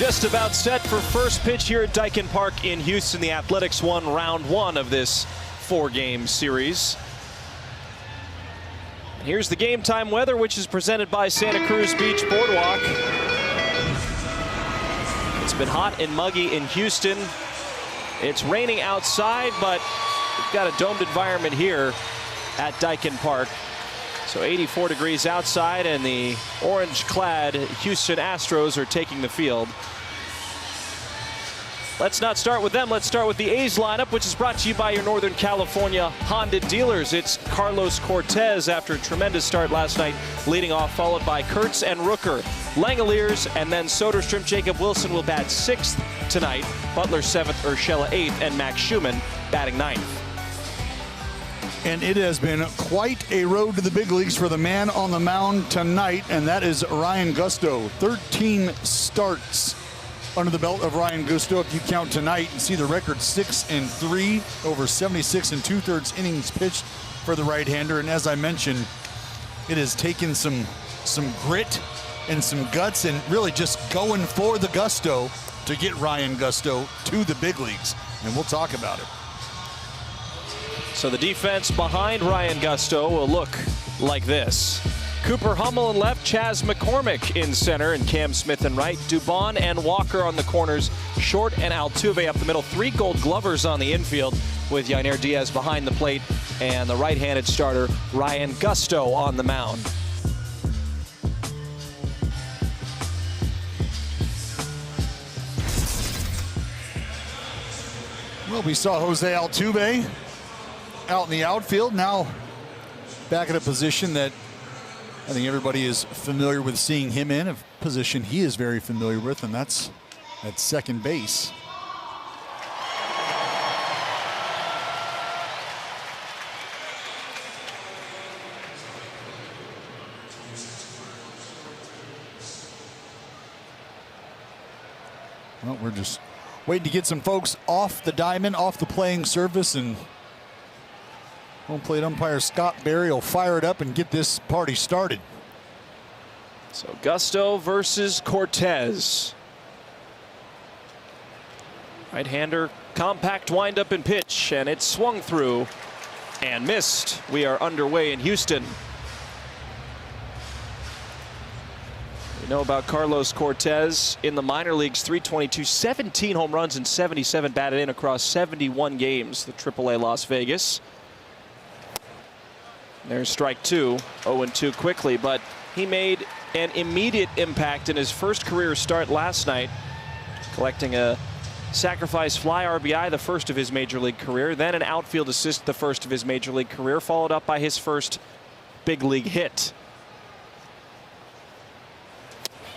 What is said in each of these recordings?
Just about set for first pitch here at Daikin Park in Houston. The Athletics won round one of this four-game series. And here's the game time weather, which is presented by Santa Cruz Beach Boardwalk. It's been hot and muggy in Houston. It's raining outside, but we've got a domed environment here at Daikin Park. So 84 degrees outside, and the orange-clad Houston Astros are taking the field. Let's not start with them. Let's start with the A's lineup, which is brought to you by your Northern California Honda dealers. It's Carlos Cortez after a tremendous start last night, leading off, followed by Kurtz and Rooker. Langeliers and then Soderstrom. Jacob Wilson will bat 6th tonight. Butler 7th, Urshela 8th, and Max Schumann batting 9th. And it has been quite a road to the big leagues for the man on the mound tonight, and that is Ryan Gusto. 13 starts under the belt of Ryan Gusto. If you count tonight and see the record 6-3 over 76 2/3 innings pitched for the right-hander. And as I mentioned, it has taken some grit and some guts and really just going for the gusto to get Ryan Gusto to the big leagues. And we'll talk about it. So the defense behind Ryan Gusto will look like this. Cooper Hummel in left, Chas McCormick in center, and Cam Smith in right. Dubon and Walker on the corners, Short and Altuve up the middle. 3 Gold Glovers on the infield with Yainer Diaz behind the plate, and the right-handed starter Ryan Gusto on the mound. Well, we saw Jose Altuve out in the outfield, now back at a position that I think everybody is familiar with seeing him in, a position he is very familiar with, and that's at second base. Well, we're just waiting to get some folks off the diamond, off the playing surface, and home plate umpire Scott Berry will fire it up and get this party started. So Gusto versus Cortez. Right-hander, compact windup and pitch, and it swung through and missed. We are underway in Houston. We know about Carlos Cortez in the minor leagues. 322, 17 home runs and 77 batted in across 71 games. The AAA Las Vegas. There's strike 2, 0-2 quickly, but he made an immediate impact in his first career start last night, collecting a sacrifice fly RBI, the first of his major league career, then an outfield assist, the first of his major league career, followed up by his first big league hit.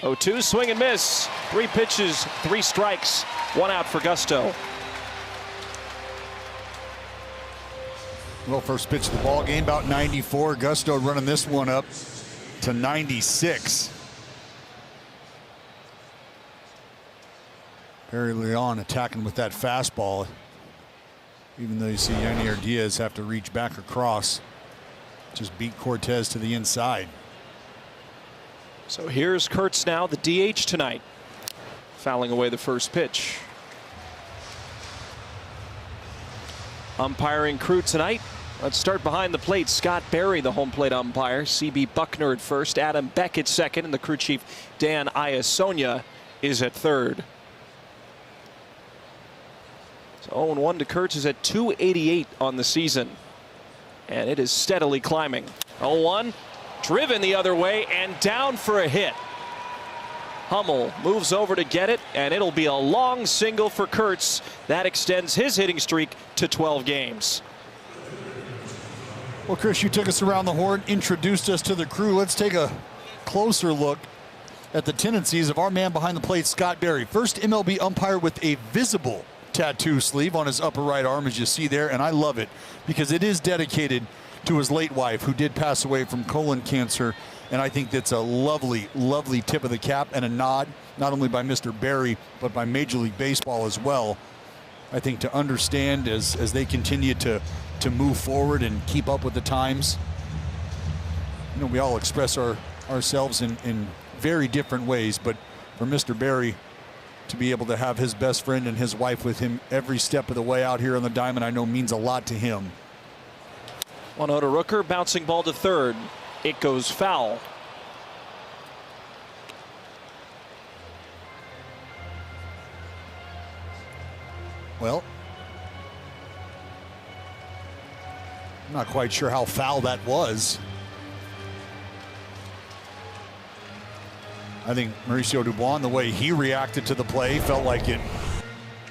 0-2, swing and miss. 3 pitches, 3 strikes, 1 out for Gusto. Well, first pitch of the ball game, about 94. Gusto running this one up to 96. Perry Leon attacking with that fastball, even though you see Yainer Diaz have to reach back across. Just beat Cortez to the inside. So here's Kurtz now, the DH tonight, fouling away the first pitch. Umpiring crew tonight. Let's start behind the plate. Scott Berry, the home plate umpire. CB Buckner at first. Adam Beck at second. And the crew chief, Dan Iasonia, is at third. So 0-1 to Kurtz is at 288 on the season. And it is steadily climbing. 0-1, driven the other way and down for a hit. Hummel moves over to get it, and it'll be a long single for Kurtz. That extends his hitting streak to 12 games. Well, Chris, you took us around the horn, introduced us to the crew. Let's take a closer look at the tendencies of our man behind the plate, Scott Berry. First MLB umpire with a visible tattoo sleeve on his upper right arm, as you see there, and I love it because it is dedicated to his late wife, who did pass away from colon cancer. And I think that's a lovely, lovely tip of the cap and a nod, not only by Mr. Berry, but by Major League Baseball as well. I think to understand as they continue to move forward and keep up with the times. You know, we all express ourselves in very different ways, but for Mr. Berry, to be able to have his best friend and his wife with him every step of the way out here on the diamond, I know means a lot to him. 1-0 to Rooker, bouncing ball to third. It goes foul. Well, I'm not quite sure how foul that was. I think Mauricio Dubois, the way he reacted to the play, felt like it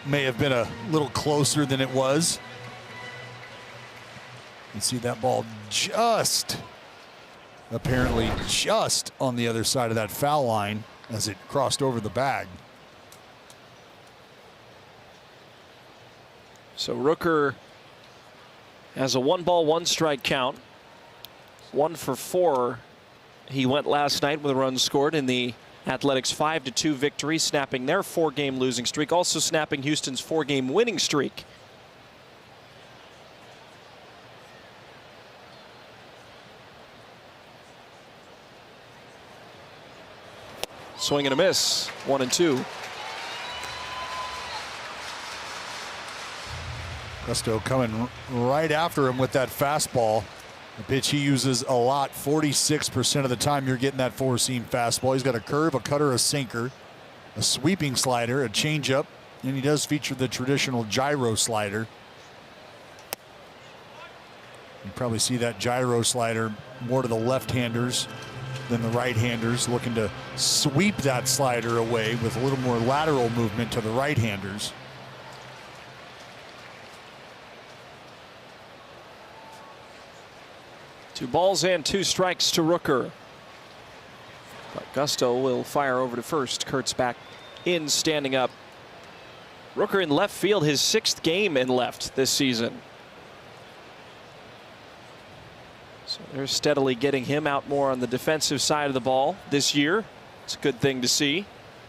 may have been a little closer than it was. You see that ball apparently just on the other side of that foul line as it crossed over the bag. So Rooker has a 1-ball, 1-strike count. 1 for 4 he went last night with a run scored in the Athletics' 5-2 victory, snapping their 4-game losing streak, also snapping Houston's 4-game winning streak. Swing and a miss, 1-2. Gusto coming right after him with that fastball. A pitch he uses a lot. 46% of the time you're getting that four-seam fastball. He's got a curve, a cutter, a sinker, a sweeping slider, a changeup, and he does feature the traditional gyro slider. You probably see that gyro slider more to the left-handers than the right-handers, looking to sweep that slider away with a little more lateral movement to the right-handers. 2 balls and 2 strikes to Rooker. But Gusto will fire over to first. Kurtz back in, standing up. Rooker in left field, his 6th game in left this season. So they're steadily getting him out more on the defensive side of the ball this year. It's a good thing to see.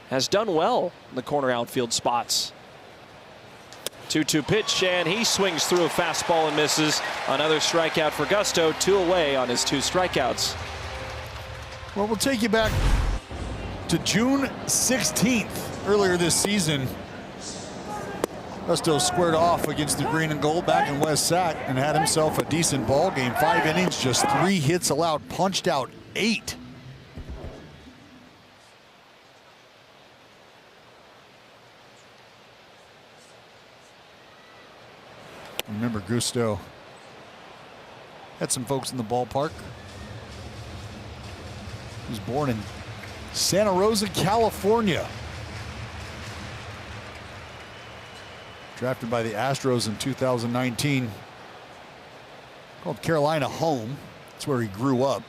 Has done well in the corner outfield spots. 2-2 pitch, and he swings through a fastball and misses. Another strikeout for Gusto. 2 away on his 2 strikeouts. Well, we'll take you back to June 16th. Earlier this season, Gusto squared off against the green and gold back in West Sac and had himself a decent ball game. 5 innings, just 3 hits allowed, punched out 8. Remember, Gusto had some folks in the ballpark. He was born in Santa Rosa, California. Drafted by the Astros in 2019. Called Carolina home. That's where he grew up.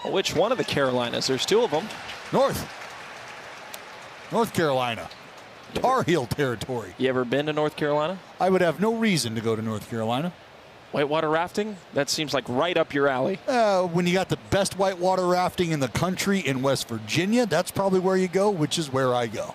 Well, which one of the Carolinas? There's 2 of them. North Carolina. Tar Heel territory. You ever been to North Carolina? I would have no reason to go to North Carolina. Whitewater rafting? That seems like right up your alley. When you got the best whitewater rafting in the country in West Virginia, that's probably where you go, which is where I go.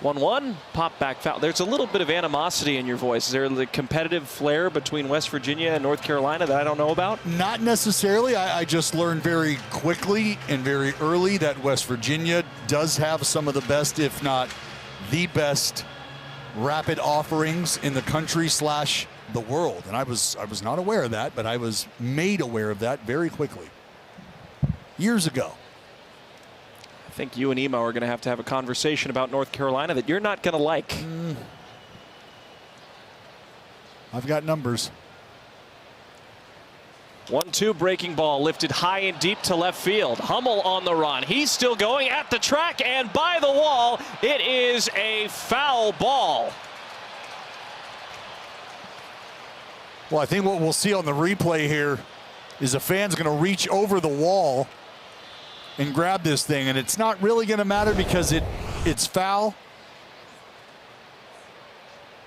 1-1, pop back foul. There's a little bit of animosity in your voice. Is there the competitive flair between West Virginia and North Carolina that I don't know about? Not necessarily. I just learned very quickly and very early that West Virginia does have some of the best, if not the best, rapid offerings in the country / the world. And I was not aware of that, but I was made aware of that very quickly. Years ago. I think you and Emo are going to have a conversation about North Carolina that you're not going to like. I've got numbers. 1-2 breaking ball lifted high and deep to left field. Hummel on the run. He's still going at the track and by the wall. It is a foul ball. Well, I think what we'll see on the replay here is a fan's going to reach over the wall and grab this thing, and it's not really going to matter because it's foul.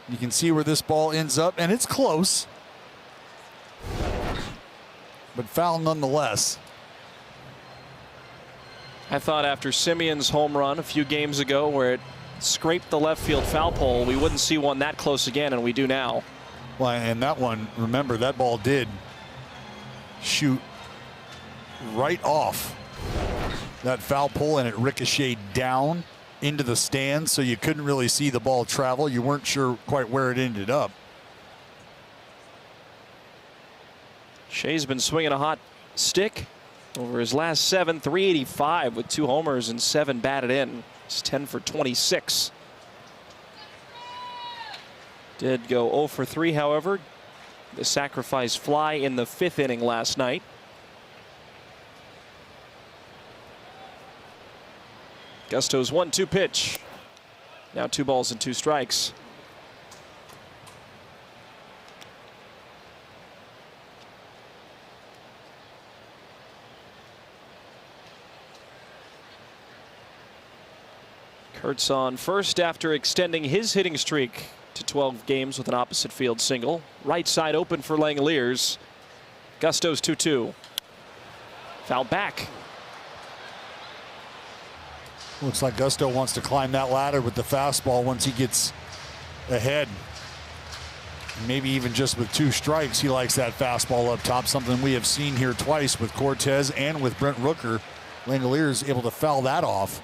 You can see where this ball ends up, and it's close, but foul nonetheless. I thought after Simeon's home run a few games ago where it scraped the left field foul pole, we wouldn't see one that close again, and we do now. Well, and that one, remember, that ball did shoot right off that foul pole, and it ricocheted down into the stands, so you couldn't really see the ball travel. You weren't sure quite where it ended up. Shea's been swinging a hot stick over his last 7, 385 with 2 homers and 7 batted in. It's 10 for 26. Did go 0 for 3, however. The sacrifice fly in the 5th inning last night. Gusto's 1-2 pitch. Now 2 balls and 2 strikes. Kurtz on first after extending his hitting streak to 12 games with an opposite field single. Right side open for Langoliers. Gusto's 2-2. Foul back. Looks like Gusto wants to climb that ladder with the fastball once he gets ahead. Maybe even just with 2 strikes, he likes that fastball up top, something we have seen here twice with Cortez and with Brent Rooker. Langoliers able to foul that off.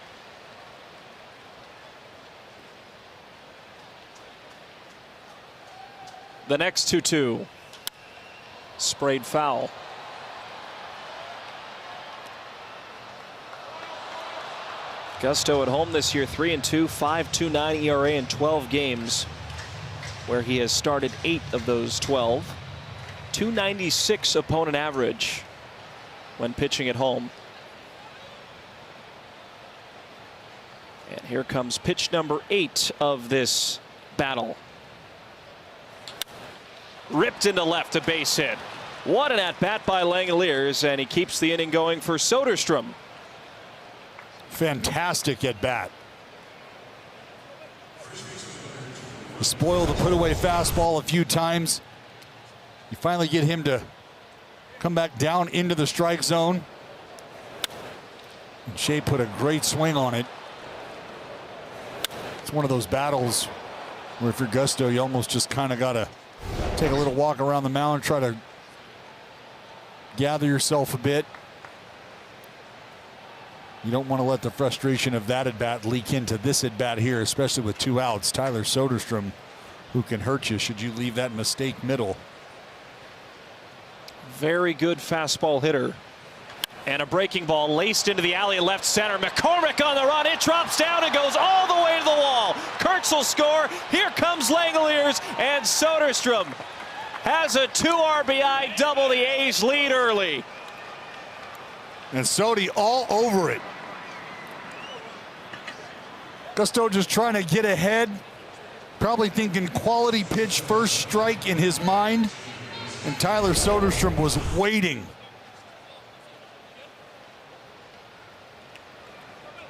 The next 2-2. Sprayed foul. Gusto at home this year, 3-2, 5.29 ERA in 12 games, where he has started 8 of those 12. 296 opponent average when pitching at home. And here comes pitch number 8 of this battle. Ripped into left, a base hit. What an at-bat by Langoliers, and he keeps the inning going for Soderstrom. Fantastic at bat. Spoil the put away fastball a few times. You finally get him to come back down into the strike zone. And Shea put a great swing on it. It's one of those battles where if you're Gusto, you almost just kind of got to take a little walk around the mound, try to gather yourself a bit. You don't want to let the frustration of that at-bat leak into this at-bat here, especially with 2 outs. Tyler Soderstrom, who can hurt you should you leave that mistake middle. Very good fastball hitter. And a breaking ball laced into the alley at left center. McCormick on the run. It drops down and goes all the way to the wall. Kurtz will score. Here comes Langoliers, and Soderstrom has a 2 RBI double. The A's lead early. And Sodi all over it. Gusto just trying to get ahead. Probably thinking quality pitch, first strike in his mind. And Tyler Soderstrom was waiting.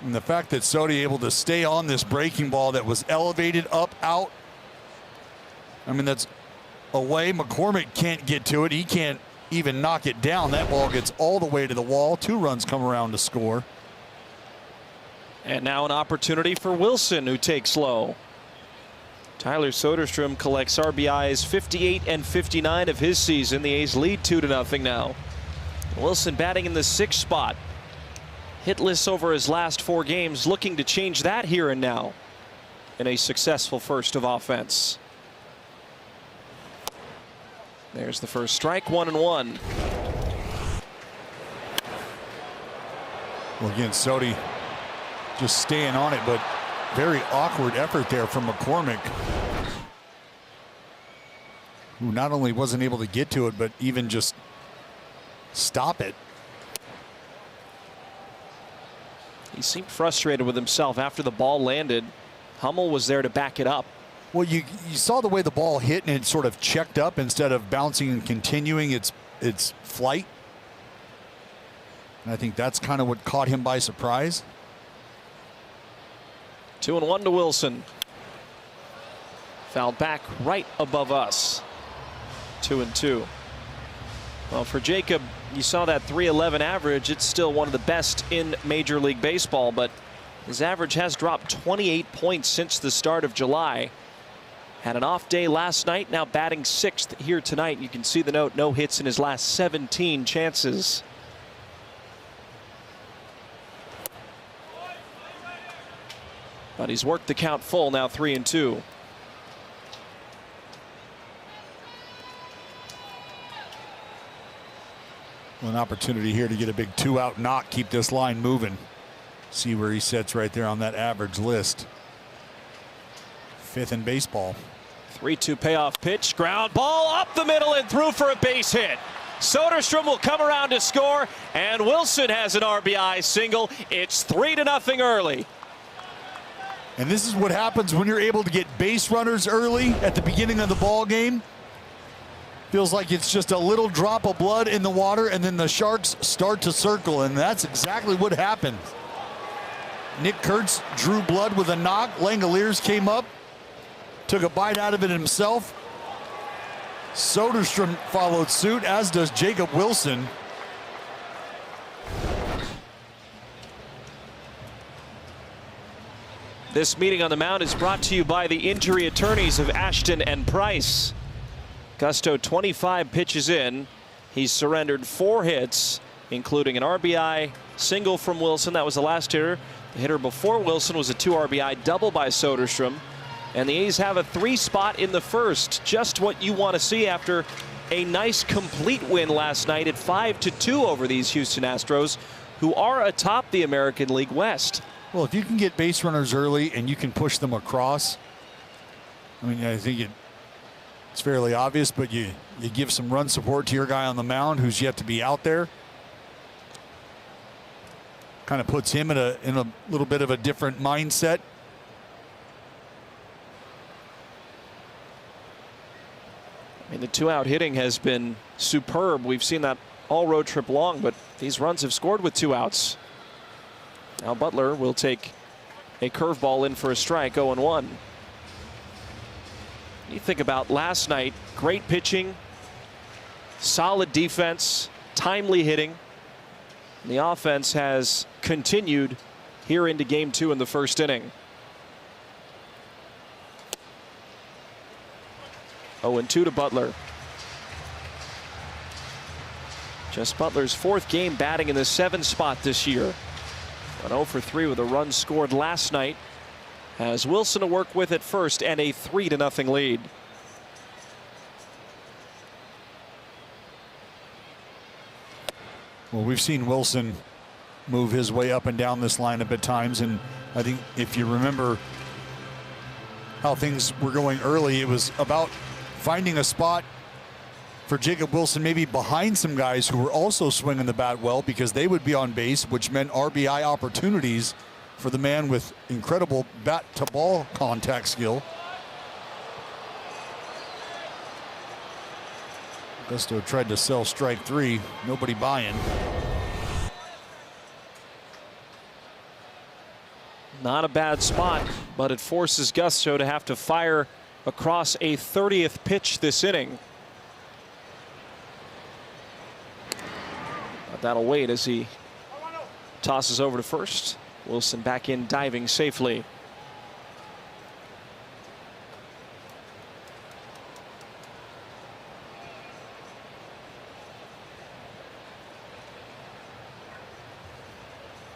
And the fact that Sodi able to stay on this breaking ball that was elevated up, out. I mean, that's away. McCormick can't get to it. He can't even knock it down. That ball gets all the way to the wall. 2 runs come around to score. And now an opportunity for Wilson, who takes low. Tyler Soderstrom collects RBIs 58 and 59 of his season. The A's lead 2-0 now. Wilson batting in the 6th spot. Hitless over his last 4 games, looking to change that here and now in a successful first of offense. There's the first strike, 1-1. Well, again, Sodi just staying on it, but very awkward effort there from McCormick, who not only wasn't able to get to it, but even just stop it. He seemed frustrated with himself after the ball landed. Hummel was there to back it up. Well, you saw the way the ball hit, and it sort of checked up instead of bouncing and continuing its flight. And I think that's kind of what caught him by surprise. 2-1 to Wilson. Fouled back right above us. 2-2. Well, for Jacob, you saw that 311 average. It's still one of the best in Major League Baseball, but his average has dropped 28 points since the start of July. Had an off day last night, now batting 6th here tonight. You can see the note, no hits in his last 17 chances. But he's worked the count full, now 3-2. An opportunity here to get a big 2-out knock, keep this line moving. See where he sits right there on that average list. 5th in baseball. 3-2 payoff pitch, ground ball up the middle and through for a base hit. Soderstrom will come around to score, and Wilson has an RBI single. It's 3-0 early. And this is what happens when you're able to get base runners early at the beginning of the ball game. Feels like it's just a little drop of blood in the water, and then the Sharks start to circle, and that's exactly what happened. Nick Kurtz drew blood with a knock. Langoliers came up, took a bite out of it himself. Soderstrom followed suit, as does Jacob Wilson. This meeting on the mound is brought to you by the injury attorneys of Ashton and Price. Gusto 25 pitches in. He's surrendered 4 hits, including an RBI single from Wilson. That was the last hitter. The hitter before Wilson was a 2 RBI double by Soderstrom. And the A's have a 3 spot in the first. Just what you want to see after a nice complete win last night at 5-2 over these Houston Astros, who are atop the American League West. Well, if you can get base runners early and you can push them across, I mean, I think it's fairly obvious, but you give some run support to your guy on the mound who's yet to be out there. Kind of puts him in a little bit of a different mindset. I mean, the 2-out hitting has been superb. We've seen that all road trip long, but these runs have scored with 2 outs. Now Butler will take a curveball in for a strike, 0-1. You think about last night, great pitching, solid defense, timely hitting. And the offense has continued here into game 2 in the first inning. 0-2 to Butler. Just Butler's 4th game batting in the 7 spot this year. Went 0 for 3 with a run scored last night. Has Wilson to work with at first and a 3-0 lead. Well, we've seen Wilson move his way up and down this lineup at times, and I think if you remember how things were going early, it was about finding a spot for Jacob Wilson, maybe behind some guys who were also swinging the bat well, because they would be on base, which meant RBI opportunities for the man with incredible bat-to-ball contact skill. Gusto tried to sell strike 3, nobody buying. Not a bad spot, but it forces Gusto to have to fire across a 30th pitch this inning. But that'll wait as he tosses over to first. Wilson back in, diving safely.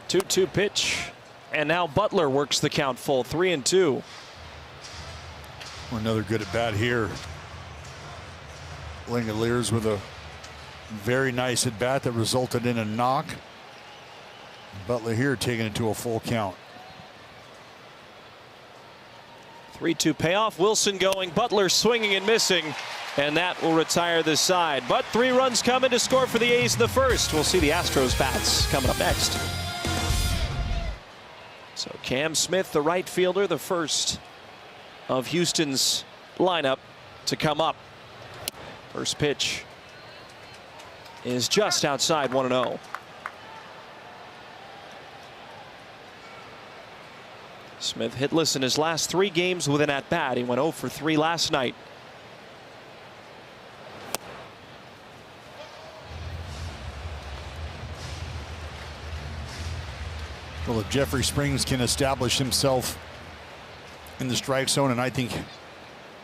Two-two pitch, and now Butler works the count full, 3-2. Another good at bat here. Langoliers with a very nice at bat that resulted in a knock. Butler here taking it to a full count. 3-2 payoff. Wilson going, Butler swinging and missing, and that will retire this side. But 3 runs coming to score for the A's in the first. We'll see the Astros bats coming up next. So Cam Smith, the right fielder, the first of Houston's lineup to come up. First pitch is just outside, 1-0. Smith hitless in his last 3 games with an at-bat. He went 0 for 3 last night. Well, if Jeffrey Springs can establish himself in the strike zone, and I think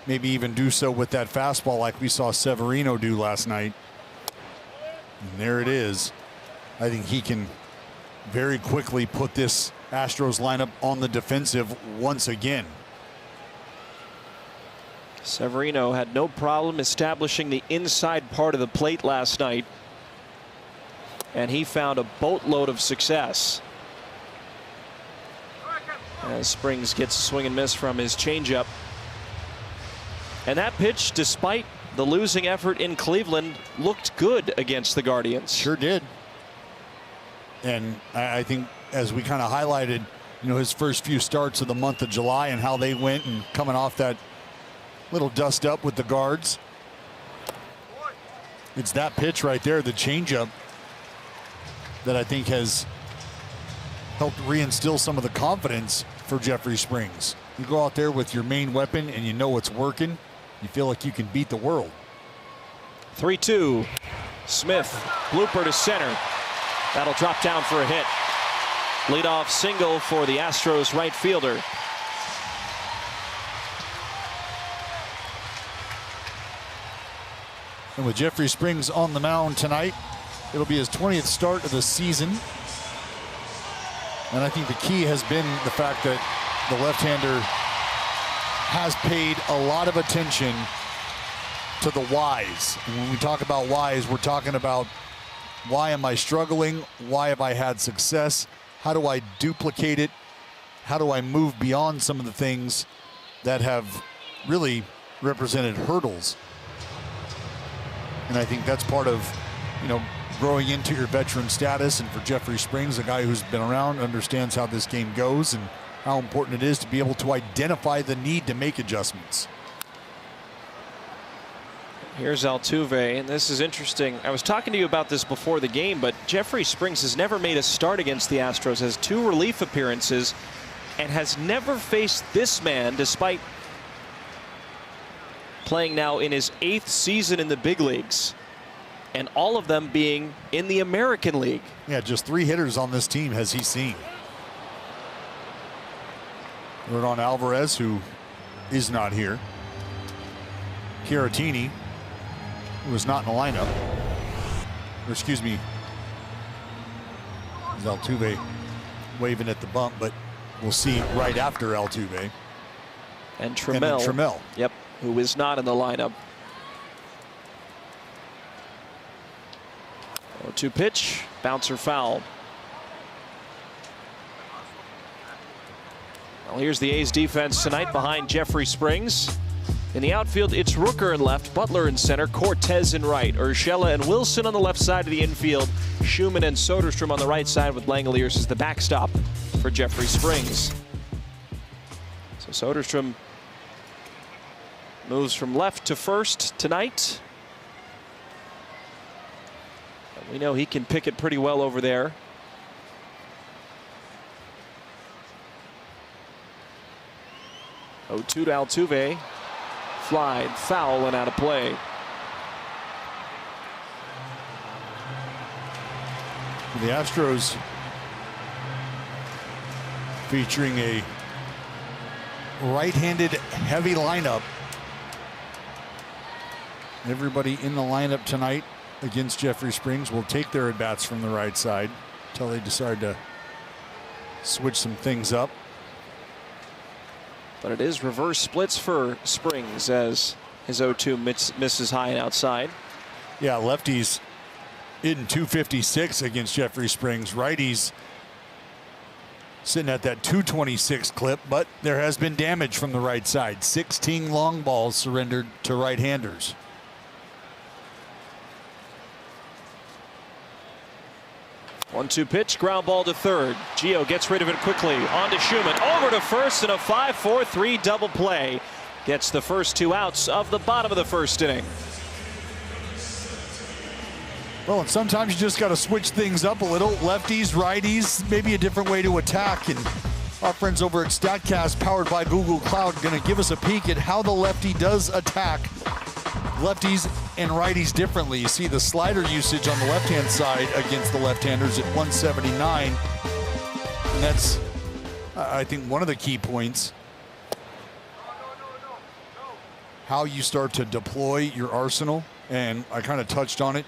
maybe even do so with that fastball like we saw Severino do last night. And there it is. I think he can very quickly put this Astros lineup on the defensive once again. Severino had no problem establishing the inside part of the plate last night, and he found a boatload of success. As Springs gets a swing and miss from his changeup. And that pitch, despite the losing effort in Cleveland, looked good against the Guardians. Sure did. And I think, as we kind of highlighted, his first few starts of the month of July and how they went, and coming off that little dust up with the guards. It's that pitch right there, the changeup, that I think has helped reinstill some of the confidence for Jeffrey Springs. You go out there with your main weapon and you know it's working, you feel like you can beat the world. 3-2. Smith, blooper to center. That'll drop down for a hit. Leadoff single for the Astros right fielder. And with Jeffrey Springs on the mound tonight, it'll be his 20th start of the season. And I think the key has been the fact that the left-hander has paid a lot of attention to the whys. And when we talk about whys, we're talking about, why am I struggling? Why have I had success? How do I duplicate it? How do I move beyond some of the things that have really represented hurdles? And I think that's part of, growing into your veteran status. And for Jeffrey Springs, a guy who's been around, understands how this game goes and how important it is to be able to identify the need to make adjustments. Here's Altuve, and this is interesting. I was talking to you about this before the game, but Jeffrey Springs has never made a start against the Astros, has 2 relief appearances, and has never faced this man, despite playing now in his 8th season in the big leagues, and all of them being in the American League. Yeah, just 3 hitters on this team has he seen. Rodon Alvarez, who is not here. Caratini, who is not in the lineup. Or excuse me, is Altuve waving at the bump, but we'll see right after Altuve. And Trammell. Yep, who is not in the lineup. 0-2 pitch, bouncer foul. Well, here's the A's defense tonight behind Jeffrey Springs. In the outfield, it's Rooker in left, Butler in center, Cortez in right, Urshela and Wilson on the left side of the infield, Schumann and Soderstrom on the right side, with Langeliers as the backstop for Jeffrey Springs. So Soderstrom moves from left to first tonight. And we know he can pick it pretty well over there. Oh, 2 to Altuve. Fly, foul, and out of play. The Astros featuring a right-handed heavy lineup. Everybody in the lineup tonight against Jeffrey Springs will take their at-bats from the right side until they decide to switch some things up. But it is reverse splits for Springs as his 0-2 misses high and outside. Yeah, lefties hitting 256 against Jeffrey Springs. Righties sitting at that 226 clip, but there has been damage from the right side. 16 long balls surrendered to right-handers. One-two pitch, ground ball to third. Gio gets rid of it quickly. On to Schumann, over to first, and a 5-4-3 double play. Gets the first 2 outs of the bottom of the first inning. Well, and sometimes you just got to switch things up a little. Lefties, righties, maybe a different way to attack. And our friends over at StatCast, powered by Google Cloud, are going to give us a peek at how the lefty does attack lefties and righties differently. You see the slider usage on the left-hand side against the left-handers at 179. And that's, I think, one of the key points. How you start to deploy your arsenal. And I kind of touched on it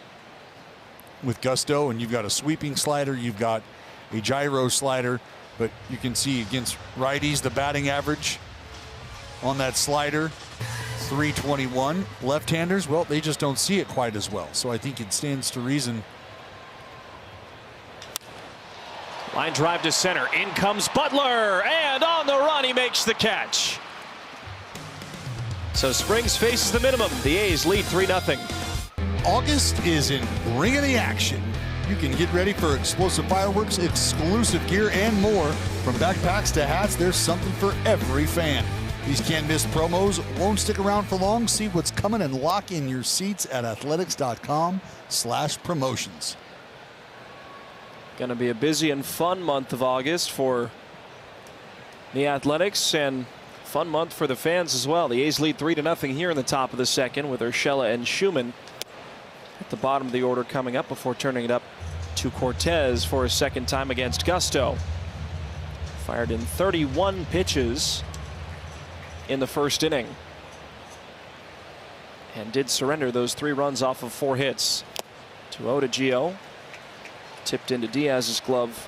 with Gusto. And you've got a sweeping slider. You've got a gyro slider, but you can see against righties the batting average on that slider, 321. Left-handers, well, they just don't see it quite as well. So I think it stands to reason. Line drive to center. In comes Butler, and on the run he makes the catch. So Springs faces the minimum. The A's lead 3-0. August is in Ring of the Action. You can get ready for explosive fireworks, exclusive gear, and more. From backpacks to hats, there's something for every fan. These can't-miss promos won't stick around for long. See what's coming and lock in your seats at athletics.com/promotions. Going to be a busy and fun month of August for the Athletics, and fun month for the fans as well. The A's lead 3-0 here in the top of the second with Urshela and Schumann at the bottom of the order coming up before turning it up to Cortez for a second time against Gusto. Fired in 31 pitches in the first inning and did surrender those 3 runs off of 4 hits. 2-0 to Gio. Tipped into Diaz's glove,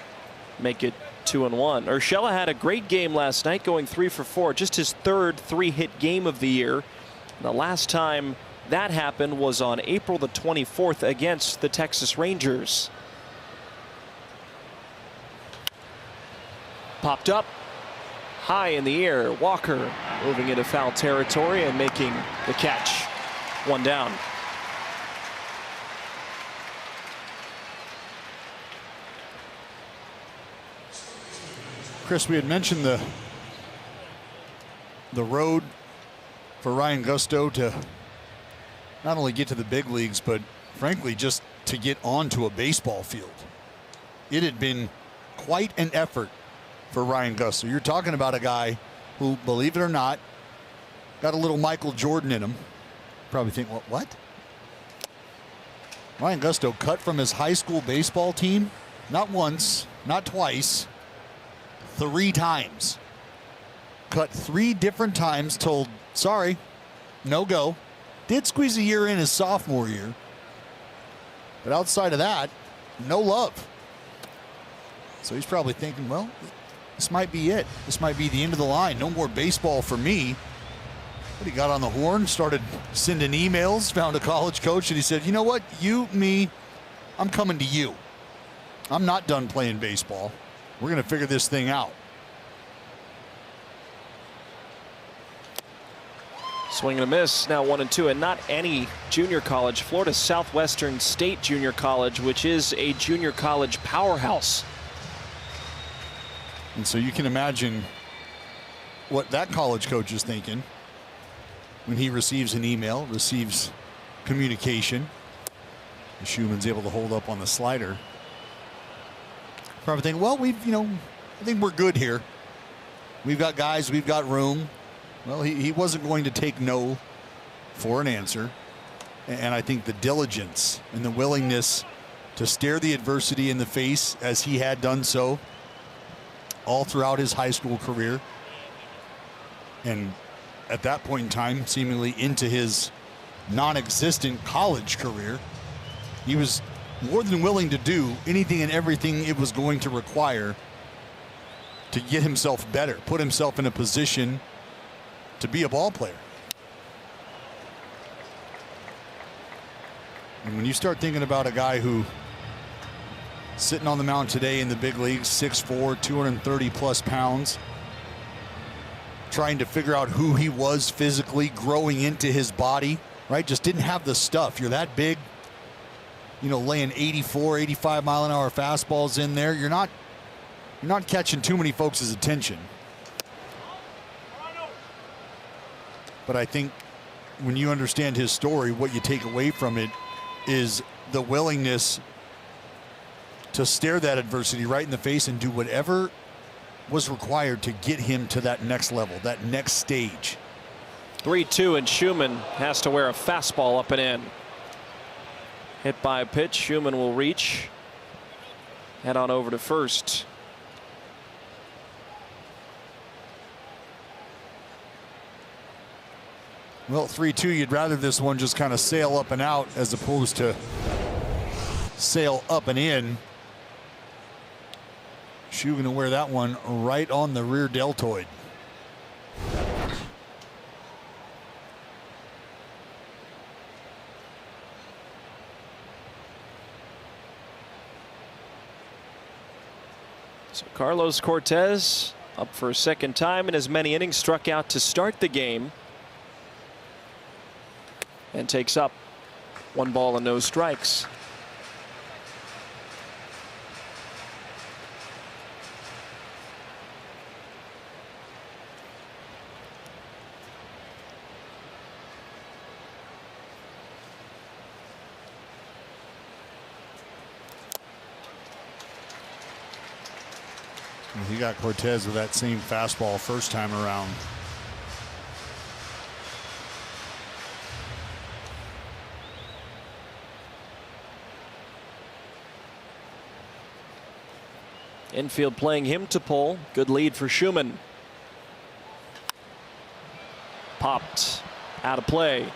make it 2-1. Urshela had a great game last night, going 3 for 4, just his 3rd 3-hit game of the year. And the last time that happened was on April the 24th against the Texas Rangers. Popped up high in the air. Walker moving into foul territory and making the catch. 1 down. Chris, we had mentioned the road for Ryan Gusto to not only get to the big leagues, but frankly just to get onto a baseball field. It had been quite an effort for Ryan Gusto. You're talking about a guy who, believe it or not, got a little Michael Jordan in him. Probably think, what? Ryan Gusto cut from his high school baseball team, not once, not twice, 3 times. Cut 3 different times, told, sorry, no go. Did squeeze a year in his sophomore year. But outside of that, no love. So he's probably thinking, well, this might be it. This might be the end of the line. No more baseball for me. But he got on the horn, started sending emails, found a college coach, and he said, you know what? You, me, I'm coming to you. I'm not done playing baseball. We're going to figure this thing out. Swing and a miss, now 1-2, and not any junior college. Florida Southwestern State Junior College, which is a junior college powerhouse. And so you can imagine what that college coach is thinking when he receives an email, receives communication. Schumann's able to hold up on the slider. Probably thinking, well, I think we're good here. We've got guys, we've got room. Well, he wasn't going to take no for an answer. And I think the diligence and the willingness to stare the adversity in the face, as he had done so all throughout his high school career, and at that point in time, seemingly into his non-existent college career, he was more than willing to do anything and everything it was going to require to get himself better, put himself in a position to be a ball player. And when you start thinking about a guy who sitting on the mound today in the big leagues, 6'4", 230 plus pounds, trying to figure out who he was physically, growing into his body, right? Just didn't have the stuff. You're that big, laying 84, 85 mile an hour fastballs in there. You're not catching too many folks' attention. But I think when you understand his story, what you take away from it is the willingness to stare that adversity right in the face and do whatever was required to get him to that next level, that next stage. 3-2, and Schumann has to wear a fastball up and in. Hit by a pitch. Schumann will reach. Head on over to first. Well, 3-2, you'd rather this one just kind of sail up and out as opposed to sail up and in. Shoe going to wear that one right on the rear deltoid. So Carlos Cortez up for a second time in as many innings, struck out to start the game, and takes up 1 ball and no strikes. He got Cortez with that same fastball first time around. Infield playing him to pull. Good lead for Schumann. Popped out of play.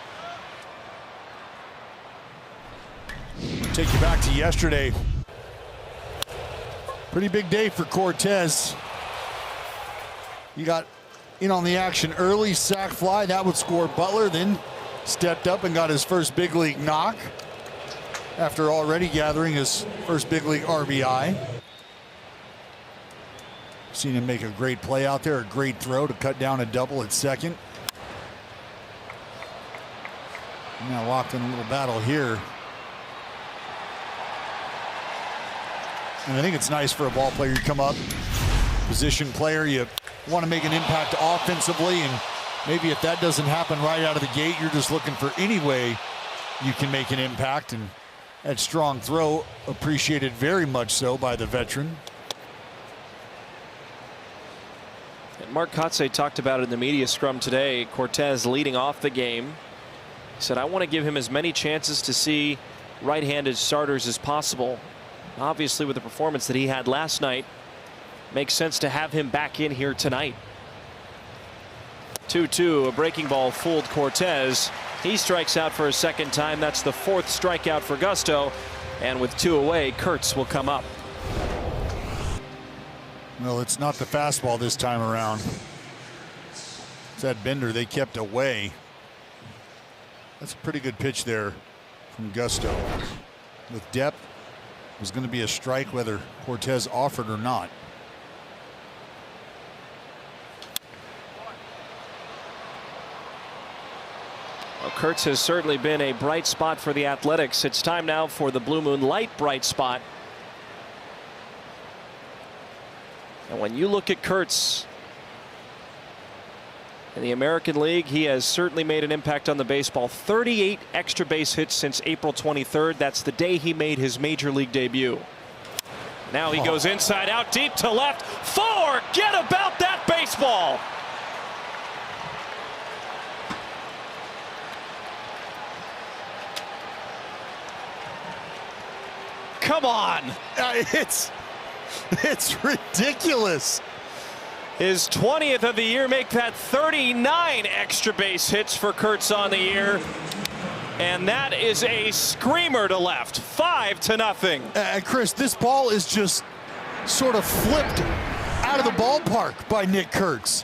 Take you back to yesterday. Pretty big day for Cortez. He got in on the action early, sac fly. That would score Butler, then stepped up and got his first big league knock after already gathering his first big league RBI. Seen him make a great play out there, a great throw to cut down a double at second. Now locked in a little battle here. And I think it's nice for a ball player to come up, position player. You want to make an impact offensively, and maybe if that doesn't happen right out of the gate, you're just looking for any way you can make an impact. And that strong throw appreciated very much so by the veteran. And Mark Kotze talked about it in the media scrum today. Cortez leading off the game. He said, I want to give him as many chances to see right-handed starters as possible. Obviously, with the performance that he had last night, makes sense to have him back in here tonight. 2-2, a breaking ball fooled Cortez. He strikes out for a second time. That's the 4th strikeout for Gusto. And with 2 away, Kurtz will come up. Well, it's not the fastball this time around. It's that bender they kept away. That's a pretty good pitch there from Gusto. With depth, it was going to be a strike whether Cortez offered or not. Well, Kurtz has certainly been a bright spot for the Athletics. It's time now for the Blue Moon Light bright spot. And when you look at Kurtz in the American League, he has certainly made an impact on the baseball. 38 extra base hits since April 23rd. That's the day he made his major league debut. Now he goes inside out deep to left. Forget about that baseball. Come on. It's ridiculous. His 20th of the year, make that 39 extra base hits for Kurtz on the year. And that is a screamer to left. 5-0. Chris, this ball is just sort of flipped out of the ballpark by Nick Kurtz.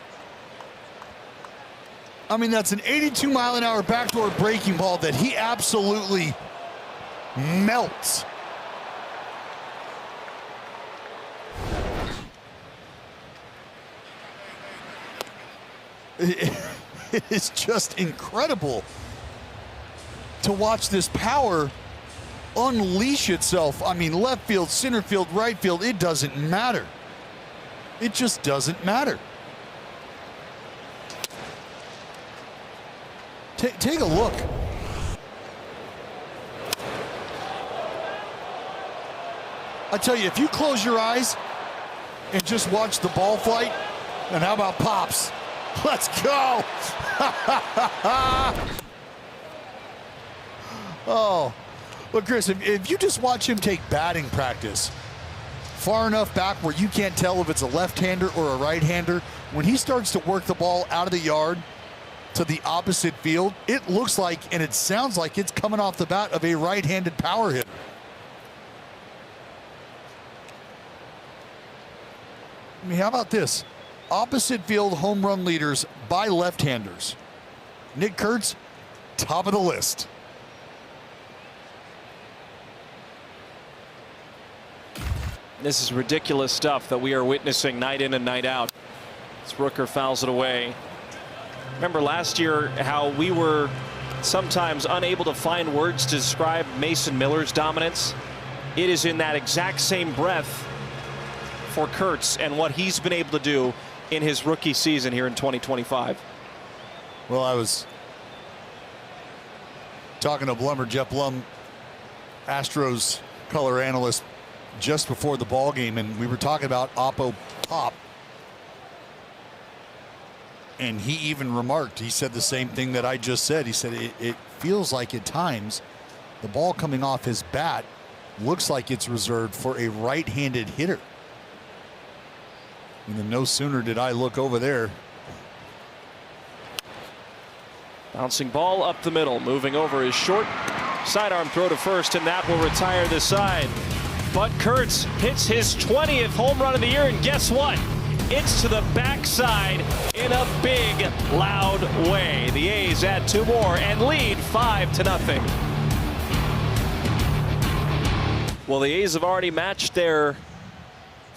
I mean, that's an 82-mile-an-hour backdoor breaking ball that he absolutely melts. It is just incredible to watch this power unleash itself. I mean, left field, center field, right field, it doesn't matter. It just doesn't matter. Take a look. I tell you, if you close your eyes and just watch the ball flight, and how about pops? Let's go. Oh, look, Chris, if you just watch him take batting practice far enough back where you can't tell if it's a left-hander or a right-hander, when he starts to work the ball out of the yard to the opposite field, it looks like and it sounds like it's coming off the bat of a right-handed power hitter. I mean, how about this? Opposite field home run leaders by left-handers. Nick Kurtz, top of the list. This is ridiculous stuff that we are witnessing night in and night out. As Rooker fouls it away. Remember last year how we were sometimes unable to find words to describe Mason Miller's dominance? It is in that exact same breath for Kurtz and what he's been able to do in his rookie season here in 2025. Well, I was talking to Blummer, Jeff Blum, Astros color analyst, just before the ball game, and we were talking about Oppo pop. And he even remarked, he said the same thing that I just said. He said it feels like at times the ball coming off his bat looks like it's reserved for a right-handed hitter. And then no sooner did I look over there. Bouncing ball up the middle, moving over is short. Sidearm throw to first, and that will retire the side. But Kurtz hits his 20th home run of the year, and guess what? It's to the backside in a big, loud way. The A's add 2 more and lead 5-0. Well, the A's have already matched their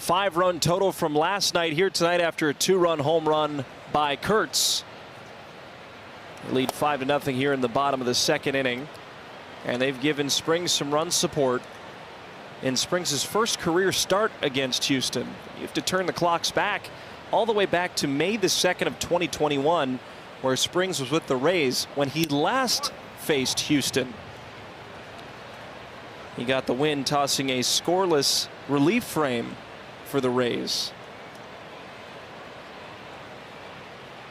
5-run total from last night here tonight after a 2-run home run by Kurtz. They lead 5-0 here in the bottom of the 2nd inning. And they've given Springs some run support in Springs' first career start against Houston. You have to turn the clocks back all the way back to May the 2nd of 2021, where Springs was with the Rays when he last faced Houston. He got the win tossing a scoreless relief frame for the Rays.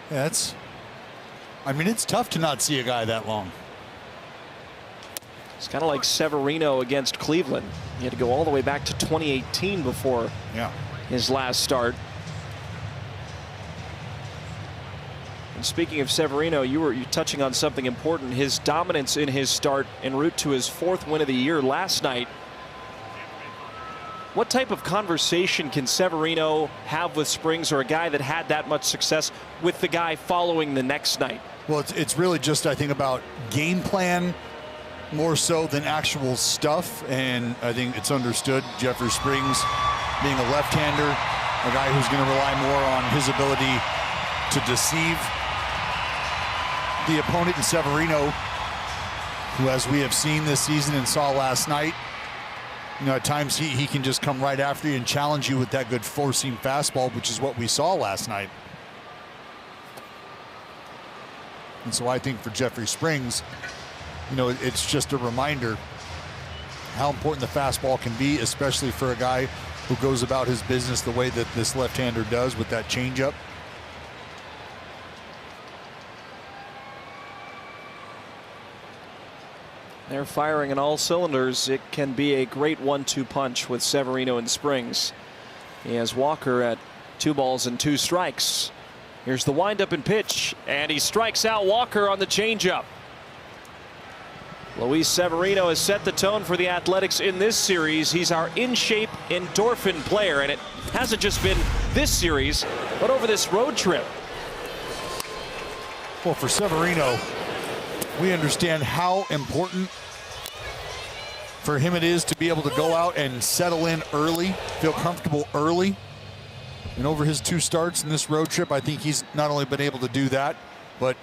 Yeah, I mean, it's tough to not see a guy that long. It's kind of like Severino against Cleveland. He had to go all the way back to 2018 before his last start. And speaking of Severino, you're touching on something important. His dominance in his start en route to his 4th win of the year last night. What type of conversation can Severino have with Springs, or a guy that had that much success with the guy following the next night? Well, it's really just, I think, about game plan more so than actual stuff. And I think it's understood Jeffrey Springs being a left-hander, a guy who's going to rely more on his ability to deceive the opponent, in Severino, who, as we have seen this season and saw last night, you know, at times he can just come right after you and challenge you with that good four-seam fastball, which is what we saw last night. And so I think for Jeffrey Springs, you know, it's just a reminder how important the fastball can be, especially for a guy who goes about his business the way that this left-hander does with that changeup. They're firing on all cylinders. It can be a great 1-2 punch with Severino and Springs. He has Walker at 2 balls and 2 strikes. Here's the windup and pitch, and he strikes out Walker on the changeup. Luis Severino has set the tone for the Athletics in this series. He's our in-shape endorphin player, and it hasn't just been this series, but over this road trip. Well, for Severino, we understand how important for him it is to be able to go out and settle in early, feel comfortable early. And over his 2 starts in this road trip, I think he's not only been able to do that, but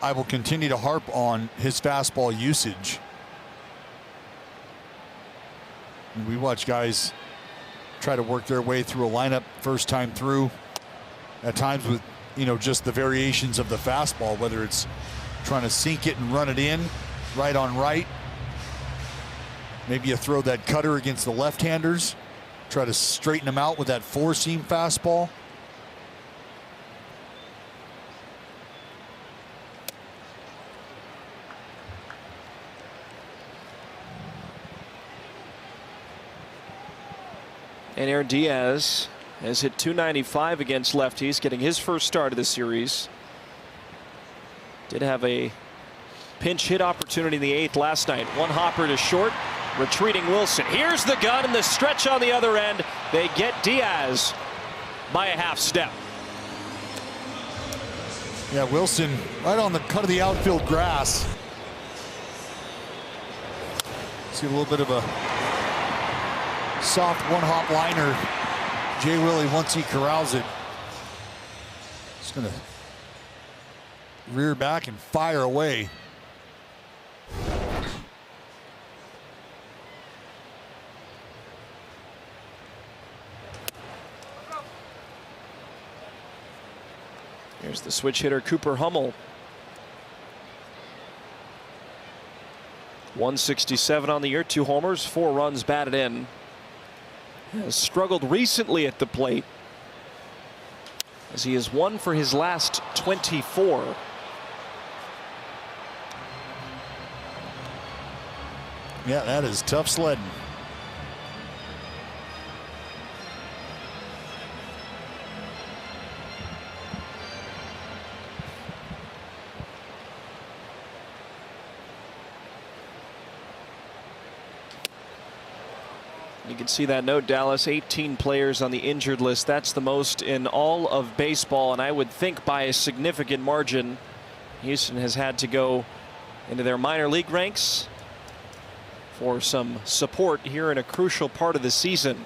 I will continue to harp on his fastball usage. And we watch guys try to work their way through a lineup first time through, at times with, you know, just the variations of the fastball, whether it's trying to sink it and run it in right on right. Maybe you throw that cutter against the left-handers, try to straighten them out with that 4-seam fastball. And Aaron Diaz has hit .295 against lefties, getting his first start of the series. Did have a pinch hit opportunity in the 8th last night. One hopper to short, retreating Wilson. Here's the gun and the stretch on the other end. They get Diaz. by a half step. Yeah, Wilson right on the cut of the outfield grass. See a little bit of a soft one-hop liner. Jay Willie, once he corrals it, he's going to rear back and fire away. Here's the switch hitter, Cooper Hummel. 167 on the year, 2 homers, 4 runs batted in. Has struggled recently at the plate, as he has won for his last 24. Yeah, that is tough sledding. You can see that note, Dallas, 18 players on the injured list. That's the most in all of baseball, and I would think by a significant margin. Houston has had to go into their minor league ranks for some support here in a crucial part of the season.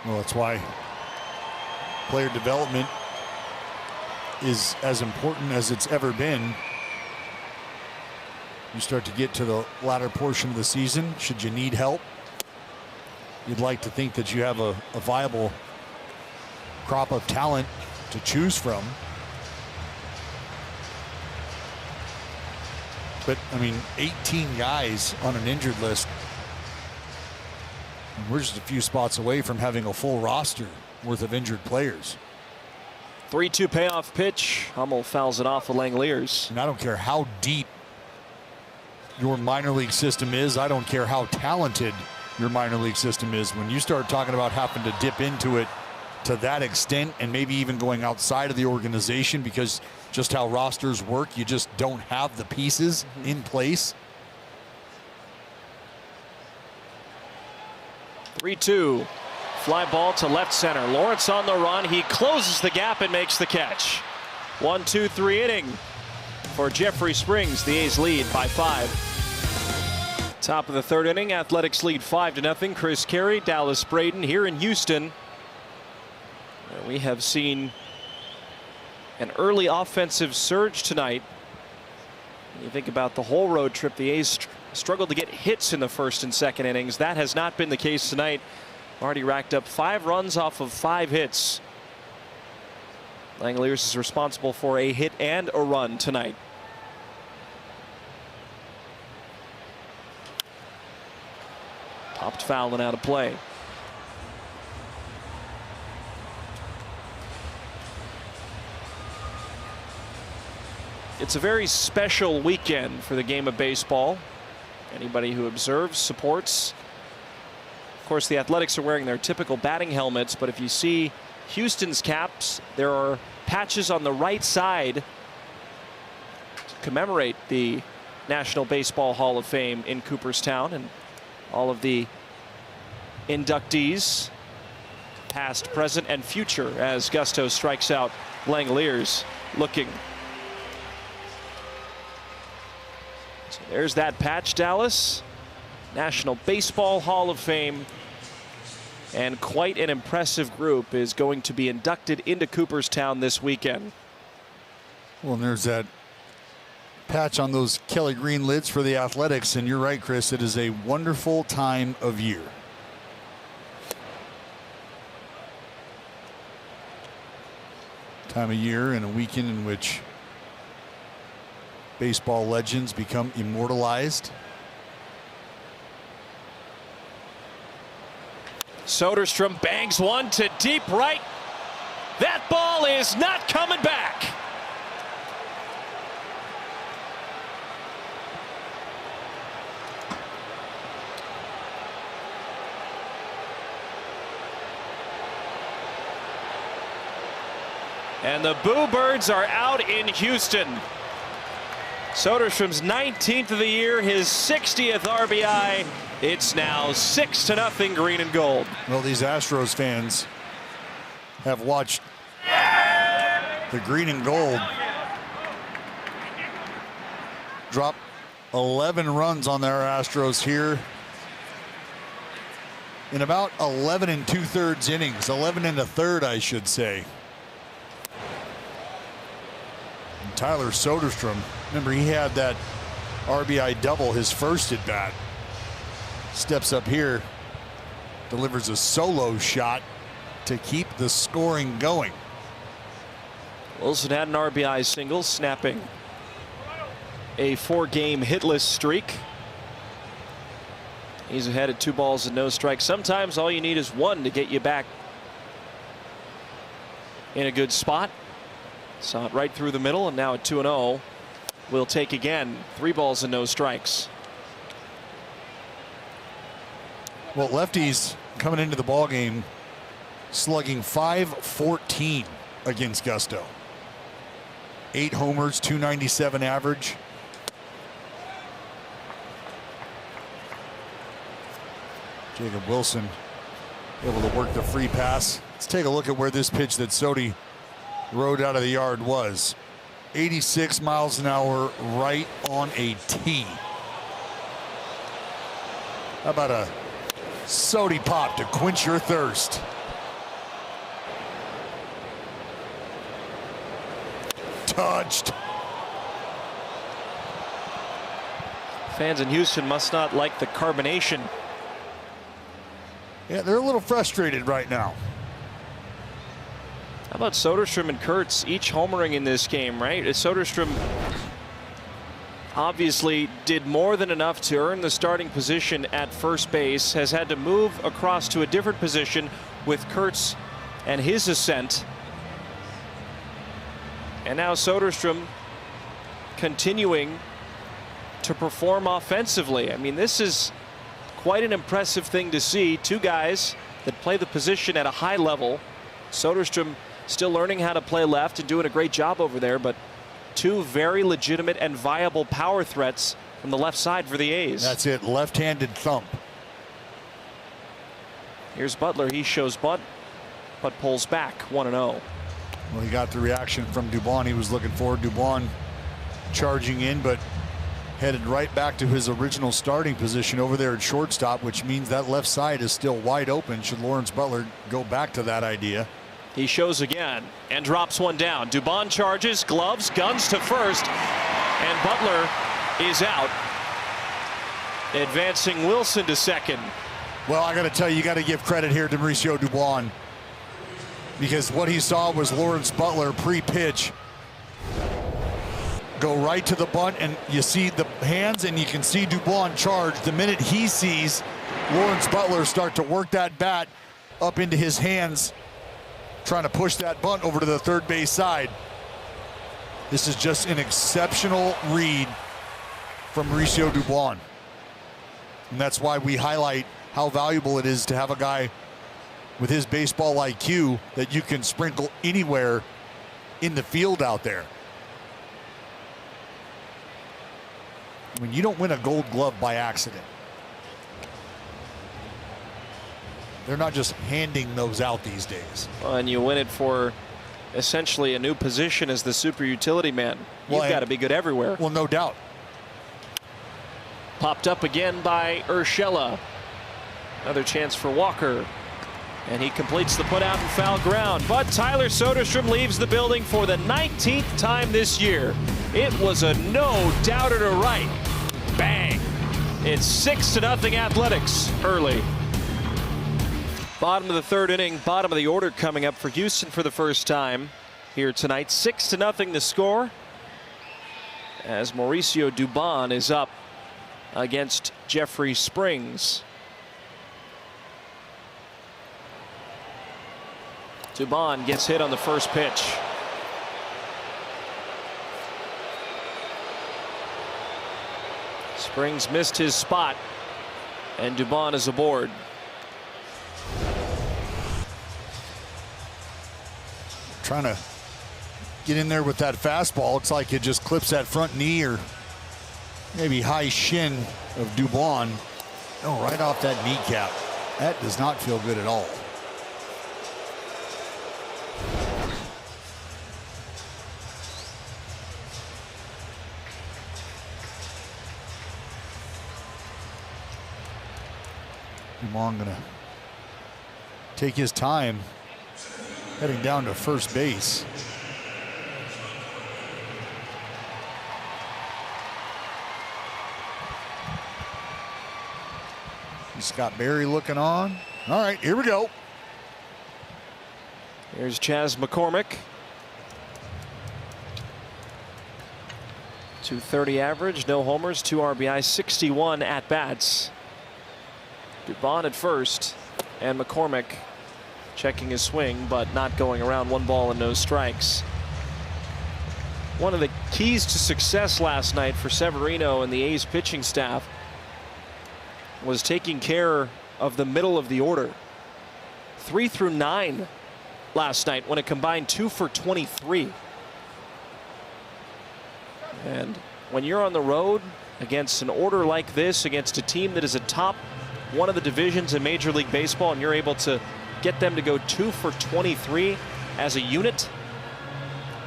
Well, that's why player development is as important as it's ever been. You start to get to the latter portion of the season, should you need help, you'd like to think that you have a viable crop of talent to choose from. But I mean, 18 guys on an injured list. And we're just a few spots away from having a full roster worth of injured players. 3-2 payoff pitch. Hummel fouls it off of Langeliers. And I don't care how deep your minor league system is. I don't care how talented your minor league system is. When you start talking about having to dip into it to that extent, and maybe even going outside of the organization because just how rosters work, you just don't have the pieces in place. 3-2. Fly ball to left center. Lawrence on the run. He closes the gap and makes the catch. 1-2-3 inning for Jeffrey Springs. The A's lead by 5. Top of the 3rd inning. Athletics lead 5-0. Chris Carey, Dallas Braden here in Houston. We have seen an early offensive surge tonight. You think about the whole road trip, the A's struggled to get hits in the 1st and 2nd innings. That has not been the case tonight. Already racked up 5 runs off of 5 hits. Langeliers is responsible for a hit and a run tonight. Popped foul and out of play. It's a very special weekend for the game of baseball. Anybody who observes, supports. Of course, the Athletics are wearing their typical batting helmets, but if you see Houston's caps, there are patches on the right side to commemorate the National Baseball Hall of Fame in Cooperstown, and all of the inductees, past, present, and future, as Gusto strikes out Langeliers looking. So there's that patch, Dallas. National Baseball Hall of Fame. And quite an impressive group is going to be inducted into Cooperstown this weekend. Well, and there's that patch on those Kelly green lids for the Athletics, and you're right, Chris, it is a wonderful time of year. Time of year and a weekend in which baseball legends become immortalized. Soderstrom bangs one to deep right. That ball is not coming back. And the Boo Birds are out in Houston. Soderstrom's 19th of the year, his 60th RBI. It's now 6-0 green and gold. Well, these Astros fans have watched the green and gold drop 11 runs on their Astros here in about 11 2/3 innings, 11 1/3, I should say. And Tyler Soderstrom, remember he had that RBI double his first at bat. Steps up here, delivers a solo shot to keep the scoring going. Wilson had an RBI single, snapping a 4-game hitless streak. He's ahead at 2 balls and no strikes. Sometimes all you need is one to get you back in a good spot. Saw it right through the middle, and now at 2-0. We'll take again. 3 balls and no strikes. Well, lefties coming into the ball game slugging .514 against Gusto. 8 homers, .297 average. Jacob Wilson able to work the free pass. Let's take a look at where this pitch that Sodi rode out of the yard was. 86 miles an hour, right on a tee. How about a Sodi pop to quench your thirst? Touched. Fans in Houston must not like the carbonation. Yeah, they're a little frustrated right now. How about Soderstrom and Kurtz each homering in this game, right? Soderstrom obviously did more than enough to earn the starting position at first base, has had to move across to a different position with Kurtz and his ascent. And now Soderstrom continuing to perform offensively. I mean, this is quite an impressive thing to see. 2 guys that play the position at a high level. Soderstrom still learning how to play left and doing a great job over there, but 2 very legitimate and viable power threats from the left side for the A's. That's it, left-handed thump. Here's Butler. He shows bunt, but pulls back 1-0. Well, he got the reaction from Dubon he was looking for. Dubon charging in, but headed right back to his original starting position over there at shortstop, which means that left side is still wide open should Lawrence Butler go back to that idea. He shows again and drops one down. Dubon charges, gloves, guns to first, and Butler is out, advancing Wilson to second. Well, I got to tell you, you got to give credit here to Mauricio Dubon, because what he saw was Lawrence Butler pre-pitch go right to the bunt, and you see the hands and you can see Dubon charge. The minute he sees Lawrence Butler start to work that bat up into his hands, trying to push that bunt over to the third base side. This is just an exceptional read from Mauricio Dubon. And that's why we highlight how valuable it is to have a guy with his baseball IQ that you can sprinkle anywhere in the field out there. I mean, you don't win a Gold Glove by accident. They're not just handing those out these days. Well, and you win it for essentially a new position as the super utility man. You've got to be good everywhere. Well, no doubt. Popped up again by Urshela. Another chance for Walker. And he completes the put out and foul ground. But Tyler Soderstrom leaves the building for the 19th time this year. It was a no-doubter to right. Bang. It's 6-0 Athletics early. Bottom of the 3rd inning, bottom of the order coming up for Houston for the first time here tonight. 6-0 the score as Mauricio Dubon is up against Jeffrey Springs. Dubon gets hit on the first pitch. Springs missed his spot, and Dubon is aboard. Trying to get in there with that fastball. Looks like it just clips that front knee or maybe high shin of Dubon. Oh, right off that kneecap. That does not feel good at all. Dubon gonna take his time heading down to first base. Scott Berry looking on. All right, here we go. Here's Chas McCormick. 230 average, no homers, 2 RBI, 61 at-bats. Dubon at first, and McCormick checking his swing, but not going around. 1 ball and no strikes. One of the keys to success last night for Severino and the A's pitching staff was taking care of the middle of the order. 3 through 9 last night when it combined 2 for 23. And when you're on the road against an order like this, against a team that is atop one of the divisions in Major League Baseball, and you're able to get them to go 2 for 23 as a unit,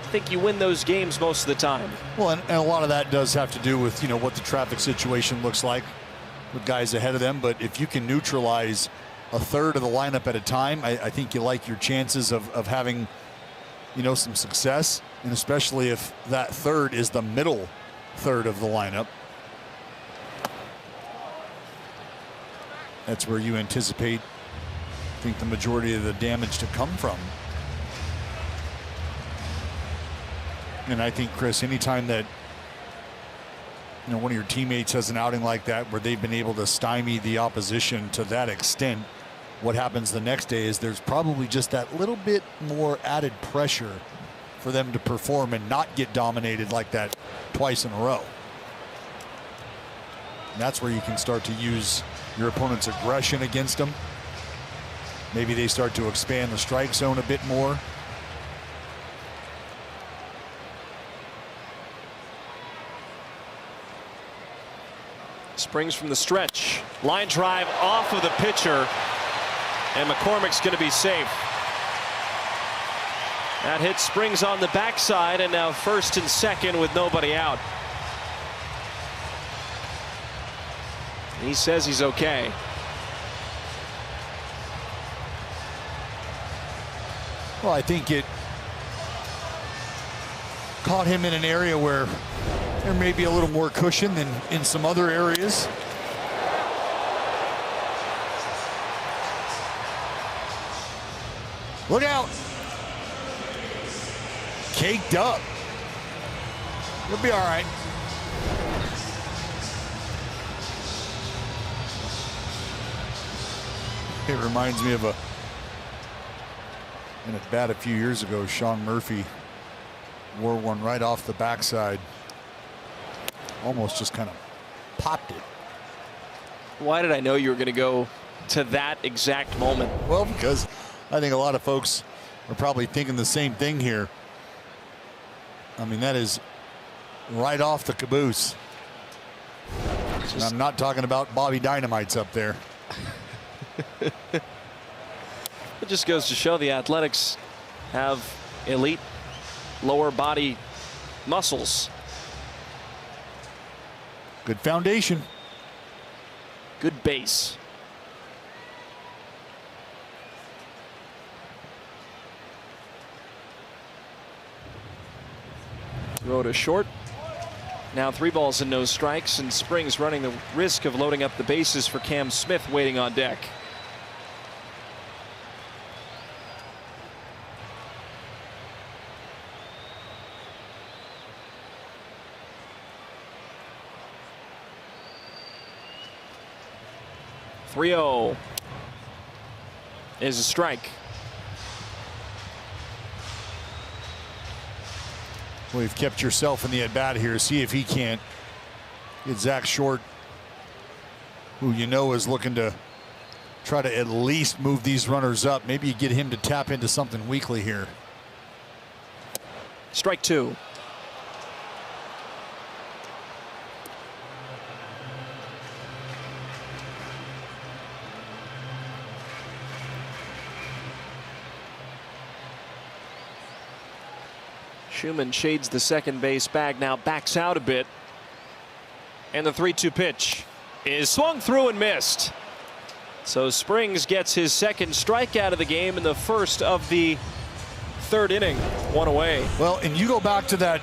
I think you win those games most of the time. Well, and a lot of that does have to do with, what the traffic situation looks like with guys ahead of them. But if you can neutralize a third of the lineup at a time, I think you like your chances of having, some success. And especially if that third is the middle third of the lineup. That's where you anticipate, I think, the majority of the damage to come from. And I think, Chris, anytime that one of your teammates has an outing like that where they've been able to stymie the opposition to that extent, what happens the next day is there's probably just that little bit more added pressure for them to perform and not get dominated like that twice in a row. And that's where you can start to use your opponent's aggression against them. Maybe they start to expand the strike zone a bit more. Springs from the stretch. Line drive off of the pitcher. And McCormick's going to be safe. That hit Springs on the backside, and now first and second with nobody out. He says he's okay. Well, I think it caught him in an area where there may be a little more cushion than in some other areas. Look out. Caked up. He'll be all right. It reminds me of an at bat a few years ago. Sean Murphy wore one right off the backside. Almost just kind of popped it. Why did I know you were going to go to that exact moment? Well, because I think a lot of folks are probably thinking the same thing here. I mean, that is right off the caboose. And I'm not talking about Bobby Dynamites up there. It just goes to show the Athletics have elite lower body muscles. Good foundation. Good base. Throw to short. Now 3 balls and no strikes, and Springs running the risk of loading up the bases for Cam Smith waiting on deck. .30 is a strike. Well, you've kept yourself in the at-bat here. See if he can't get Zach Short, who is looking to try to at least move these runners up. Maybe you get him to tap into something weekly here. Strike 2. Schumann shades the second base bag, now backs out a bit. And the 3-2 pitch is swung through and missed. So Springs gets his second strikeout of the game in the first of the third inning. One away. Well, and you go back to that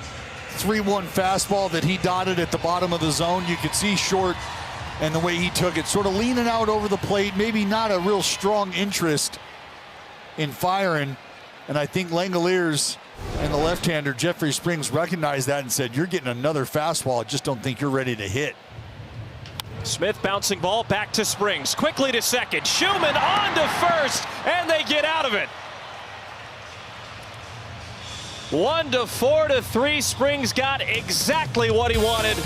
3-1 fastball that he dotted at the bottom of the zone. You could see Short and the way he took it, sort of leaning out over the plate, maybe not a real strong interest in firing. And I think Langoliers and the left-hander Jeffrey Springs recognized that and said, you're getting another fastball. I just don't think you're ready to hit. Smith bouncing ball back to Springs. Quickly to second. Schumann on to first, and they get out of it. 1-4-3. Springs got exactly what he wanted.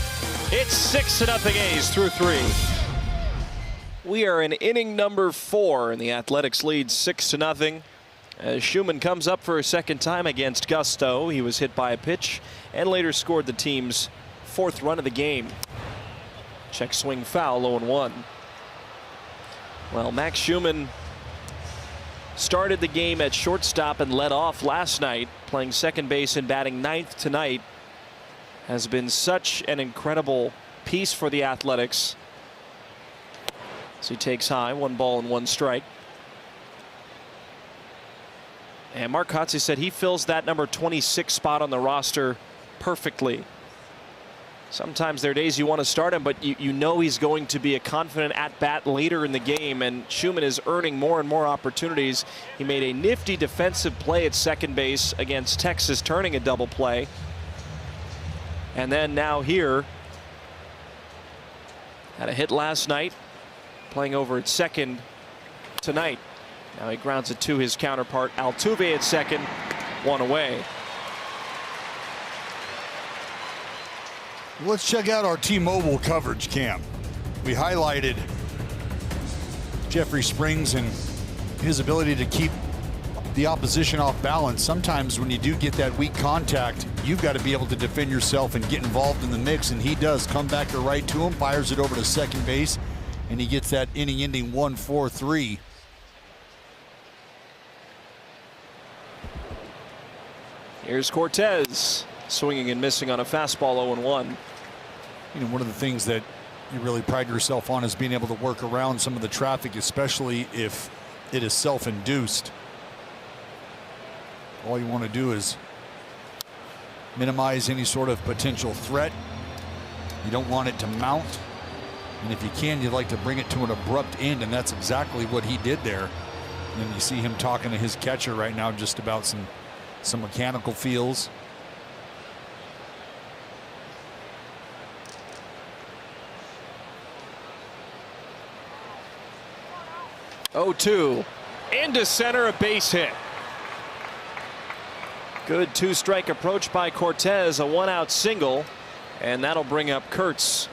It's 6-0 A's through 3. We are in inning number 4, and the Athletics lead 6-0. As Schumann comes up for a second time against Gusto. He was hit by a pitch and later scored the team's 4th run of the game. Check swing foul, 0-1. Well, Max Schumann started the game at shortstop and led off last night, playing second base and batting 9th tonight. Has been such an incredible piece for the Athletics. So he takes high, 1 ball and 1 strike. And Mark Kotze said he fills that number 26 spot on the roster perfectly. Sometimes there are days you want to start him, but you know he's going to be a confident at-bat later in the game, and Schumann is earning more and more opportunities. He made a nifty defensive play at second base against Texas, turning a double play. And then now here, had a hit last night, playing over at second tonight. Now he grounds it to his counterpart Altuve at second, 1 away. Let's check out our T-Mobile coverage cam. We highlighted Jeffrey Springs and his ability to keep the opposition off balance. Sometimes when you do get that weak contact, you've got to be able to defend yourself and get involved in the mix, and he does. Come back to right to him, fires it over to second base, and he gets that inning-ending 1-4-3. Here's Cortez, swinging and missing on a fastball, 0-1. You know, one of the things that you really pride yourself on is being able to work around some of the traffic, especially if it is self-induced. All you want to do is minimize any sort of potential threat. You don't want it to mount. And if you can, you'd like to bring it to an abrupt end, and that's exactly what he did there. And then you see him talking to his catcher right now just about some mechanical feels. Oh-2 into center, a base hit. Good 2-strike approach by Cortez, a 1-out single, and that'll bring up Kurtz.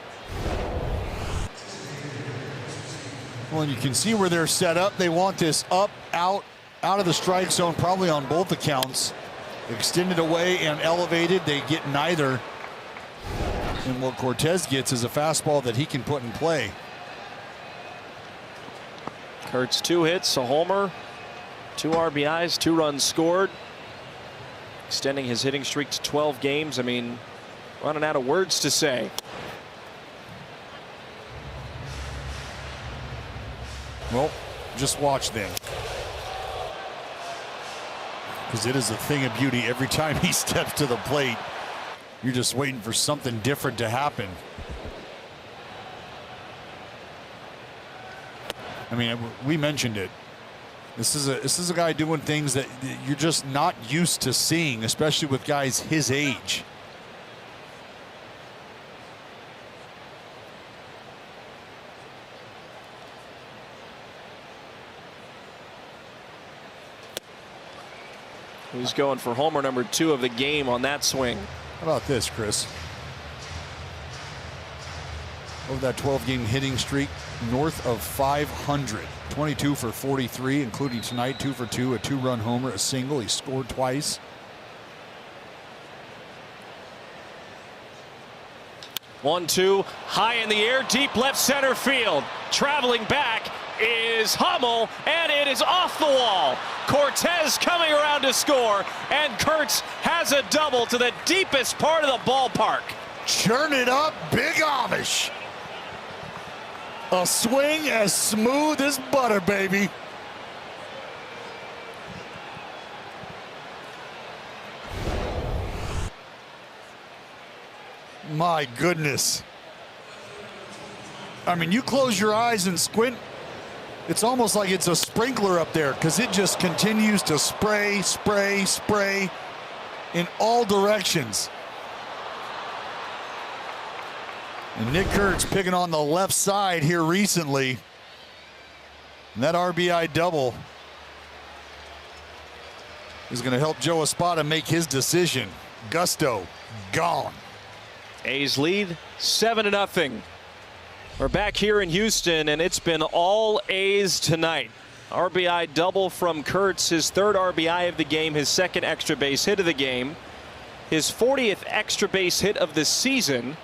Well, and you can see where they're set up. They want this up, out of the strike zone, probably on both accounts. Extended away and elevated. They get neither. And what Cortez gets is a fastball that he can put in play. Kurtz 2 hits, a homer, 2 RBIs, 2 runs scored. Extending his hitting streak to 12 games. I mean, running out of words to say. Well, just watch then. Because it is a thing of beauty every time he steps to the plate. You're just waiting for something different to happen. I mean, we mentioned it. This is a guy doing things that you're just not used to seeing, especially with guys his age. He's going for homer number 2 of the game on that swing. How about this, Chris? Over that 12-game hitting streak, north of 500. 22 for 43, including tonight, 2 for 2, a 2-run homer, a single. He scored twice. One, 2, high in the air, deep left center field. Traveling back is Hummel, and it is off the wall. Kurtz coming around to score, and Kurtz has a double to the deepest part of the ballpark. Churn it up, Big Amish. A swing as smooth as butter, baby. My goodness. I mean, you close your eyes and squint, it's almost like it's a sprinkler up there because it just continues to spray, spray, spray in all directions. And Nick Kurtz picking on the left side here recently. And that RBI double is going to help Joe Espada make his decision. Gusto gone. A's lead 7-0. We're back here in Houston, and it's been all A's tonight. RBI double from Kurtz, his third RBI of the game, his second extra base hit of the game, his 40th extra base hit of the season,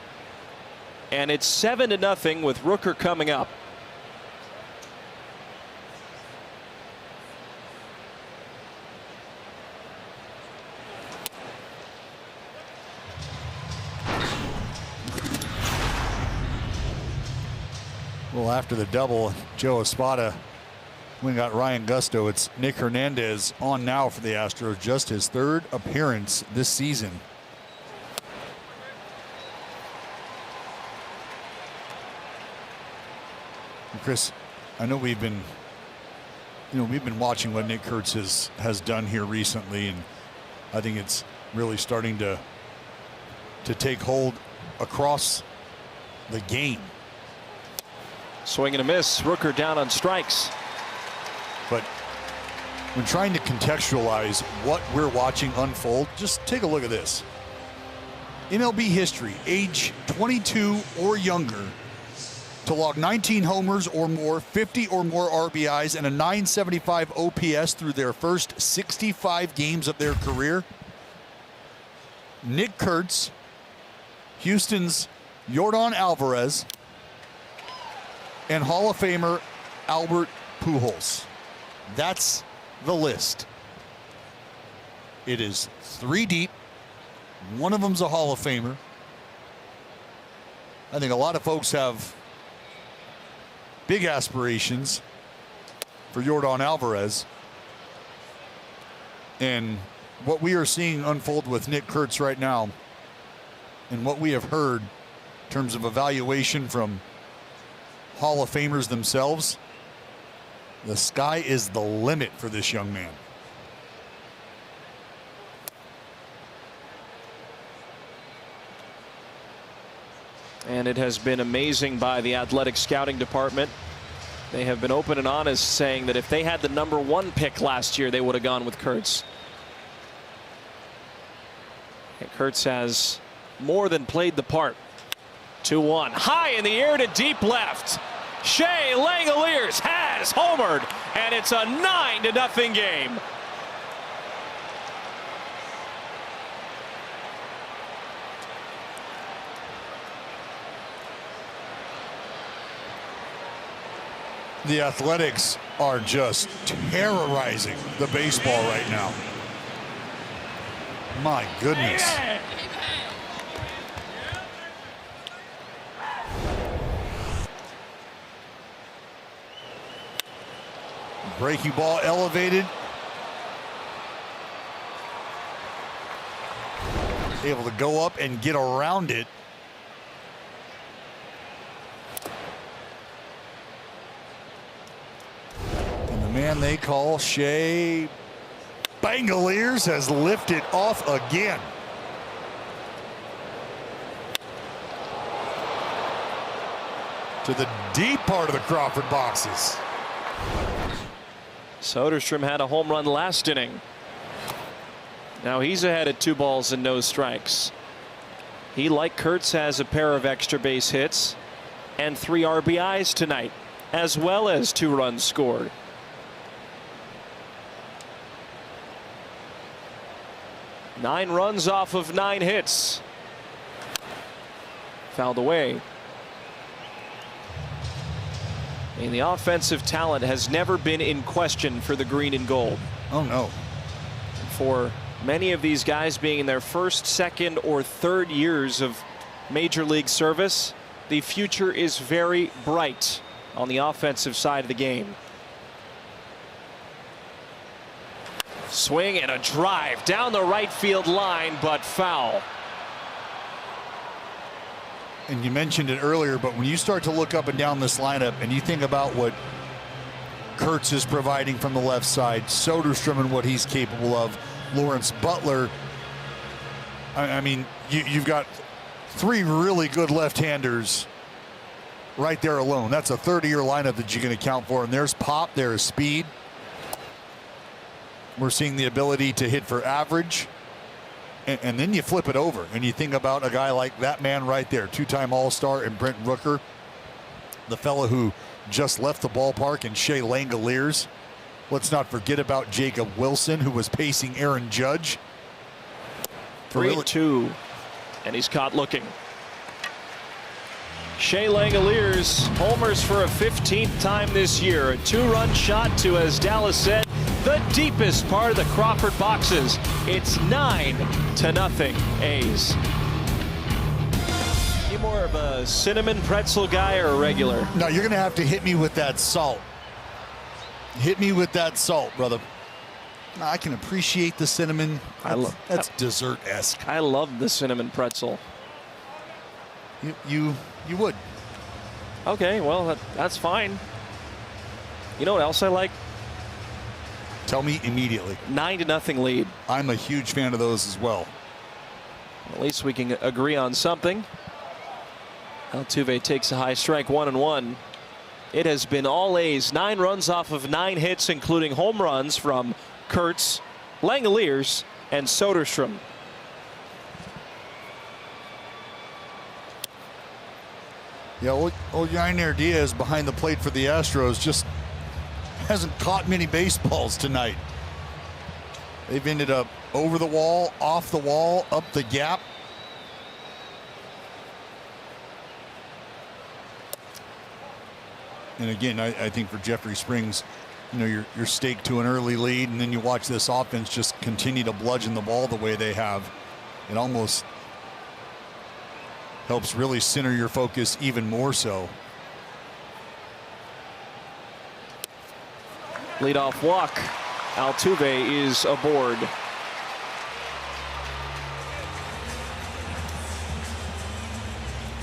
and it's 7-0 with Rooker coming up. Well, after the double, Joe Espada, we got Ryan Gusto. It's Nick Hernandez on now for the Astros, just his third appearance this season. And Chris, I know we've been watching what Nick Kurtz has done here recently, and I think it's really starting to take hold across the game. Swing and a miss. Rooker down on strikes. But when trying to contextualize what we're watching unfold, just take a look at this. MLB history, age 22 or younger, to log 19 homers or more, 50 or more RBIs, and a 975 OPS through their first 65 games of their career. Nick Kurtz, Houston's Yordan Alvarez, and Hall of Famer Albert Pujols. That's the list. It is 3 deep. One of them's a Hall of Famer. I think a lot of folks have big aspirations for Yordan Alvarez. And what we are seeing unfold with Nick Kurtz right now, and what we have heard in terms of evaluation from Hall of Famers themselves, the sky is the limit for this young man. And it has been amazing by the athletic scouting department. They have been open and honest, saying that if they had the #1 pick last year, they would have gone with Kurtz. And Kurtz has more than played the part. 2-1. High in the air to deep left. Shea Langoliers has homered, and it's a 9-0 game. The Athletics are just terrorizing the baseball right now. My goodness. Breaking ball elevated. Able to go up and get around it. And the man they call Shea Langoliers has lifted off again. To the deep part of the Crawford boxes. Soderstrom had a home run last inning. Now he's ahead at 2 balls and no strikes. He, like Kurtz, has a pair of extra base hits and 3 RBIs tonight, as well as 2 runs scored. Nine runs off of 9 hits. Fouled away. And the offensive talent has never been in question for the green and gold. Oh, no. For many of these guys being in their first, second, or third years of major league service, the future is very bright on the offensive side of the game. Swing and a drive down the right field line, but foul. And you mentioned it earlier, but when you start to look up and down this lineup and you think about what Kurtz is providing from the left side, Soderstrom and what he's capable of, Lawrence Butler, I mean, you've got three really good left-handers right there alone. That's a 30-year lineup that you're going to count for. And there's pop, there's speed. We're seeing the ability to hit for average. And then you flip it over and you think about a guy like that man right there, two-time All-Star and Brent Rooker, the fellow who just left the ballpark, and Shea Langoliers. Let's not forget about Jacob Wilson, who was pacing Aaron Judge. 3-2, and he's caught looking. Shea Langoliers homers for a 15th time this year. A two-run shot to, as Dallas said, the deepest part of the Crawford boxes. It's 9-0 A's. You more of a cinnamon pretzel guy or a regular? No, you're going to have to hit me with that salt. Hit me with that salt, brother. I can appreciate the cinnamon. That's dessert-esque. I love the cinnamon pretzel. You would. Okay, well, that's fine. You know what else I like? Tell me immediately. 9-0 lead. I'm a huge fan of those as well. At least we can agree on something. Altuve takes a high strike, 1-1. It has been all A's. 9 runs off of 9 hits, including home runs from Kurtz, Langoliers, and Soderstrom. Yeah, old Yainer Diaz behind the plate for the Astros just hasn't caught many baseballs tonight. They've ended up over the wall, off the wall, up the gap. And again, I think for Jeffrey Springs, you know, you're staked to an early lead, and then you watch this offense just continue to bludgeon the ball the way they have. It almost helps really center your focus even more so. Leadoff walk. Altuve is aboard.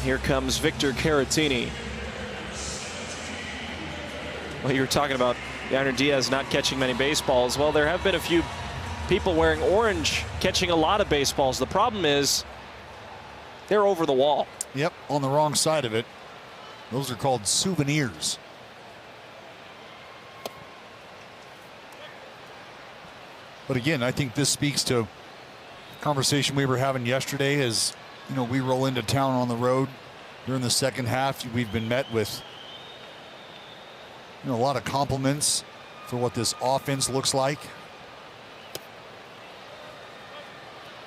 Here comes Victor Caratini. Well, you were talking about Yainer Diaz not catching many baseballs. Well, there have been a few people wearing orange catching a lot of baseballs. The problem is they're over the wall. Yep, on the wrong side of it. Those are called souvenirs. But again, I think this speaks to a conversation we were having yesterday. As you know, we roll into town on the road during the second half. We've been met with, you know, a lot of compliments for what this offense looks like.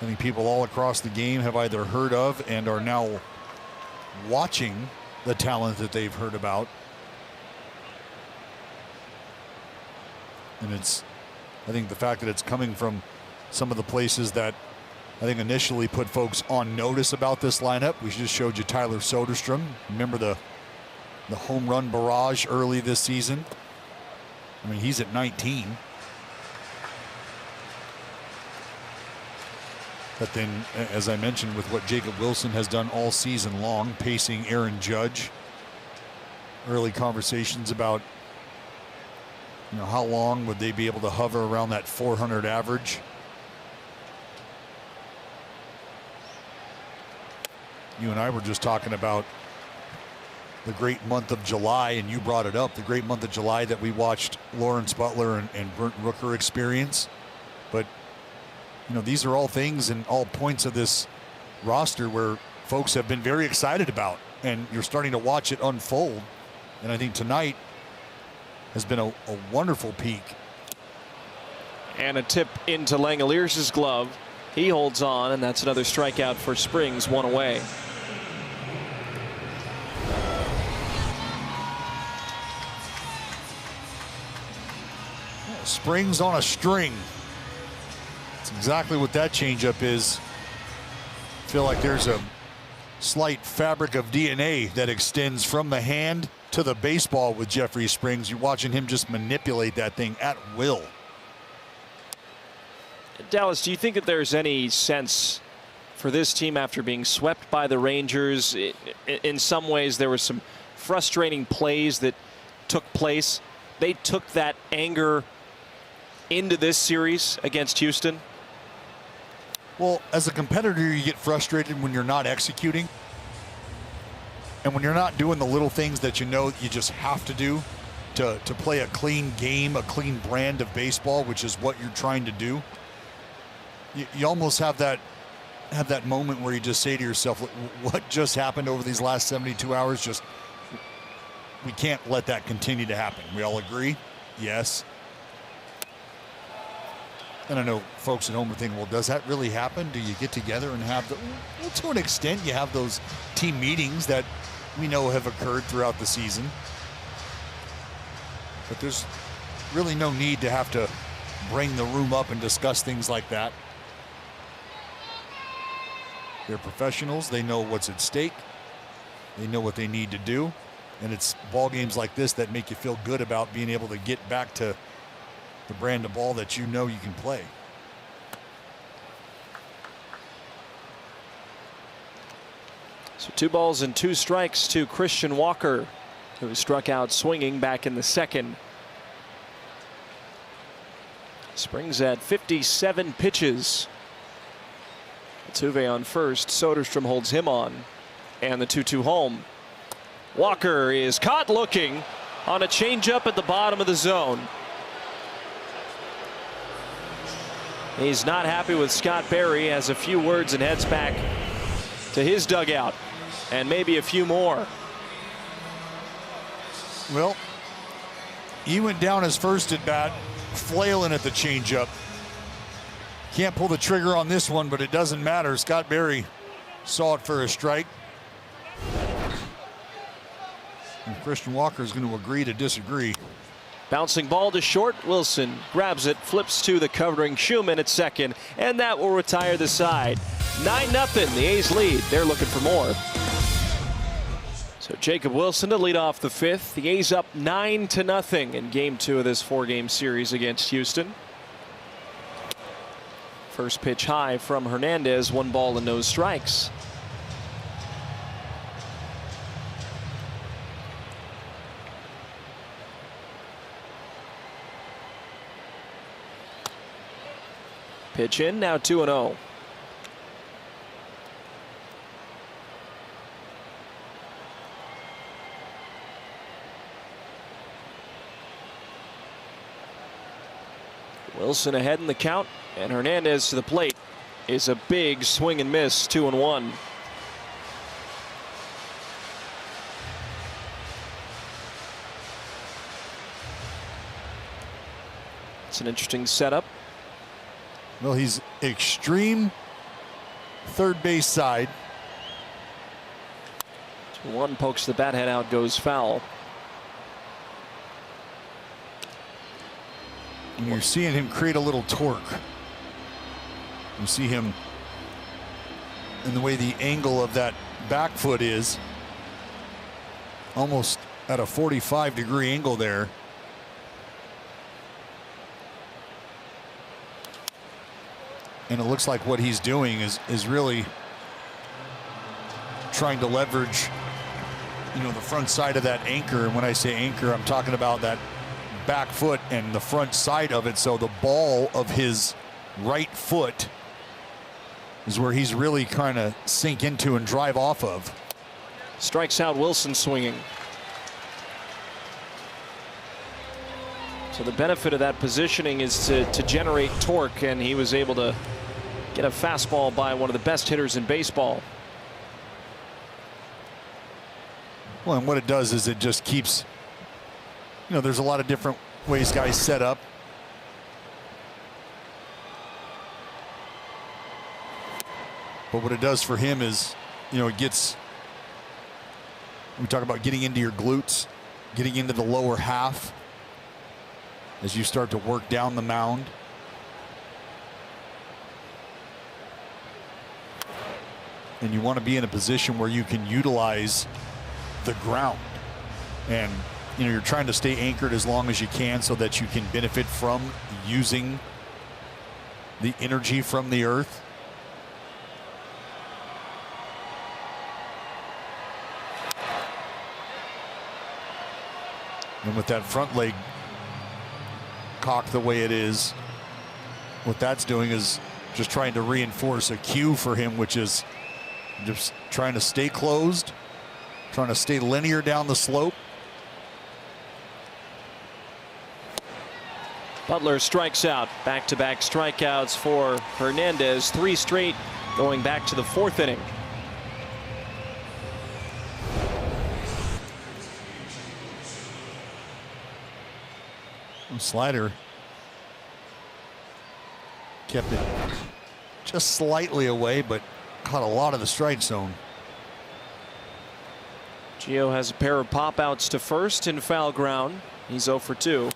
I think people all across the game have either heard of and are now watching the talent that they've heard about. And it's, I think the fact that it's coming from some of the places that I think initially put folks on notice about this lineup. We just showed you Tyler Soderstrom. Remember the home run barrage early this season? I mean, he's at 19. But then, as I mentioned, with what Jacob Wilson has done all season long, pacing Aaron Judge, early conversations about, you know, how long would they be able to hover around that 400 average. You and I were just talking about the great month of July, and you brought it up, the great month of July that we watched Lawrence Butler and Brent Rooker experience. But, you know, these are all things and all points of this roster where folks have been very excited about, and you're starting to watch it unfold. And I think tonight has been a wonderful peak. And a tip into Langoliers' glove. He holds on, and that's another strikeout for Springs, one away. Springs on a string. That's exactly what that changeup is. I feel like there's a slight fabric of DNA that extends from the hand to the baseball with Jeffrey Springs. You're watching him just manipulate that thing at will. Dallas, do you think that there's any sense for this team after being swept by the Rangers? In some ways, there were some frustrating plays that took place. They took that anger into this series against Houston. Well, as a competitor, you get frustrated when you're not executing. And when you're not doing the little things that you know you just have to do to play a clean game, a clean brand of baseball, which is what you're trying to do. You almost have that moment where you just say to yourself, what just happened over these last 72 hours? Just, we can't let that continue to happen. We all agree? Yes. And I know folks at home are thinking, well, does that really happen? Do you get together and have well, to an extent, you have those team meetings that we know have occurred throughout the season. But there's really no need to have to bring the room up and discuss things like that. They're professionals. They know what's at stake. They know what they need to do. And it's ball games like this that make you feel good about being able to get back to the brand of ball that you know you can play. So 2 balls and 2 strikes to Christian Walker, who struck out swinging back in the second. Springs at 57 pitches. Altuve on first. Soderstrom holds him on. And the 2-2 home. Walker is caught looking on a changeup at the bottom of the zone. He's not happy with Scott Berry, has a few words and heads back to his dugout. And maybe a few more. Well, he went down his first at bat, flailing at the changeup. Can't pull the trigger on this one, but it doesn't matter. Scott Berry saw it for a strike. And Christian Walker is going to agree to disagree. Bouncing ball to short. Wilson grabs it, flips to the covering Schumann at second, and that will retire the side. 9-0. The A's lead. They're looking for more. So Jacob Wilson to lead off the 5th. The A's up 9-0 in game 2 of this 4-game series against Houston. First pitch high from Hernandez. 1 ball and no strikes. Pitch in, now 2-0. Wilson ahead in the count, and Hernandez to the plate is a big swing and miss. 2-1. It's an interesting setup. Well, he's extreme third base side. 2-1 pokes the bat head out, goes foul. And you're seeing him create a little torque. You see him in the way the angle of that back foot is, almost at a 45-degree angle there. And it looks like what he's doing is really trying to leverage, you know, the front side of that anchor. And when I say anchor, I'm talking about that back foot and the front side of it. So the ball of his right foot is where he's really trying to sink into and drive off of. Strikes out Wilson swinging. So the benefit of that positioning is to generate torque, and he was able to get a fastball by one of the best hitters in baseball. Well, and what it does is it just keeps, you know, there's a lot of different ways guys set up. But what it does for him is, you know, it gets, we talk about getting into your glutes, getting into the lower half. as you start to work down the mound. And you want to be in a position where you can utilize the ground. And you're trying to stay anchored as long as you can so that you can benefit from using the energy from the earth. And with that front leg cocked the way it is, what that's doing is just trying to reinforce a cue for him, which is just trying to stay closed, trying to stay linear down the slope. Butler strikes out. Back-to-back strikeouts for Hernandez. 3 straight going back to the 4th inning. Slider kept it just slightly away, but caught a lot of the strike zone. Gio has a pair of pop outs to first in foul ground. He's 0 for 2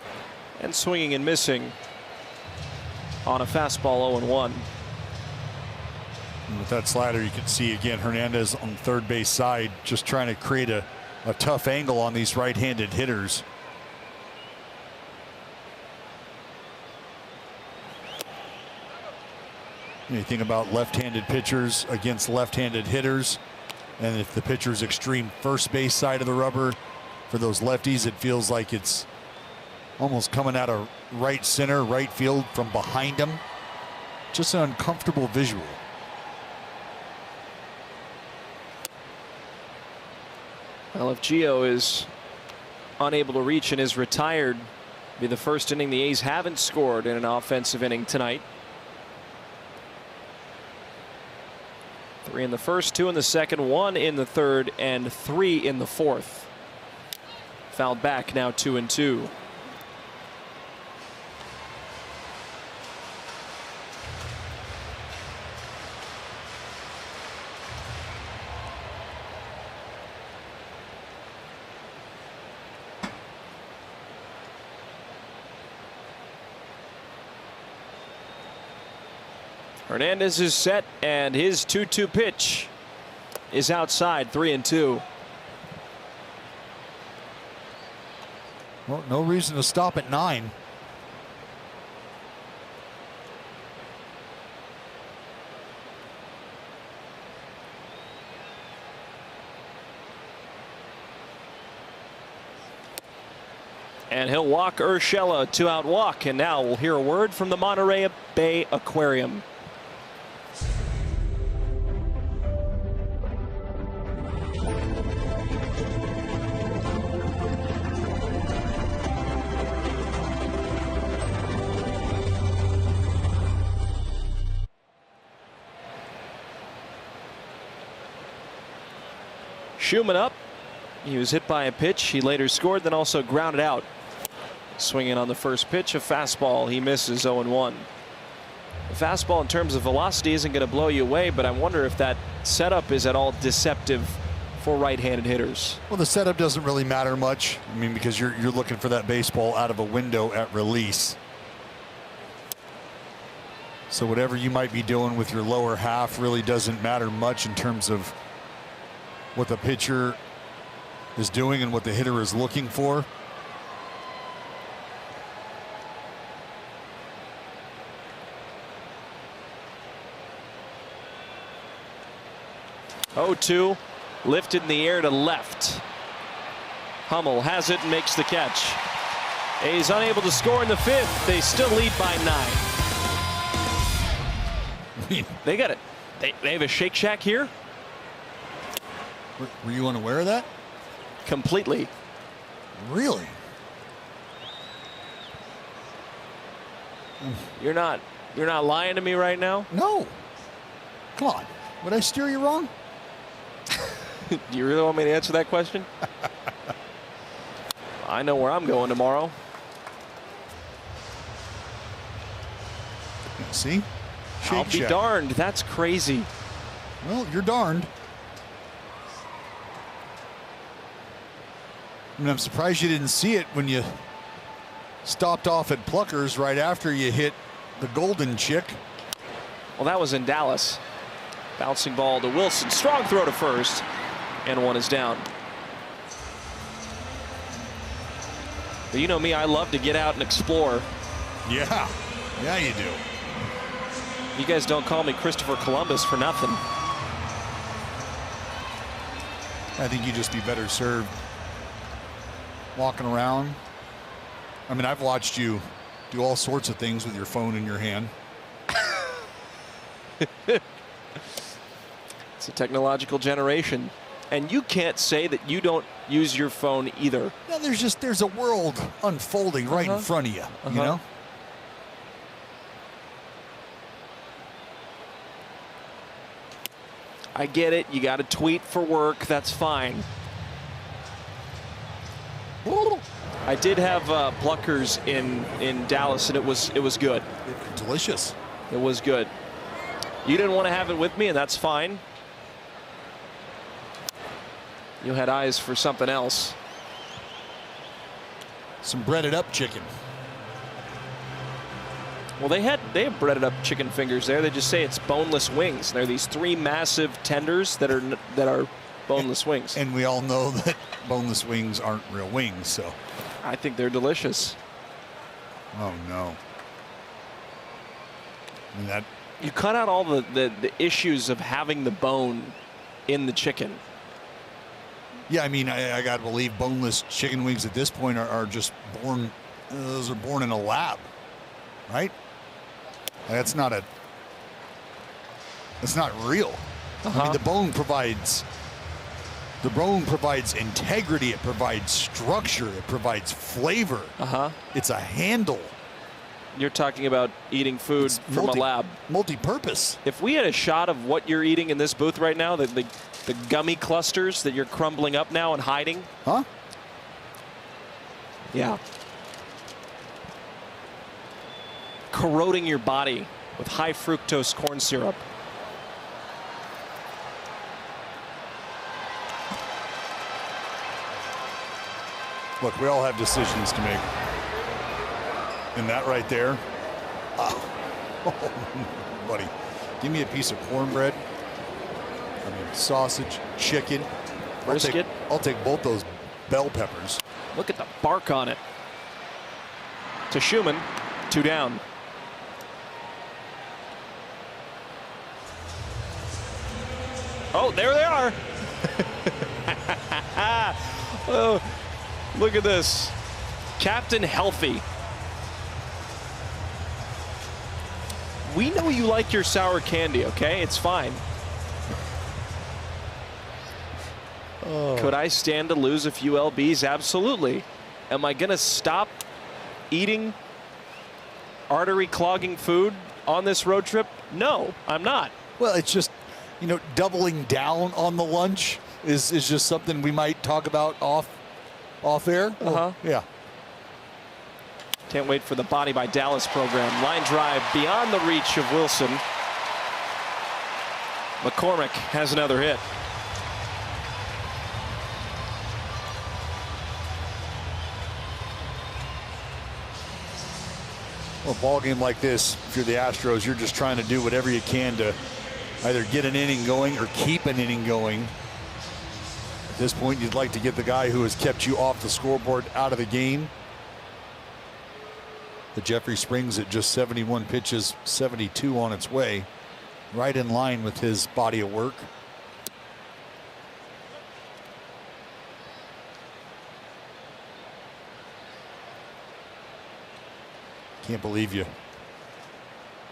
and swinging and missing on a fastball. 0-1. And with that slider, you can see again Hernandez on the third base side just trying to create a tough angle on these right-handed hitters. You think about left-handed pitchers against left-handed hitters, and if the pitcher's extreme first base side of the rubber, for those lefties it feels like it's almost coming out of right center, right field from behind them. Just an uncomfortable visual. Well, if Gio is unable to reach and is retired, it'll be the first inning the A's haven't scored in an offensive inning tonight. 3 in the first, 2 in the second, 1 in the third, and 3 in the fourth. Fouled back, now 2-2. Hernandez is set, and his 2-2 pitch is outside. 3-2. Well, no reason to stop at 9. And he'll walk Urshela, 2-out walk, and now we'll hear a word from the Monterey Bay Aquarium. Schumann up. He was hit by a pitch. He later scored, then also grounded out. Swinging on the first pitch, a fastball. He misses. 0-1. The fastball in terms of velocity isn't going to blow you away, but I wonder if that setup is at all deceptive for right-handed hitters. Well, the setup doesn't really matter much. I mean, because you're looking for that baseball out of a window at release. So whatever you might be doing with your lower half really doesn't matter much in terms of what the pitcher is doing and what the hitter is looking for. Oh, 2 lifted in the air to left. Hummel has it and makes the catch. A's unable to score in the 5th. They still lead by 9. They got it. They have a Shake Shack here. Were you unaware of that? Completely. Really? You're not lying to me right now? No. Come on. Would I steer you wrong? Do you really want me to answer that question? I know where I'm going tomorrow. See? Shake I'll be Shack. darned. That's crazy. Well, you're darned. I mean, I'm surprised you didn't see it when you stopped off at Pluckers right after you hit the golden chick. Well, that was in Dallas. Bouncing ball to Wilson. Strong throw to first. And one is down. But you know me, I love to get out and explore. Yeah. Yeah, you do. You guys don't call me Christopher Columbus for nothing. I think you'd just be better served walking around. I mean, I've watched you do all sorts of things with your phone in your hand. It's a technological generation. And you can't say that you don't use your phone either. No, there's a world unfolding right in front of you, you know? I get it. You got to tweet for work. That's fine. I did have Pluckers in Dallas, and it was good. Delicious. It was good. You didn't want to have it with me, and that's fine. You had eyes for something else. Some breaded up chicken. Well, they have breaded up chicken fingers there. They just say it's boneless wings. They're these 3 massive tenders that are boneless wings. And we all know that boneless wings aren't real wings, so. I think they're delicious. Oh no. I mean, that you cut out all the issues of having the bone in the chicken. Yeah, I mean, I got to believe boneless chicken wings at this point are just born. Those are born in a lab, right? That's not real. I mean, the bone provides integrity. It provides structure. It provides flavor. It's a handle. You're talking about eating food from a lab. Multi-purpose. If we had a shot of what you're eating in this booth right now, the gummy clusters that you're crumbling up now and hiding. Huh? Yeah. Corroding your body with high fructose corn syrup. Look, we all have decisions to make. And that right there, buddy, give me a piece of cornbread. I mean, sausage, chicken. Brisket. I'll take both those bell peppers. Look at the bark on it. To Schumann, 2 down. Oh, there they are. Oh, look at this. Captain Healthy. We know you like your sour candy, okay? It's fine. Could I stand to lose a few lbs? Absolutely. Am I going to stop eating artery clogging food on this road trip? No, I'm not. Well, it's just, you know, doubling down on the lunch is just something we might talk about off air. Yeah. Can't wait for the Body by Dallas program. Line drive beyond the reach of Wilson. McCormick has another hit. Well, a ball game like this, if you're the Astros, you're just trying to do whatever you can to either get an inning going or keep an inning going. At this point, you'd like to get the guy who has kept you off the scoreboard out of the game. The Jeffrey Springs at just 71 pitches, 72 on its way, right in line with his body of work. Can't believe you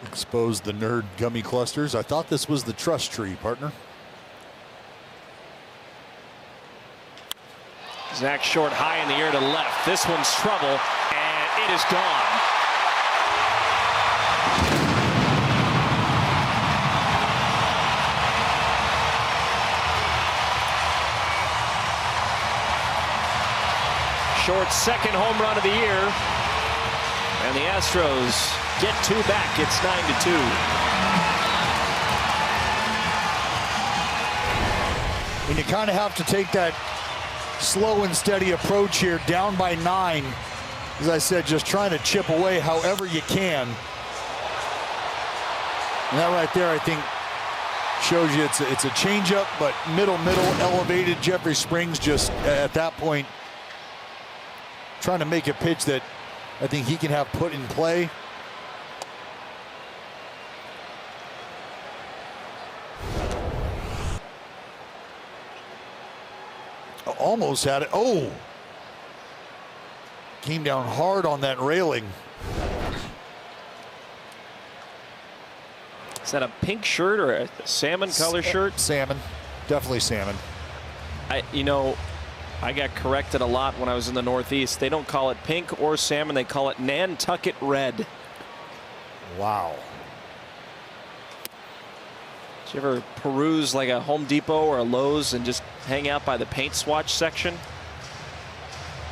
exposed the nerd gummy clusters. I thought this was the trust tree, partner. Zach Short high in the air to left. This one's trouble, and it is gone. Short's second home run of the year. And the Astros get 2 back. It's 9-2. And you kind of have to take that slow and steady approach here, down by 9. as I said, just trying to chip away however you can. And that right there, I think, shows you it's a changeup, but middle, elevated. Jeffrey Springs just at that point trying to make a pitch that I think he can have put in play. Almost had it. Oh! Came down hard on that railing. Is that a pink shirt or a salmon color shirt? Salmon. Definitely salmon. I got corrected a lot when I was in the Northeast. They don't call it pink or salmon. They call it Nantucket red. Wow. Did you ever peruse like a Home Depot or a Lowe's and just hang out by the paint swatch section?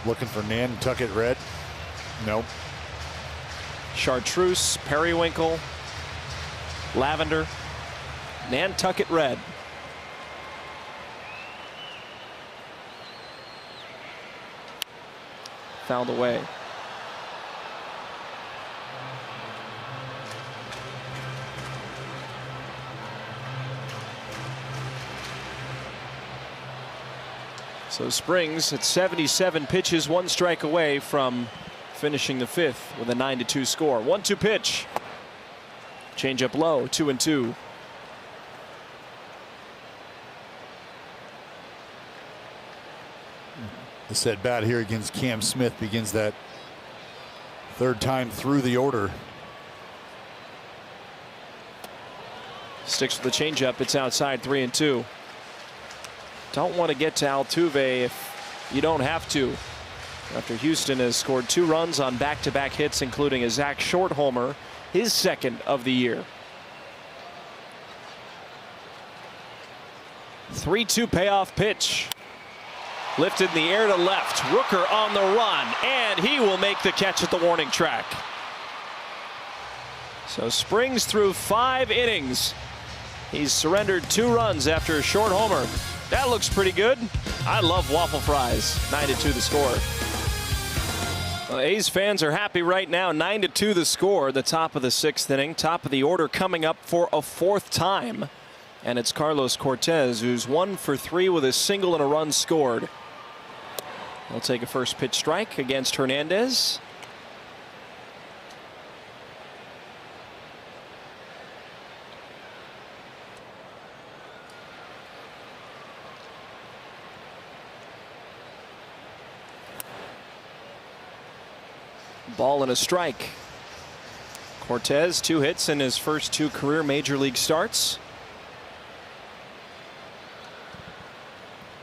Looking for Nantucket red? Nope. Chartreuse, periwinkle, lavender, Nantucket red. Fouled away. So Springs at 77 pitches, 1 strike away from finishing the 5th with a 9-2 score. 1-2 pitch. Change up low, 2-2. This at bat here against Cam Smith begins that 3rd time through the order. Sticks with the changeup. It's outside, 3-2. Don't want to get to Altuve if you don't have to. After Houston has scored 2 runs on back-to-back hits, including a Zach Short homer, his 2nd of the year. 3-2 payoff pitch. Lifted in the air to left. Rooker on the run, and he will make the catch at the warning track. So Springs through 5 innings. He's surrendered 2 runs after a short homer. That looks pretty good. I love waffle fries. 9-2 the score. Well, A's fans are happy right now. 9-2 the score. The top of the 6th inning. Top of the order coming up for a 4th time. And it's Carlos Cortez, who's 1 for 3 with a single and a run scored. He'll take a first pitch strike against Hernandez. Ball and a strike. Cortez, 2 hits in his first 2 career major league starts.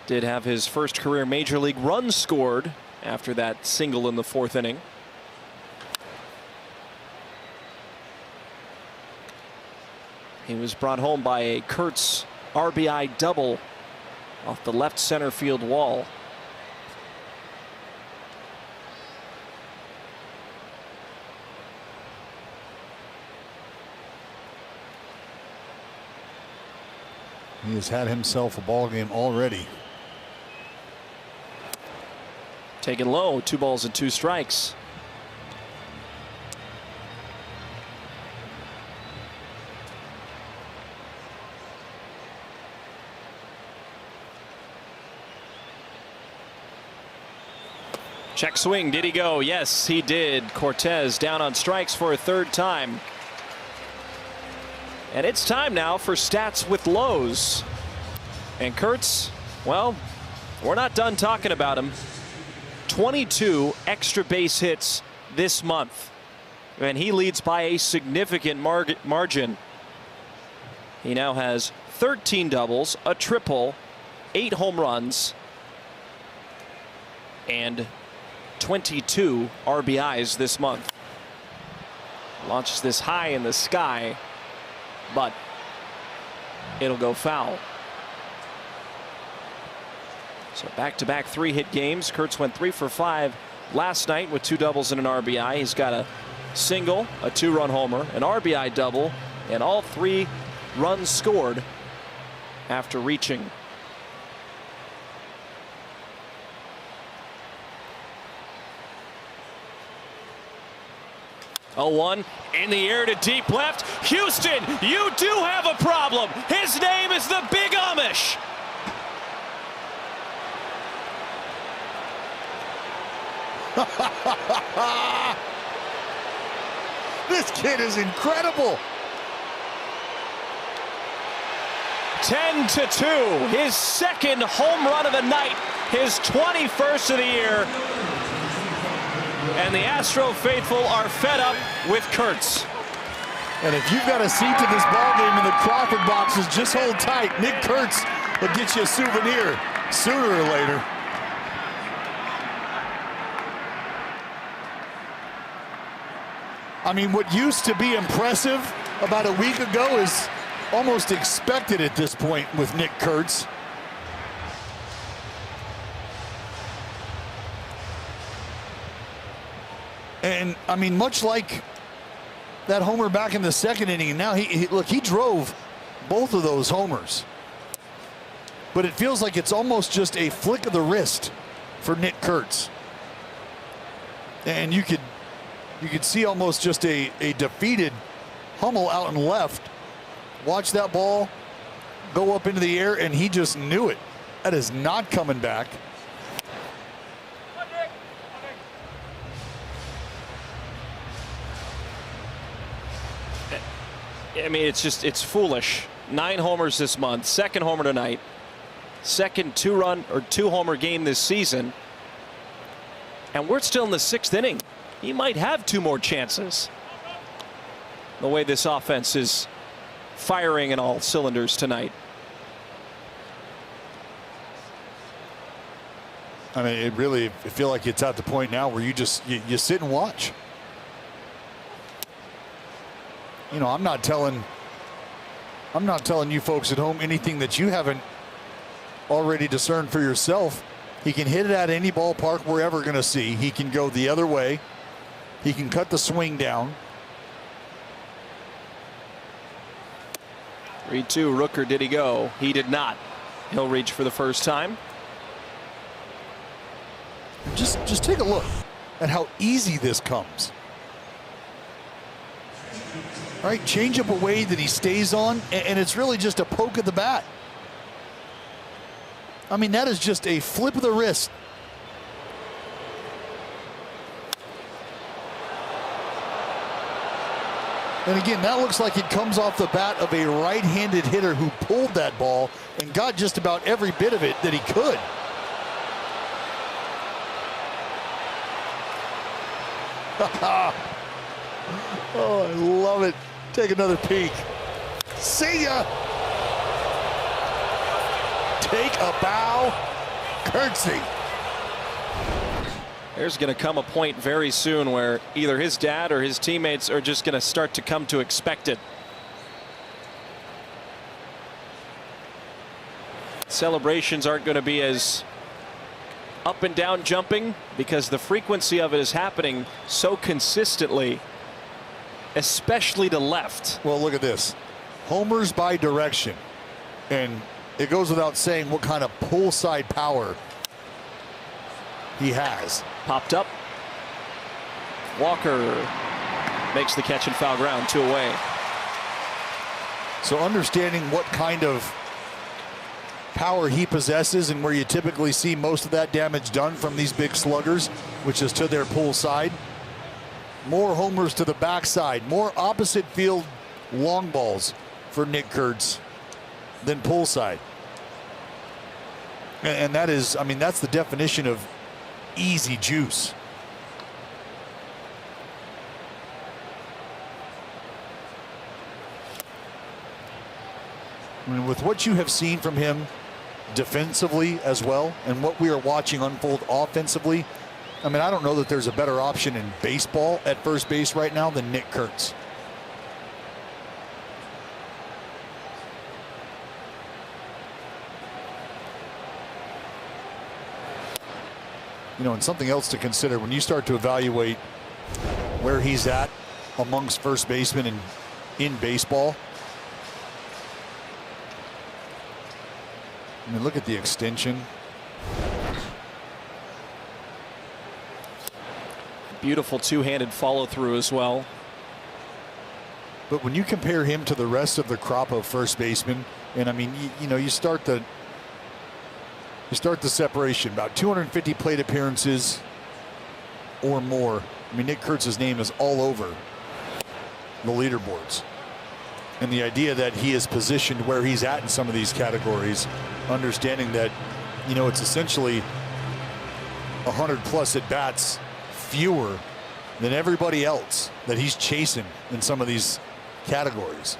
Did have his first career major league run scored after that single in the 4th inning. He was brought home by a Kurtz RBI double off the left center field wall. He has had himself a ball game already. Taken low, 2 balls and 2 strikes. Check swing, did he go? Yes, he did. Cortez down on strikes for a 3rd time. And it's time now for stats with lows. And Kurtz, well, we're not done talking about him. 22 extra base hits this month. And he leads by a significant margin. He now has 13 doubles, a triple, 8 home runs, and 22 RBIs this month. Launches this high in the sky, but it'll go foul. So back-to-back 3-hit games. Kurtz went 3 for 5 last night with 2 doubles and an RBI. He's got a single, a 2-run homer, an RBI double, and all 3 runs scored after reaching. 0-1 in the air to deep left. Houston, you do have a problem. His name is the Big Amish. This kid is incredible. 10-2, his second home run of the night, his 21st of the year. And the Astro faithful are fed up with Kurtz. And if you've got a seat to this ballgame in the Crawford boxes, just hold tight. Nick Kurtz will get you a souvenir sooner or later. I mean, what used to be impressive about a week ago is almost expected at this point with Nick Kurtz. And I mean, much like that homer back in the second inning, and now he drove both of those homers. But it feels like it's almost just a flick of the wrist for Nick Kurtz. And you could see almost just a defeated Hummel out and left. Watch that ball go up into the air, and he just knew it. That is not coming back. I mean, it's foolish. 9 homers this month, second homer tonight, second two-homer game this season. And we're still in the 6th inning. He might have 2 more chances. The way this offense is firing in all cylinders tonight. I mean, I feel like it's at the point now where you sit and watch. You know, I'm not telling you folks at home anything that you haven't already discerned for yourself. He can hit it at any ballpark we're ever going to see. He can go the other way. He can cut the swing down. 3-2, Rooker, did he go? He did not. He'll reach for the first time. Just take a look at how easy this comes. All right, change up a way that he stays on, and it's really just a poke of the bat. I mean, that is just a flip of the wrist. And again, that looks like it comes off the bat of a right-handed hitter who pulled that ball and got just about every bit of it that he could. Oh, I love it. Take another peek. See ya. Take a bow. Curtsy. There's going to come a point very soon where either his dad or his teammates are just going to start to come to expect it. Celebrations aren't going to be as up and down jumping because the frequency of it is happening so consistently, especially to left. Well, look at this. Homers by direction. And it goes without saying what kind of pull side power he has. Popped up. Walker makes the catch and foul ground, 2 away. So understanding what kind of power he possesses and where you typically see most of that damage done from these big sluggers, which is to their pull side. More homers to the backside, more opposite field long balls for Nick Kurtz than pull side. And that is, I mean, that's the definition of easy juice. I mean, with what you have seen from him defensively as well, and what we are watching unfold offensively, I mean, I don't know that there's a better option in baseball at first base right now than Nick Kurtz. You know, and something else to consider when you start to evaluate where he's at amongst first basemen in baseball. I mean, look at the extension. Beautiful two-handed follow through as well. But when you compare him to the rest of the crop of first basemen, and I mean, you start the separation, about 250 plate appearances or more. I mean, Nick Kurtz's name is all over the leaderboards. And the idea that he is positioned where he's at in some of these categories, understanding that, it's essentially 100+ at bats fewer than everybody else that he's chasing in some of these categories.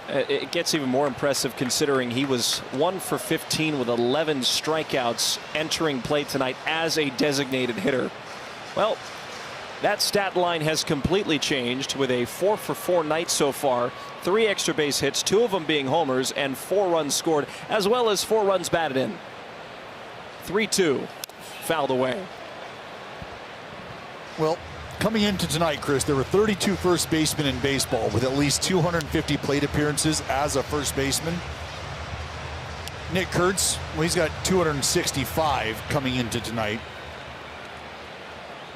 It gets even more impressive considering he was 1 for 15 with 11 strikeouts entering play tonight as a designated hitter. Well, that stat line has completely changed with a 4 for 4 night so far, 3 extra base hits, 2 of them being homers, and 4 runs scored, as well as 4 runs batted in. 3-2, fouled away. Well, coming into tonight, Chris, there were 32 first basemen in baseball with at least 250 plate appearances as a first baseman. Nick Kurtz, well, he's got 265 coming into tonight.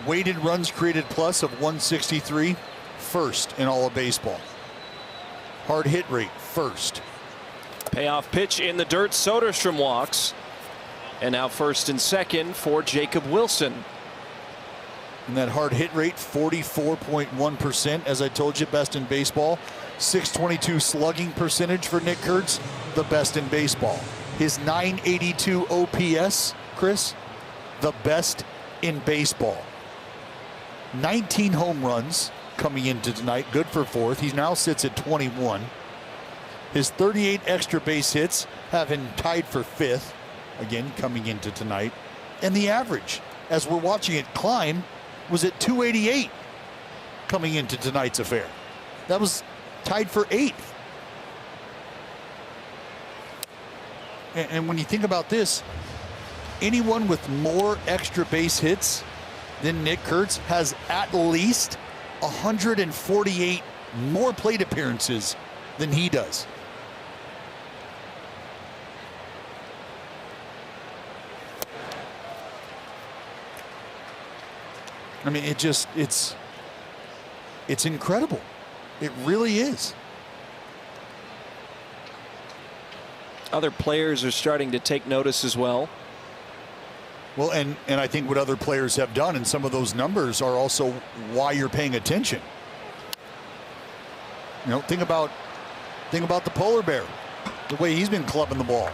Weighted runs created plus of 163, first in all of baseball. Hard hit rate, first. Payoff pitch in the dirt. Soderstrom walks. And now first and second for Jacob Wilson. And that hard hit rate, 44.1%, as I told you, best in baseball. 622 slugging percentage for Nick Kurtz, the best in baseball. His 982 OPS, Chris, the best in baseball. 19 home runs coming into tonight, good for fourth. He now sits at 21. His 38 extra base hits have him tied for fifth, again coming into tonight. And the average, as we're watching it climb, was at 288 coming into tonight's affair. That was tied for eighth. And when you think about this, anyone with more extra base hits than Nick Kurtz has at least 148 more plate appearances than he does. I mean, it's incredible. It really is. Other players are starting to take notice as well. Well, and I think what other players have done, and some of those numbers are also why you're paying attention. Think about the polar bear, the way he's been clubbing the ball.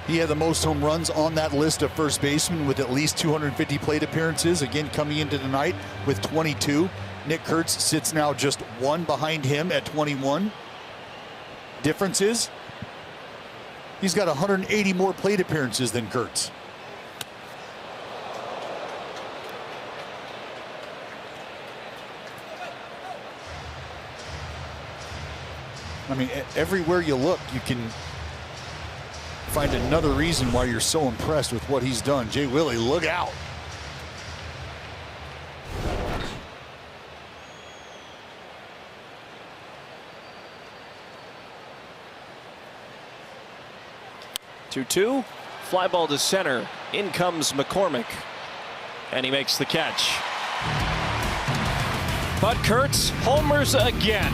He had the most home runs on that list of first basemen with at least 250 plate appearances. Again, coming into tonight with 22. Nick Kurtz sits now just 1 behind him at 21. Difference is he's got 180 more plate appearances than Kurtz. I mean, everywhere you look, you can find another reason why you're so impressed with what he's done. Jay Willie, look out. Two, fly ball to center. In comes McCormick, and he makes the catch. But Kurtz homers again.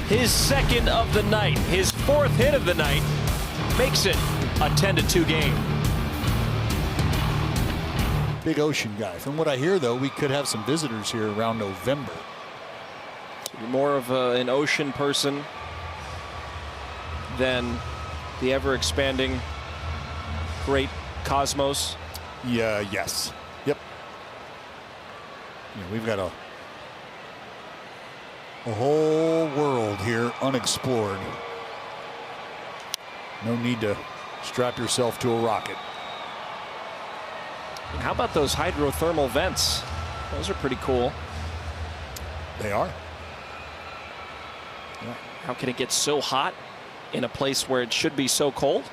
His second of the night, his 4th hit of the night, makes it a 10-2 game. Big ocean guy. From what I hear, though, we could have some visitors here around November. So you're more of an ocean person than the ever-expanding great cosmos. Yeah, yes. Yep. We've got a whole world here unexplored. No need to strap yourself to a rocket. How about those hydrothermal vents? Those are pretty cool. They are. Yeah. How can it get so hot in a place where it should be so cold?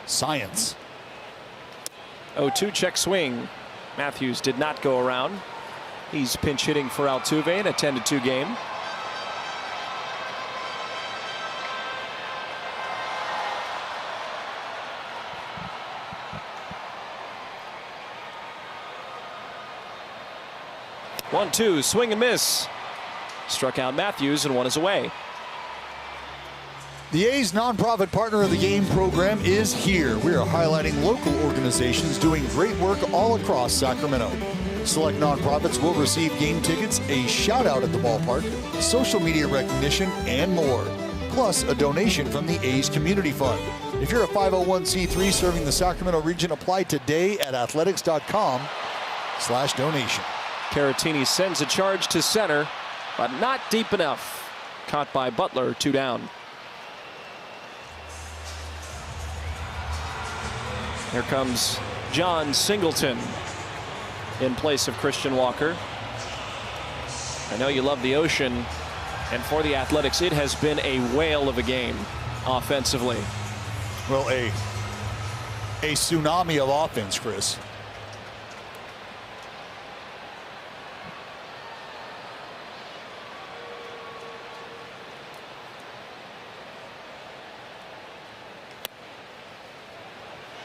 Science. 0-2 check swing. Matthews did not go around. He's pinch hitting for Altuve in a 10-2 game. 1-2, swing and miss. Struck out Matthews, and one is away. The A's nonprofit partner of the game program is here. We are highlighting local organizations doing great work all across Sacramento. Select nonprofits will receive game tickets, a shout out at the ballpark, social media recognition, and more. Plus a donation from the A's Community Fund. If you're a 501c3 serving the Sacramento region, apply today at athletics.com/donation. Caratini sends a charge to center, but not deep enough. Caught by Butler, 2 down. Here comes John Singleton in place of Christian Walker. I know you love the ocean, and for the Athletics, it has been a whale of a game offensively. Well, a tsunami of offense, Chris.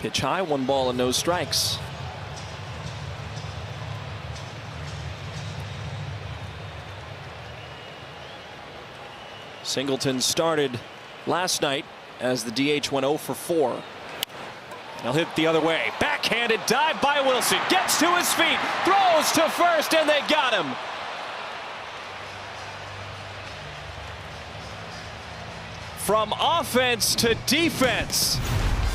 Pitch high, 1 ball and no strikes. Singleton started last night as the DH went 0 for 4. He'll hit the other way. Backhanded dive by Wilson. Gets to his feet. Throws to first, and they got him. From offense to defense.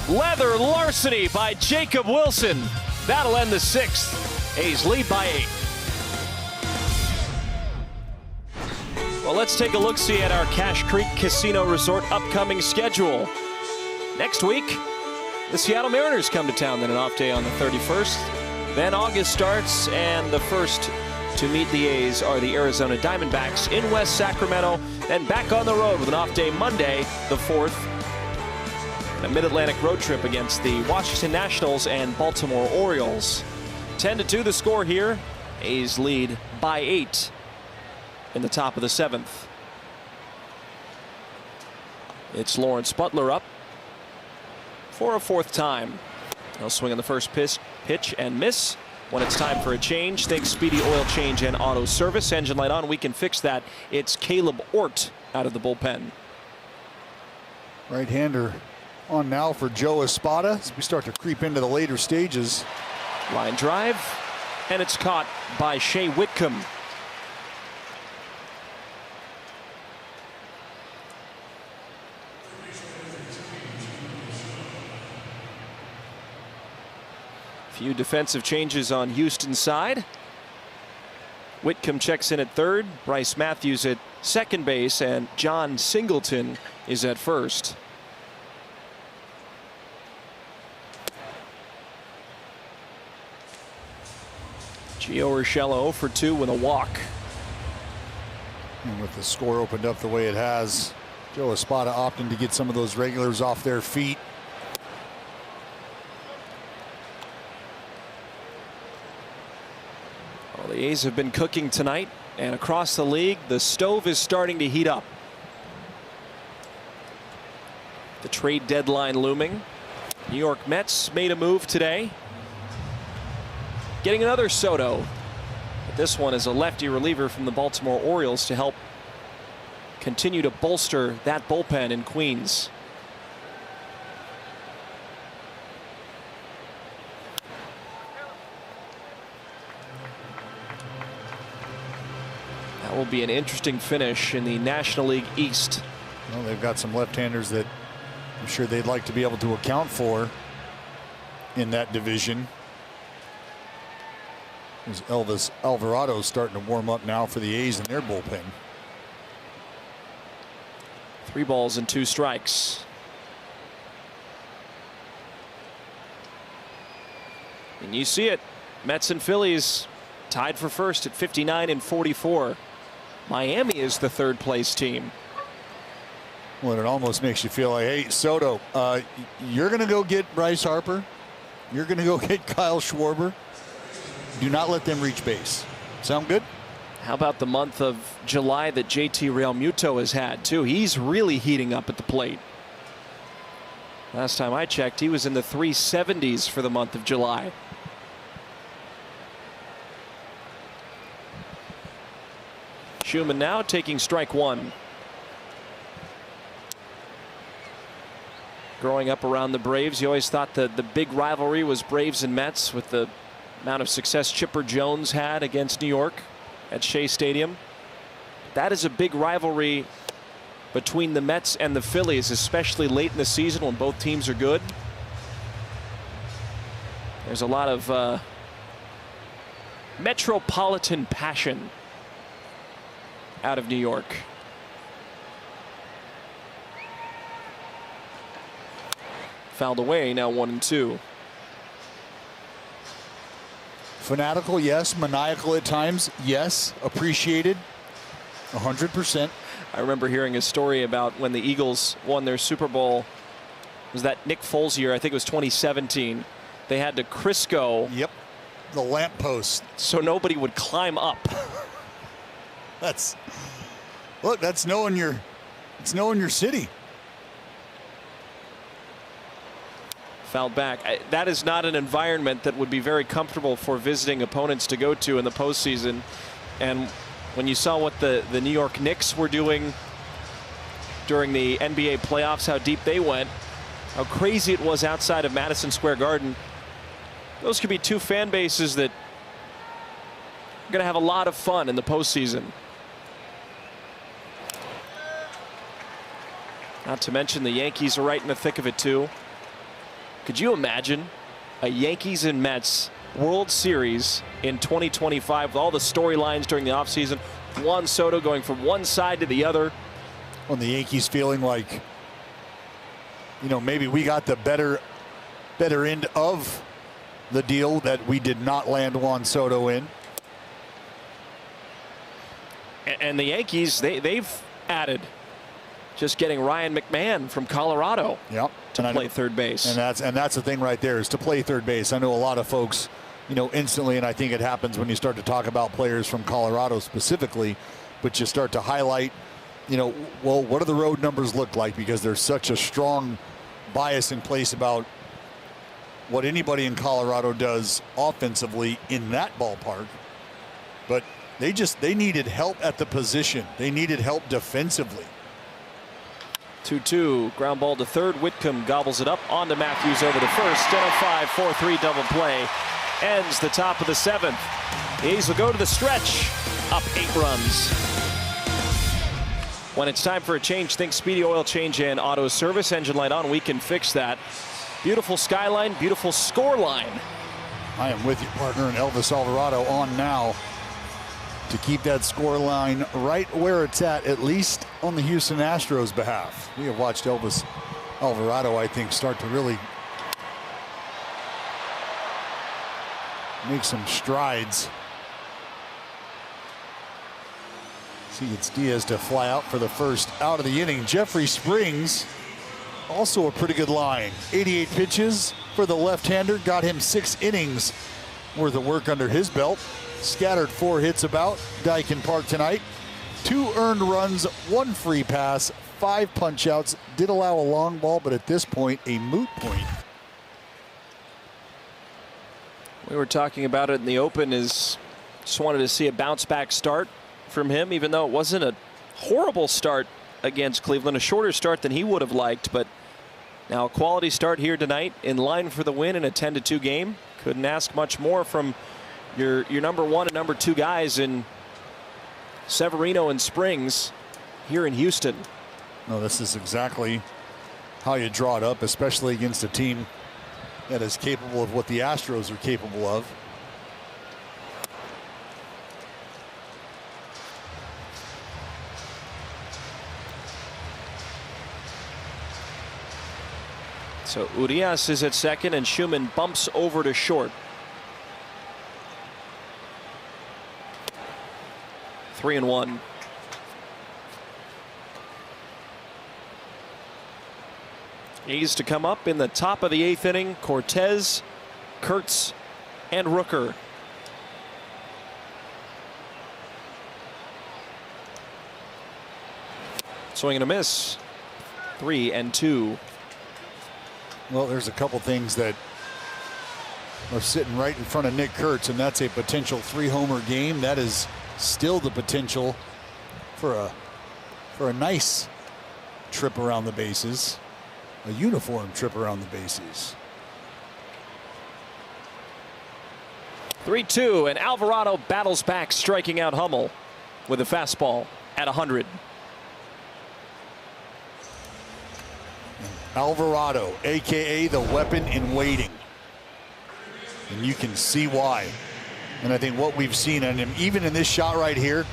Leather larceny by Jacob Wilson. That'll end the 6th. A's lead by 8. Well, let's take a look-see at our Cache Creek Casino Resort upcoming schedule. Next week, the Seattle Mariners come to town, then an off day on the 31st. Then August starts, and the first to meet the A's are the Arizona Diamondbacks in West Sacramento. Then back on the road with an off day Monday, the 4th. A Mid-Atlantic road trip against the Washington Nationals and Baltimore Orioles. 10-2 the score here. A's lead by 8 in the top of the 7th. It's Lawrence Butler up for a 4th time. He'll swing on the first pitch and miss. When it's time for a change, think Speedy Oil Change and Auto Service. Engine light on, we can fix that. It's Caleb Ort out of the bullpen. Right-hander on now for Joe Espada as we start to creep into the later stages. Line drive, and it's caught by Shea Whitcomb. Few defensive changes on Houston's side. Whitcomb checks in at third, Bryce Matthews at second base, and John Singleton is at first. Gio Urshela 0 for 2 with a walk. And with the score opened up the way it has, Joe Espada opting to get some of those regulars off their feet. Well, the A's have been cooking tonight, and across the league, the stove is starting to heat up. The trade deadline looming. New York Mets made a move today, getting another Soto. But this one is a lefty reliever from the Baltimore Orioles to help continue to bolster that bullpen in Queens. That will be an interesting finish in the National League East. Well, they've got some left-handers that I'm sure they'd like to be able to account for in that division. As Elvis Alvarado starting to warm up now for the A's in their bullpen. 3 balls and 2 strikes. And you see it. Mets and Phillies tied for first at 59 and 44. Miami is the 3rd place team. Well, it almost makes you feel like, hey, Soto, you're going to go get Bryce Harper. You're going to go get Kyle Schwarber. Do not let them reach base. Sound good? How about the month of July that JT Realmuto has had, too? He's really heating up at the plate. Last time I checked, he was in the 370s for the month of July. Schumann now taking strike one. Growing up around the Braves, you always thought that the big rivalry was Braves and Mets, with the amount of success Chipper Jones had against New York at Shea Stadium. That is a big rivalry between the Mets and the Phillies, especially late in the season when both teams are good. There's a lot of metropolitan passion out of New York. Fouled away, now 1-2. Fanatical, yes. Maniacal at times, yes. Appreciated, 100%. I remember hearing a story about when the Eagles won their Super Bowl. Was that Nick Foles year? I think it was 2017. They had to Crisco. Yep, the lamppost. So nobody would climb up. That's knowing your city. Fouled back. That is not an environment that would be very comfortable for visiting opponents to go to in the postseason. And when you saw what the New York Knicks were doing during the NBA playoffs, how deep they went, how crazy it was outside of Madison Square Garden, those could be two fan bases that are going to have a lot of fun in the postseason. Not to mention the Yankees are right in the thick of it too. Could you imagine a Yankees and Mets World Series in 2025 with all the storylines during the offseason? Juan Soto going from one side to the other. Well, the Yankees feeling like, maybe we got the better end of the deal that we did not land Juan Soto in. And the Yankees, they've added just getting Ryan McMahon from Colorado. Yep. To play third base. And that's the thing right there, is to play third base. I know a lot of folks, instantly, and I think it happens when you start to talk about players from Colorado specifically, but you start to highlight, well, what do the road numbers look like? Because there's such a strong bias in place about what anybody in Colorado does offensively in that ballpark. But they needed help at the position. They needed help defensively. 2-2, ground ball to third. Whitcomb gobbles it up onto Matthews over to first. And a 5-4-3 double play ends the top of the seventh. The A's will go to the stretch, up 8 runs. When it's time for a change, think Speedy Oil Change and Auto Service. Engine light on, we can fix that. Beautiful skyline, beautiful score line. I am with you, partner, and Elvis Alvarado on now to keep that score line right where it's at least on the Houston Astros behalf. We have watched Elvis Alvarado, I think, start to really make some strides. See, it's Diaz to fly out for the first out of the inning. Jeffrey Springs, also a pretty good line. 88 pitches for the left-hander, got him 6 innings worth of work under his belt. Scattered 4 hits about Dyken Park tonight. 2 earned runs, 1 free pass, 5 punch-outs. Did allow a long ball, but at this point, a moot point. We were talking about it in the open. Just wanted to see a bounce-back start from him, even though it wasn't a horrible start against Cleveland. A shorter start than he would have liked, but now a quality start here tonight, in line for the win in a 10-2 game. Couldn't ask much more from your number 1 and number 2 guys in Severino and Springs here in Houston. No, this is exactly how you draw it up, especially against a team that is capable of what the Astros are capable of. So Urias is at second, and Schumann bumps over to short. 3-1. A's to come up in the top of the 8th inning. Cortez, Kurtz, and Rooker. Swing and a miss. 3-2. Well, there's a couple things that are sitting right in front of Nick Kurtz, and that's a potential 3-homer game. That is still the potential for a nice trip around the bases, a uniform trip around the bases. 3-2, and Alvarado battles back, striking out Hummel with a fastball at 100. Alvarado, a.k.a. the weapon in waiting. And you can see why. And I think what we've seen on him, even in this shot right here,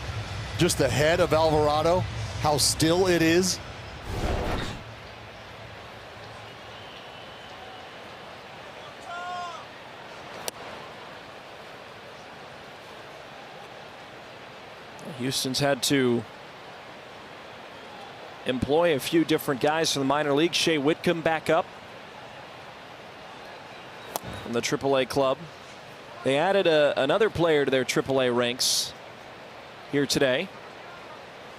just the head of Alvarado, how still it is. Houston's had to employ a few different guys from the minor league. Shea Whitcomb back up from the AAA club. They added another player to their AAA ranks here today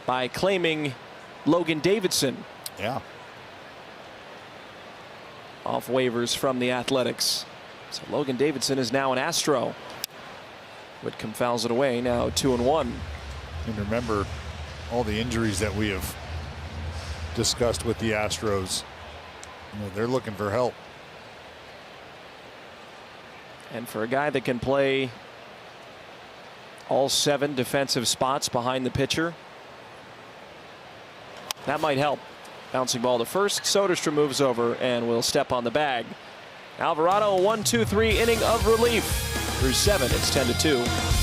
by claiming Logan Davidson. Yeah. Off waivers from the Athletics. So Logan Davidson is now an Astro. Whitcomb fouls it away, now 2-1. And remember all the injuries that we have discussed with the Astros. You know, they're looking for help. And for a guy that can play all 7 defensive spots behind the pitcher, that might help. Bouncing ball to first. Soderstrom moves over and will step on the bag. Alvarado, a 1-2-3 inning of relief. Through 7, it's 10-2.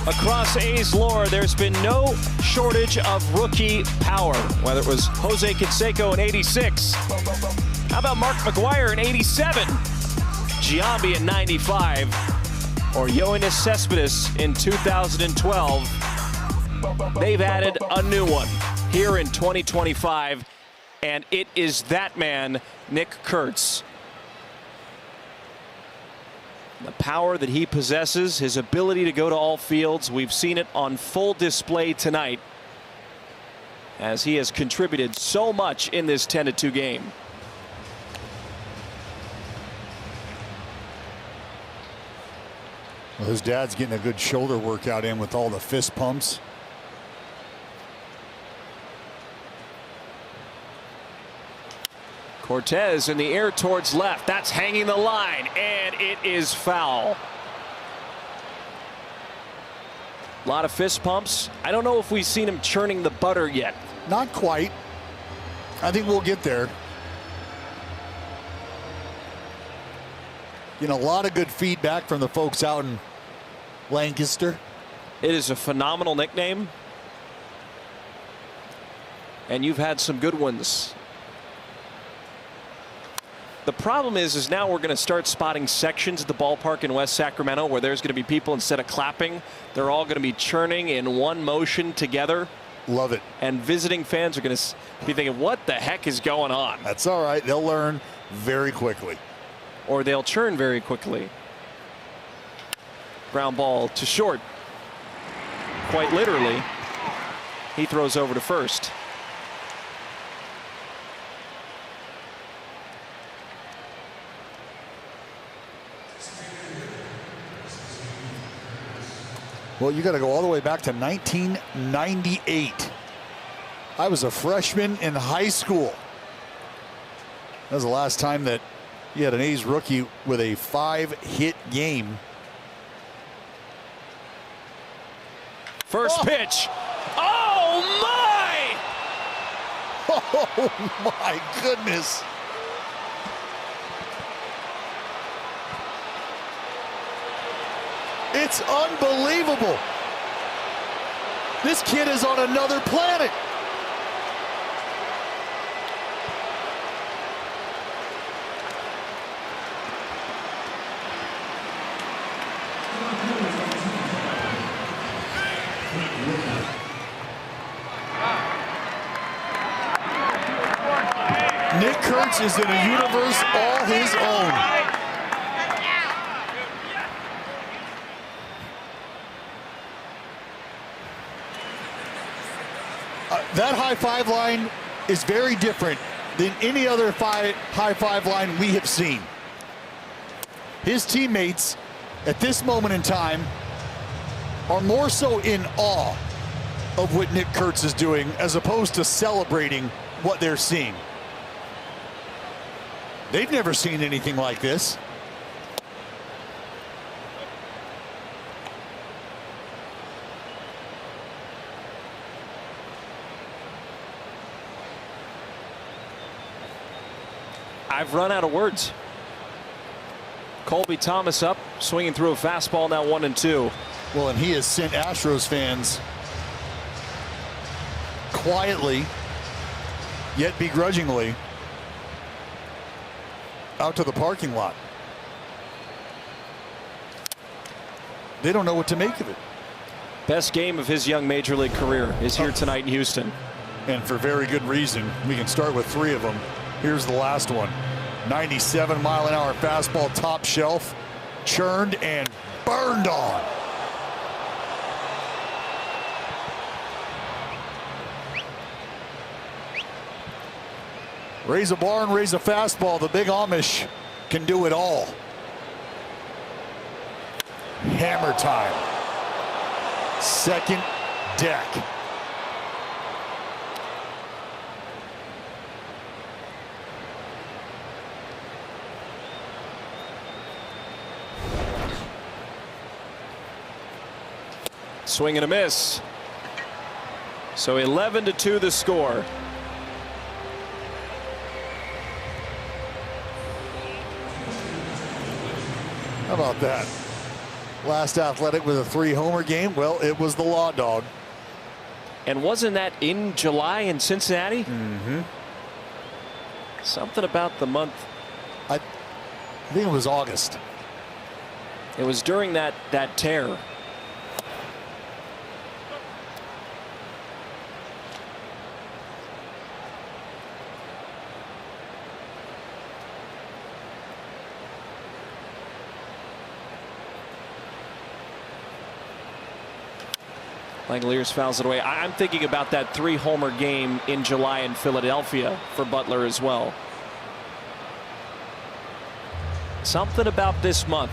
Across A's lore, there's been no shortage of rookie power. Whether it was Jose Canseco in '86, how about Mark McGwire in '87, Giambi in '95, or Yoenis Cespedes in 2012. They've added a new one here in 2025, and it is that man, Nick Kurtz. The power that he possesses, his ability to go to all fields, we've seen it on full display tonight as he has contributed so much in this 10-2 game. Well, his dad's getting a good shoulder workout in with all the fist pumps. Cortez in the air towards left. That's hanging the line, and it is foul. A lot of fist pumps. I don't know if we've seen him churning the butter yet. Not quite. I think we'll get there. You know, a lot of good feedback from the folks out in Lancaster. It is a phenomenal nickname, and you've had some good ones. The problem is now we're going to start spotting sections at the ballpark in West Sacramento where there's going to be people, instead of clapping, they're all going to be churning in one motion together. Love it. And visiting fans are going to be thinking, what the heck is going on? That's all right. They'll learn very quickly. Or they'll churn very quickly. Ground ball to short. Quite literally. He throws over to first. Well, you got to go all the way back to 1998. I was a freshman in high school. That was the last time that you had an A's rookie with a 5-hit game. First pitch. Oh, my! Oh, my goodness. It's unbelievable. This kid is on another planet. Nick Kurtz is in a universe all his own. That high-five line is very different than any other high-five line we have seen. His teammates at this moment in time are more so in awe of what Nick Kurtz is doing as opposed to celebrating what they're seeing. They've never seen anything like this. I've run out of words. Colby Thomas up, swinging through a fastball, now 1-2. Well, and he has sent Astros fans quietly, yet begrudgingly, out to the parking lot. They don't know what to make of it. Best game of his young major league career is here tonight in Houston. And for very good reason. We can start with 3 of them. Here's the last one. 97-mile-an-hour fastball, top shelf, churned and burned on. Raise a bar and raise a fastball. The big Amish can do it all. Hammer time. Second deck. Swing and a miss. So 11-2 the score. How about that? Last Athletic with a 3-homer game. Well, it was the Law Dog. And wasn't that in July in Cincinnati? Mm-hmm. Something about the month. I think it was August. It was during that tear. Langeliers fouls it away. I'm thinking about that 3-homer game in July in Philadelphia for Butler as well. Something about this month.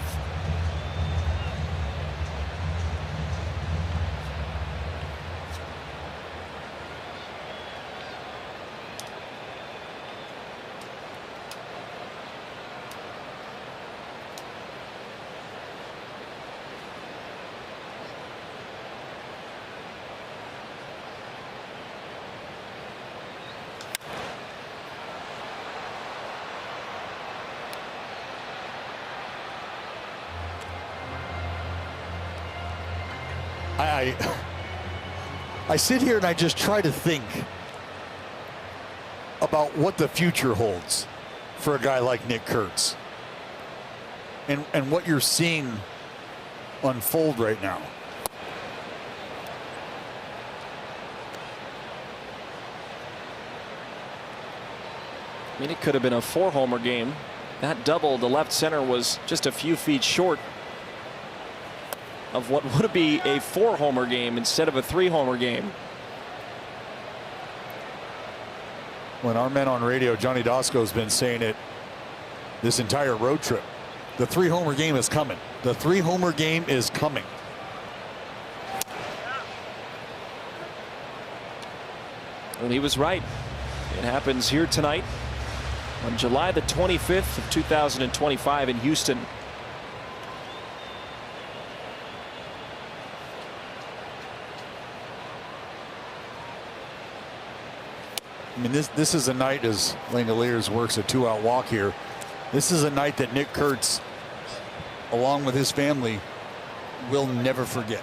I sit here and I just try to think about what the future holds for a guy like Nick Kurtz and what you're seeing unfold right now. I mean, it could have been a 4-homer game. That double, the left center was just a few feet short of what would be a 4-homer game instead of a 3-homer game. When our men on radio, Johnny Dosco's been saying it this entire road trip. The 3-homer game is coming. The 3-homer game is coming. And he was right. It happens here tonight on July the 25th of 2025 in Houston. I mean, this is a night, as Langeliers works a 2-out walk here. This is a night that Nick Kurtz, along with his family, will never forget.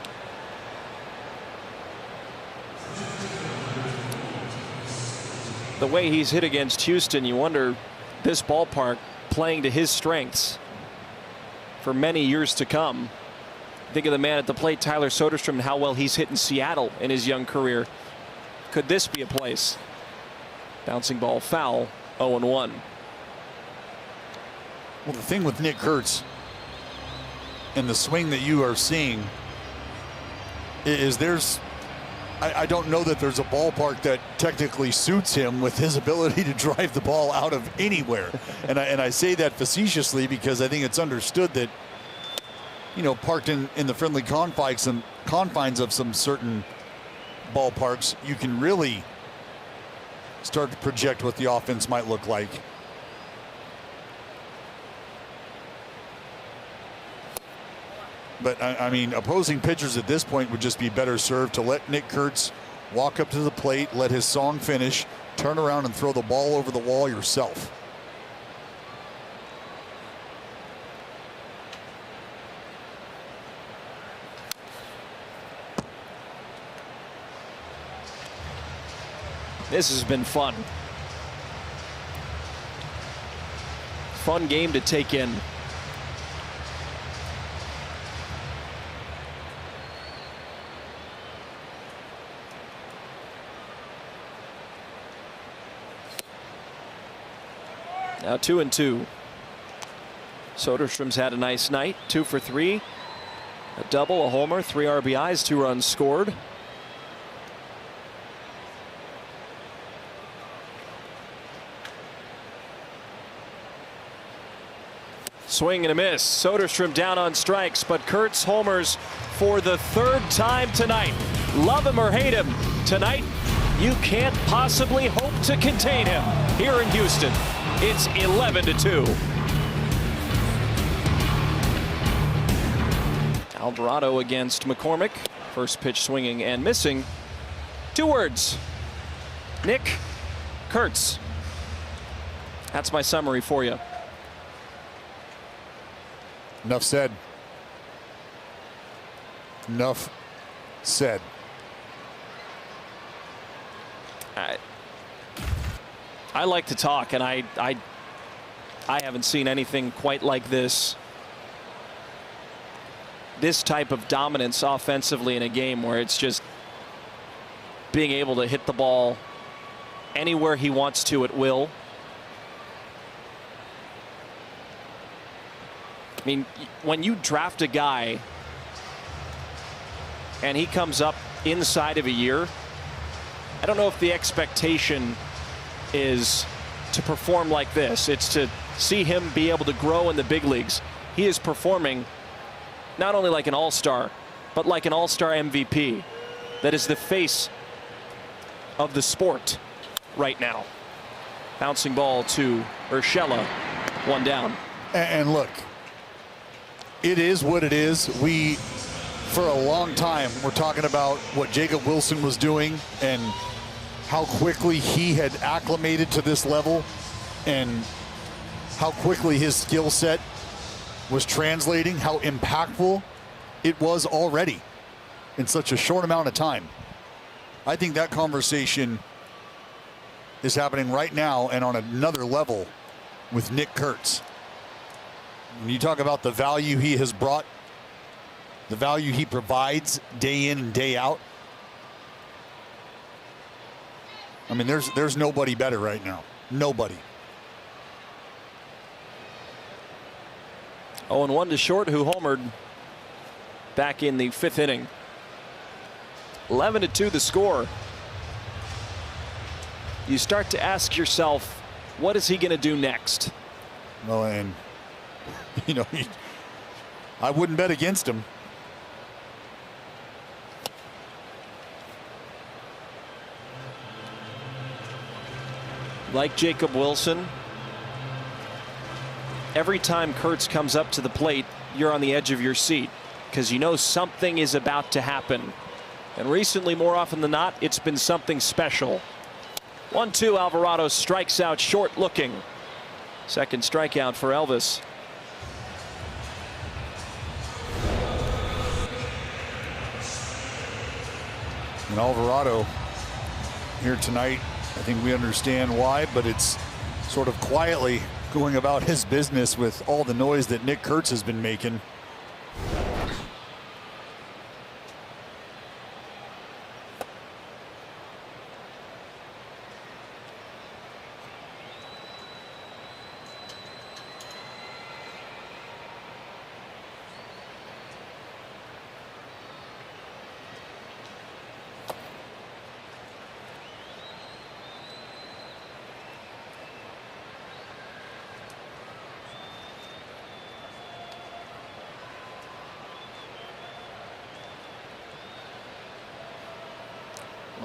The way he's hit against Houston, you wonder this ballpark playing to his strengths for many years to come. Think of the man at the plate, Tyler Soderstrom, and how well he's hit in Seattle in his young career. Could this be a place? Bouncing ball foul, 0-1. Well, the thing with Nick Kurtz and the swing that you are seeing is I don't know that there's a ballpark that technically suits him with his ability to drive the ball out of anywhere. and I say that facetiously because I think it's understood that, you know, parked in the friendly confines of some certain ballparks, you can really start to project what the offense might look like. But I mean, opposing pitchers at this point would just be better served to let Nick Kurtz walk up to the plate, let his song finish, turn around and throw the ball over the wall yourself. This has been fun. Fun game to take in. Now 2-2. Soderstrom's had a nice night. 2 for 3. A double, a homer, 3 RBIs, 2 runs scored. Swing and a miss. Soderstrom down on strikes, but Kurtz homers for the 3rd time tonight. Love him or hate him, tonight you can't possibly hope to contain him here in Houston. It's 11-2. Alvarado against McCormick. First pitch swinging and missing. 2 words. Nick Kurtz. That's my summary for you. Enough said. Enough said. I like to talk, and I haven't seen anything quite like this. This type of dominance offensively in a game where it's just being able to hit the ball anywhere he wants to at will. I mean, when you draft a guy and he comes up inside of a year, I don't know if the expectation is to perform like this. It's to see him be able to grow in the big leagues. He is performing not only like an all-star, but like an all-star MVP. That is the face of the sport right now. Bouncing ball to Urshela, 1 down. And look, it is what it is. We, for a long time, we're talking about what Jacob Wilson was doing and how quickly he had acclimated to this level and how quickly his skill set was translating, how impactful it was already in such a short amount of time. I think that conversation is happening right now and on another level with Nick Kurtz. When you talk about the value he has brought, the value he provides day in and day out, I mean, there's nobody better right now. Nobody. 0-1 to Short, who homered back in the 5th inning. 11-2 the score. You start to ask yourself, what is he going to do next? Well, and you know, I wouldn't bet against him. Like Jacob Wilson, every time Kurtz comes up to the plate, you're on the edge of your seat because you know something is about to happen. And recently, more often than not, it's been something special. 1-2, Alvarado strikes out Short looking. Second strikeout for Elvis. And Alvarado here tonight, I think we understand why, but it's sort of quietly going about his business with all the noise that Nick Kurtz has been making.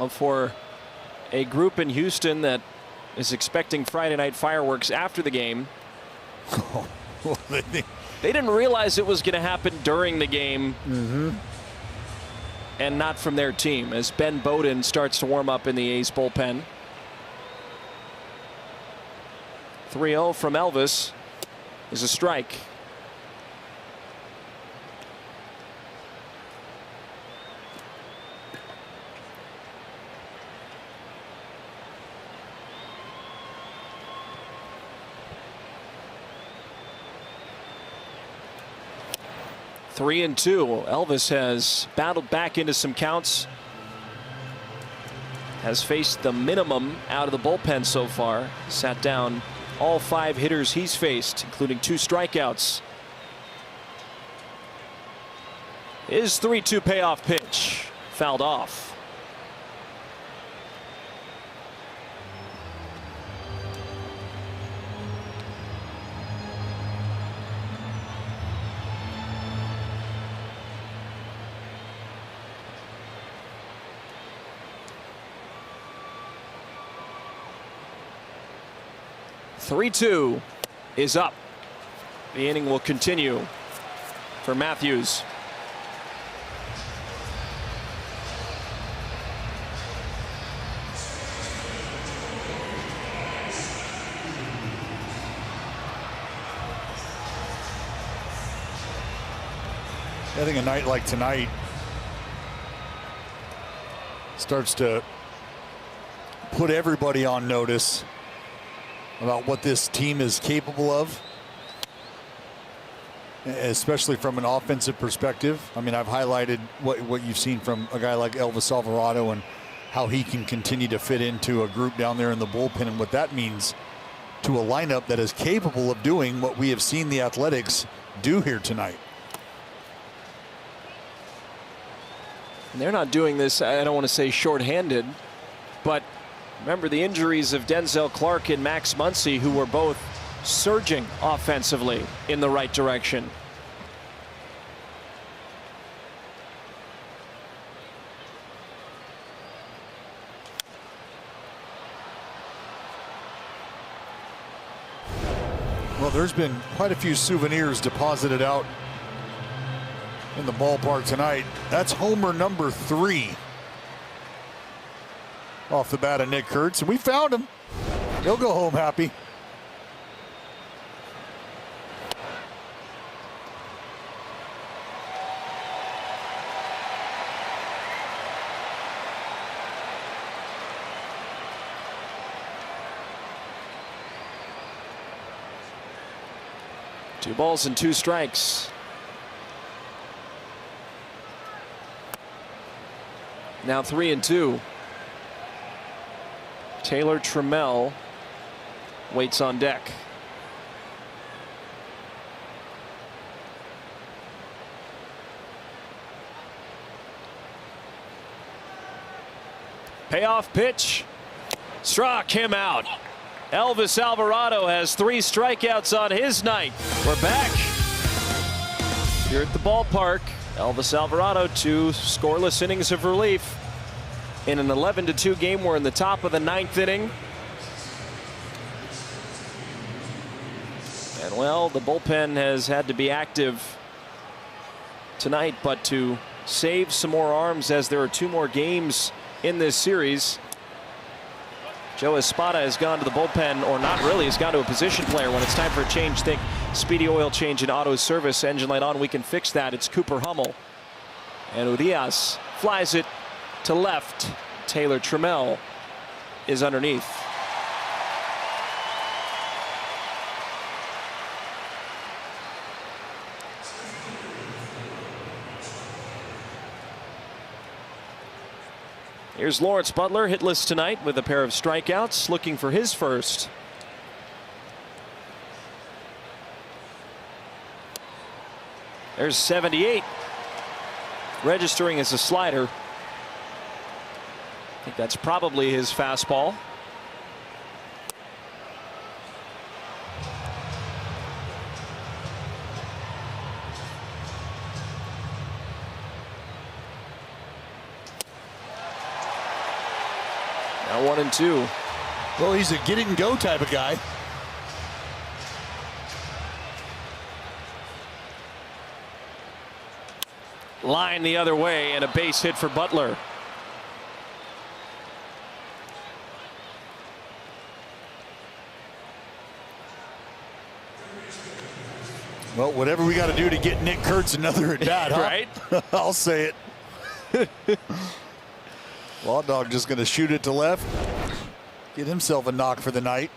Well, for a group in Houston that is expecting Friday night fireworks after the game, they didn't realize it was going to happen during the game. And not from their team, as Ben Bowden starts to warm up in the A's bullpen. 3-0 from Elvis is a strike. Three and two. Elvis has battled back into some counts. Has faced the minimum out of the bullpen so far. Sat down all 5 hitters he's faced, including 2 strikeouts. His 3-2 payoff pitch fouled off. Three-2 is up. The inning will continue for Matthews. I think a night like tonight starts to put everybody on notice about what this team is capable of, especially from an offensive perspective. I mean, I've highlighted what you've seen from a guy like Elvis Alvarado and how he can continue to fit into a group down there in the bullpen, and what that means to a lineup that is capable of doing what we have seen the Athletics do here tonight. And they're not doing this, I don't want to say shorthanded, but remember the injuries of Denzel Clark and Max Muncy, who were both surging offensively in the right direction. Well, there's been quite a few souvenirs deposited out in the ballpark tonight. That's homer number 3 off the bat of Nick Kurtz, and we found him. He'll go home happy. Two balls and 2 strikes. Now 3-2. Taylor Trammell waits on deck. Payoff pitch. Struck him out. Elvis Alvarado has 3 strikeouts on his night. We're back here at the ballpark. Elvis Alvarado, 2 scoreless innings of relief in an 11-2 game. We're in the top of the 9th inning. And well, the bullpen has had to be active tonight, but to save some more arms as there are 2 more games in this series, Joe Espada has gone to the bullpen, or not really, he's gone to a position player. When it's time for a change, think Speedy Oil Change and Auto Service. Engine light on, we can fix that. It's Cooper Hummel. And Urias flies it to left. Taylor Trammell is underneath. Here's Lawrence Butler, hitless tonight with a pair of strikeouts, looking for his first. There's 78, registering as a slider. I think that's probably his fastball. 1-2. Well, he's a get it and go type of guy. Line the other way and a base hit for Butler. Well, whatever we got to do to get Nick Kurtz another at bat, huh? Right? I'll say it. Law Dog just going to shoot it to left. Get himself a knock for the night.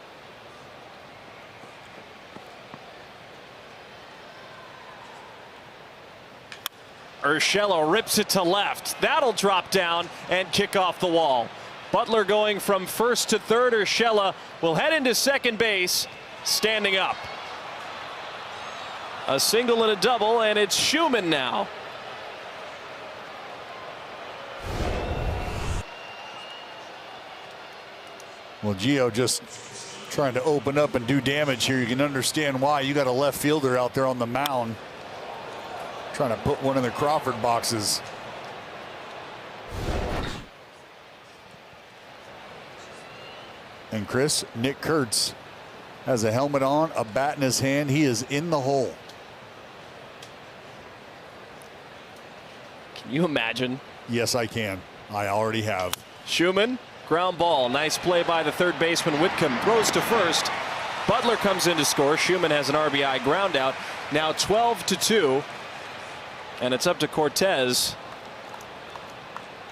Urshela rips it to left. That'll drop down and kick off the wall. Butler going from first to third. Urshela will head into second base, standing up. A single and a double, and it's Schumann now. Well, Gio just trying to open up and do damage here. You can understand why. You got a left fielder out there on the mound trying to put one in the Crawford boxes. And Chris, Nick Kurtz has a helmet on, a bat in his hand. He is in the hole. Can you imagine? Yes, I can. I already have. Schumann, ground ball. Nice play by the third baseman. Whitcomb throws to first. Butler comes in to score. Schumann has an RBI ground out. Now 12-2. And it's up to Cortez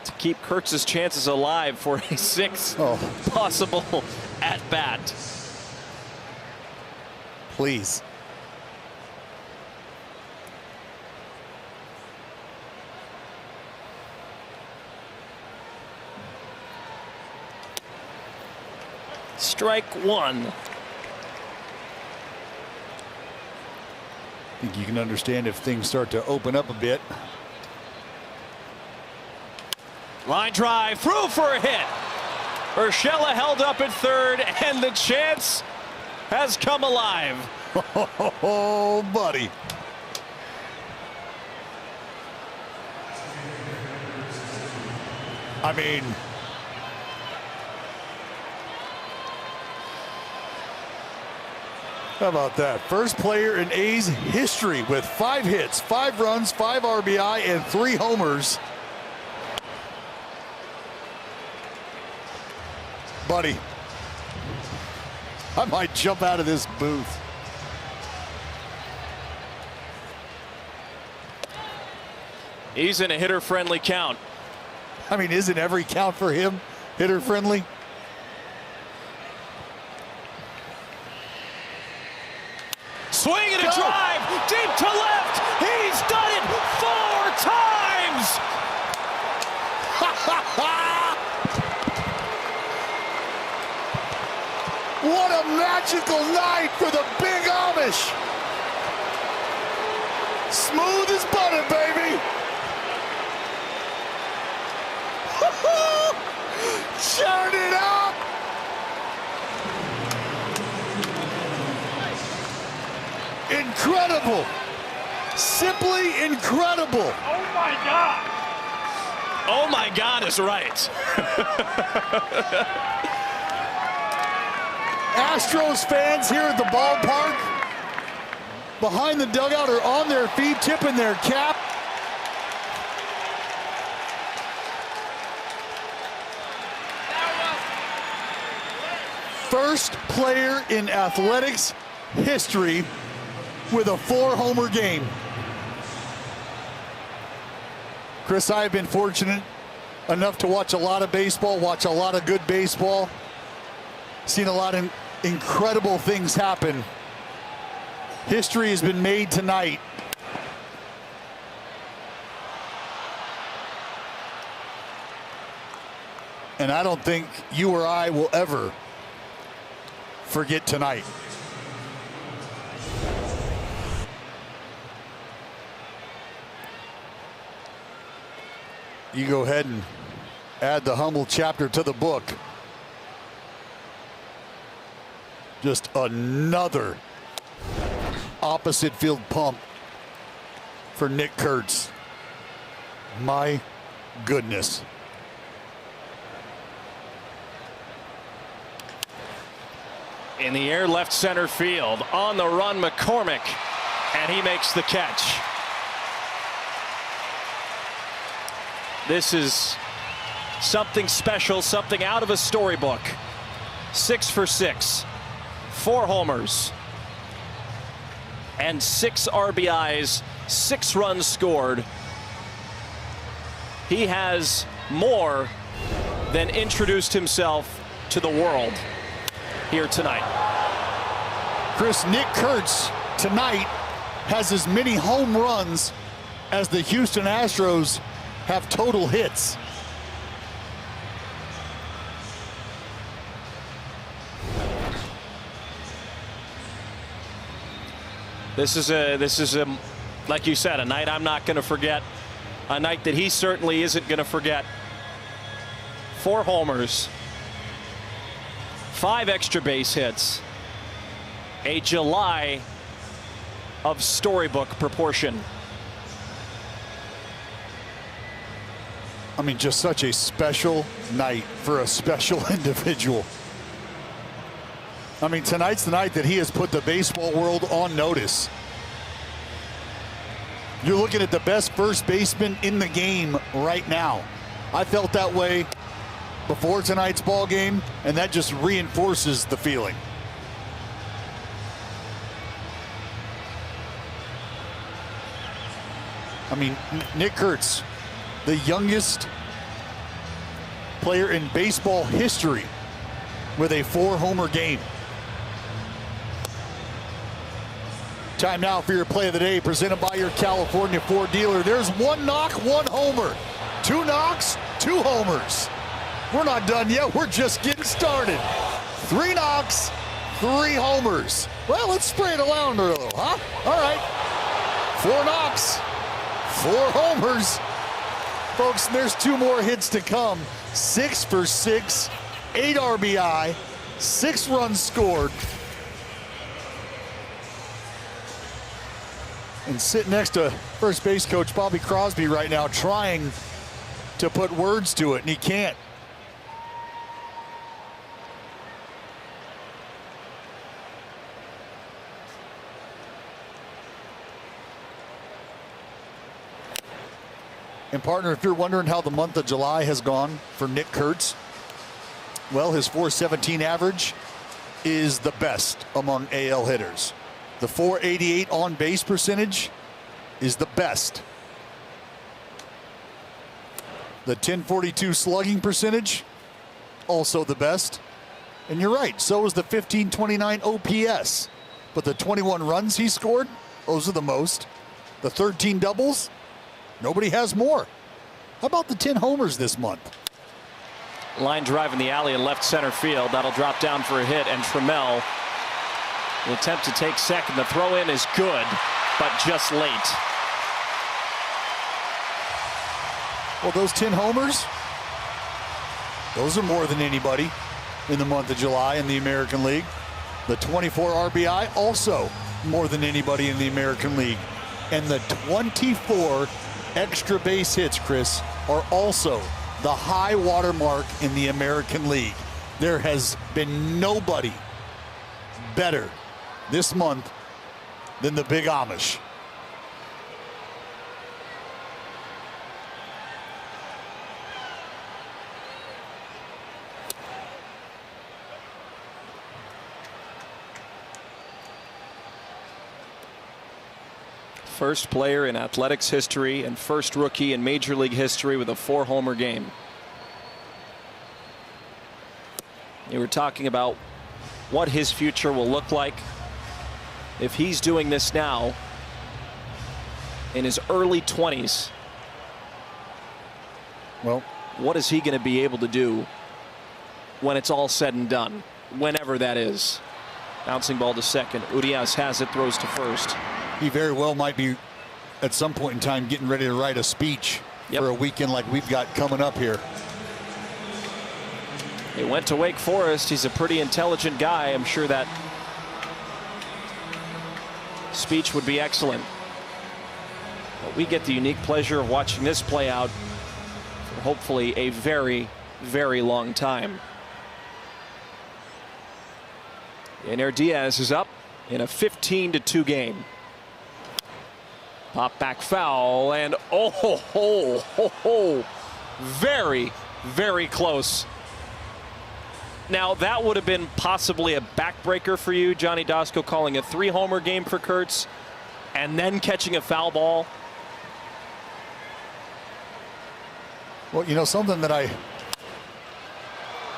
to keep Kurtz's chances alive for a sixth possible at bat. Please. Strike one. I think you can understand if things start to open up a bit. Line drive through for a hit. Urshela held up at third, and the chance has come alive. Oh, buddy. I mean, how about that? First player in A's history with 5 hits, 5 runs, 5 RBI, and 3 homers. Buddy, I might jump out of this booth. He's in a hitter-friendly count. I mean, isn't every count for him hitter-friendly? Swing and a drive deep to left. He's done it 4 times. What a magical night for the Big Amish. Smooth as butter, baby. Turn it up. Incredible. Simply incredible. Oh my God. Oh my God is right. Astros fans here at the ballpark behind the dugout are on their feet, tipping their cap. First player in athletics history with a 4-homer game. Chris, I have been fortunate enough to watch a lot of baseball, watch a lot of good baseball, seen a lot of incredible things happen. History has been made tonight. And I don't think you or I will ever forget tonight. You go ahead and add the humble chapter to the book. Just another opposite field pump for Nick Kurtz. My goodness. In the air, left center field. On the run, McCormick, and he makes the catch. This is something special, something out of a storybook. 6 for 6, 4 homers, and 6 RBIs, 6 runs scored. He has more than introduced himself to the world here tonight. Chris, Nick Kurtz tonight has as many home runs as the Houston Astros have total hits. This is a, like you said, a night I'm not going to forget. A night that he certainly isn't going to forget. 4 homers, 5 extra base hits. A July of storybook proportion. I mean, just such a special night for a special individual. I mean, tonight's the night that he has put the baseball world on notice. You're looking at the best first baseman in the game right now. I felt that way before tonight's ball game, and that just reinforces the feeling. I mean, Nick Kurtz, the youngest player in baseball history with a 4-homer game. Time now for your play of the day, presented by your California Ford dealer. There's 1 knock, 1 homer. 2 knocks, 2 homers. We're not done yet. We're just getting started. 3 knocks, 3 homers. Well, let's spray it around a little, huh? All right. 4 knocks, 4 homers. Folks, there's 2 more hits to come. 6 for 6, 8 RBI, 6 runs scored. And sitting next to first base coach Bobby Crosby right now, trying to put words to it, and he can't. And partner, if you're wondering how the month of July has gone for Nick Kurtz, well, his .417 average is the best among AL hitters. The .488 on base percentage is the best. The .1042 slugging percentage, also the best. And you're right, so is the .1529 OPS. But the 21 runs he scored, those are the most. The 13 doubles, nobody has more. How about the 10 homers this month? Line drive in the alley in left center field. That'll drop down for a hit, and Trammell will attempt to take second. The throw in is good, but just late. Well, those 10 homers, those are more than anybody in the month of July in the American League. The 24 RBI, also more than anybody in the American League. And the 24 extra base hits, Chris, are also the high water mark in the American League. There has been nobody better this month than the Big Amish. First player in Athletics history and first rookie in Major League history with a 4-homer game. You were talking about what his future will look like. If he's doing this now in his early 20s, well, what is he going to be able to do when it's all said and done, whenever that is? Bouncing ball to second. Urias has it, throws to first. He very well might be at some point in time getting ready to write a speech for a weekend like we've got coming up here. He went to Wake Forest. He's a pretty intelligent guy. I'm sure that speech would be excellent. But we get the unique pleasure of watching this play out for hopefully a very, very long time. Yainer Diaz is up in a 15-2 game. Pop back foul, and very, very close. Now, that would have been possibly a backbreaker for you, Johnny Dosko, calling a 3-homer game for Kurtz and then catching a foul ball. Well, you know, something that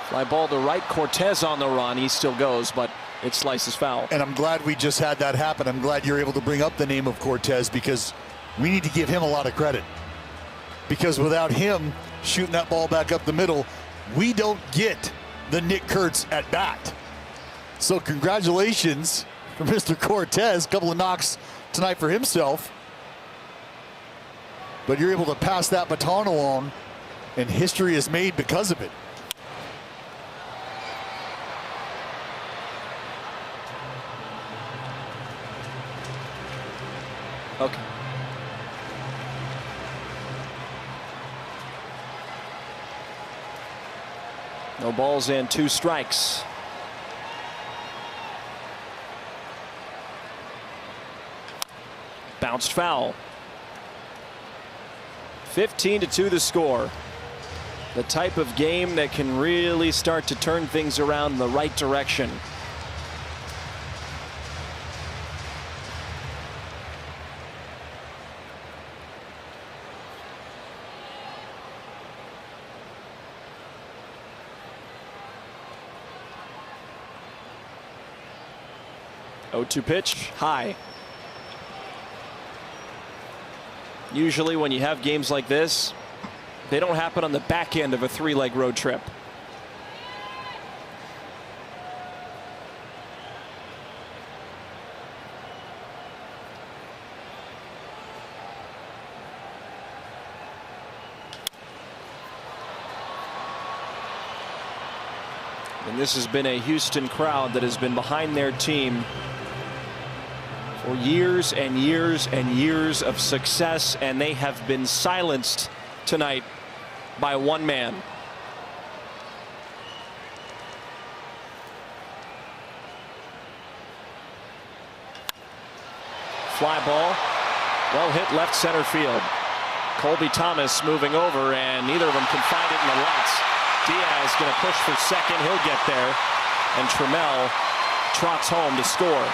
Fly ball to right, Kurtz on the run. He still goes, but it slices foul. And I'm glad we just had that happen. I'm glad you're able to bring up the name of Kurtz, because we need to give him a lot of credit. Because without him shooting that ball back up the middle, we don't get the Nick Kurtz at bat. So congratulations for Mr. Kurtz. A couple of knocks tonight for himself. But you're able to pass that baton along, and history is made because of it. Okay. No balls and 2 strikes. Bounced foul. 15-2 the score. The type of game that can really start to turn things around in the right direction. Oh, 2 pitch, high. Usually when you have games like this, they don't happen on the back end of a 3-leg road trip. And this has been a Houston crowd that has been behind their team for years and years and years of success, and they have been silenced tonight by one man. Fly ball, well hit left center field. Colby Thomas moving over, and neither of them can find it in the lights. Diaz going to push for second. He'll get there, and Trammell trots home to score.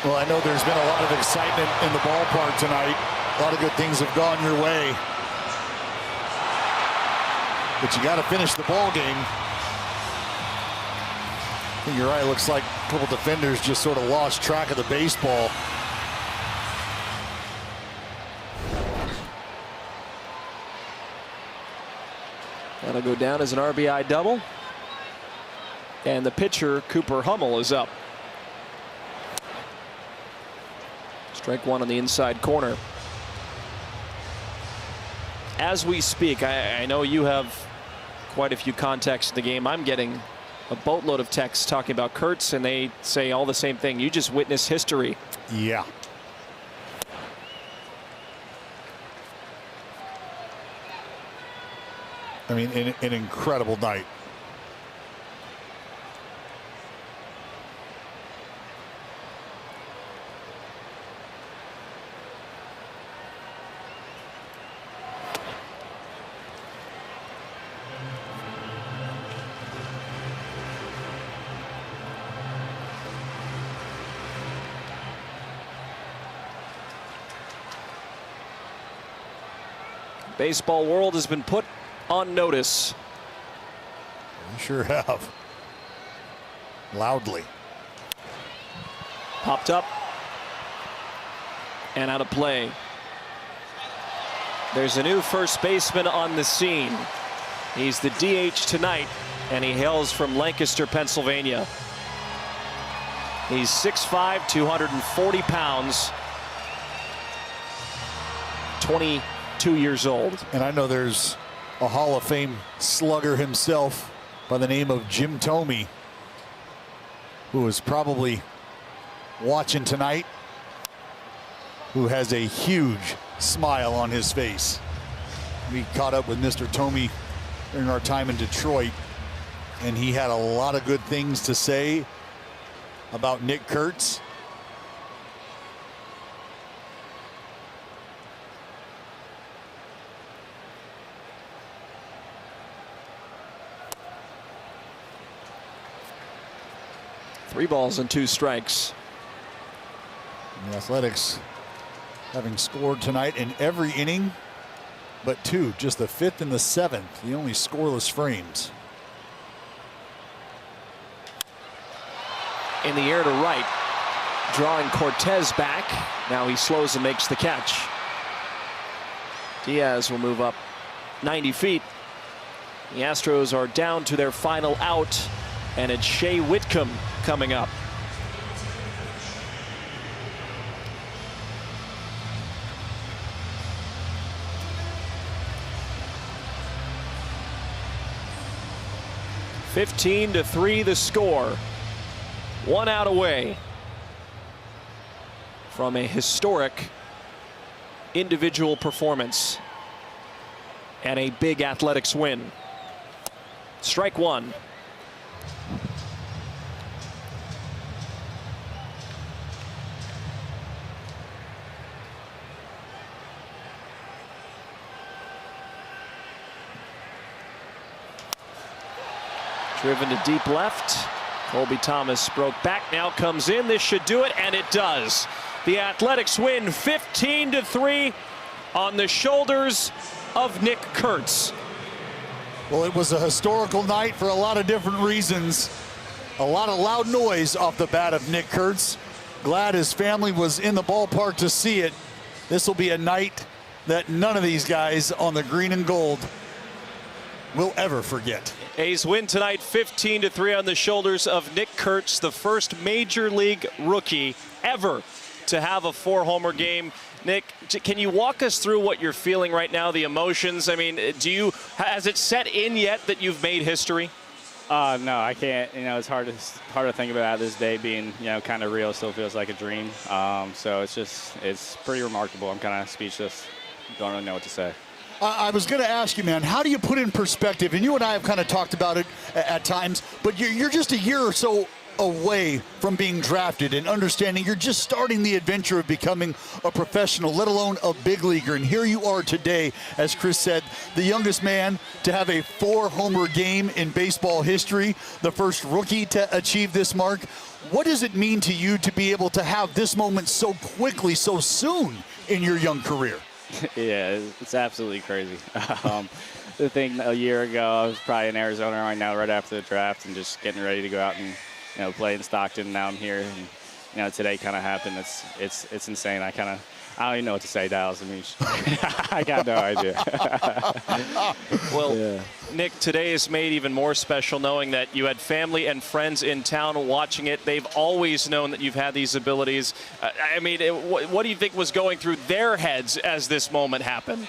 Well, I know there's been a lot of excitement in the ballpark tonight. A lot of good things have gone your way. But you got to finish the ball game. I think you're right. It looks like a couple defenders just sort of lost track of the baseball. That'll go down as an RBI double. And the pitcher, Cooper Hummel, is up. Strike 1 on the inside corner. As we speak, I know you have quite a few contacts in the game. I'm getting a boatload of texts talking about Kurtz, and they say all the same thing. You just witnessed history. Yeah. I mean, an incredible night. Baseball world has been put on notice. We sure have. Loudly. Popped up and out of play. There's a new first baseman on the scene. He's the DH tonight, and he hails from Lancaster, Pennsylvania. He's 6'5", 240 pounds, 22 years old. And I know there's a Hall of Fame slugger himself by the name of Jim Thome, who is probably watching tonight, who has a huge smile on his face. We caught up with Mr. Tomey during our time in Detroit, and he had a lot of good things to say about Nick Kurtz. Three balls and two strikes. The Athletics having scored tonight in every inning but two, just the fifth and the seventh, the only scoreless frames. In the air to right, drawing Kurtz back. Now he slows and makes the catch. Diaz will move up 90 feet. The Astros are down to their final out, and it's Shea Whitcomb coming up. (15-3) the score. One out away from a historic individual performance and a big Athletics win. Strike one. Driven to deep left. Colby Thomas broke back, now comes in. This should do it, and it does. The Athletics win 15-3 on the shoulders of Nick Kurtz. Well, it was a historical night for a lot of different reasons. A lot of loud noise off the bat of Nick Kurtz. Glad his family was in the ballpark to see it. This will be a night that none of these guys on the green and gold will ever forget. A's win tonight 15-3 on the shoulders of Nick Kurtz, the first major league rookie ever to have a 4-homer game. Nick, can you walk us through what you're feeling right now, the emotions? I mean, has it set in yet that you've made history? No, I can't. You know, it's hard to think about this day being, you know, kind of real. It still feels like a dream. So it's pretty remarkable. I'm kind of speechless. Don't really know what to say. I was going to ask you, man, how do you put in perspective, and you and I have kind of talked about it at times, but you're just a year or so away from being drafted and understanding you're just starting the adventure of becoming a professional, let alone a big leaguer. And here you are today, as Chris said, the youngest man to have a 4-homer game in baseball history, the first rookie to achieve this mark. What does it mean to you to be able to have this moment so quickly, so soon in your young career? Yeah, it's absolutely crazy. The thing a year ago, I was probably in Arizona right now, right after the draft, and just getting ready to go out and, you know, play in Stockton. Now I'm here, and, you know, today kind of happened. It's insane. I don't even know what to say, Dallas. I mean, I got no idea. Well, yeah. Nick, today is made even more special knowing that you had family and friends in town watching it. They've always known that you've had these abilities. I mean, what do you think was going through their heads as this moment happened?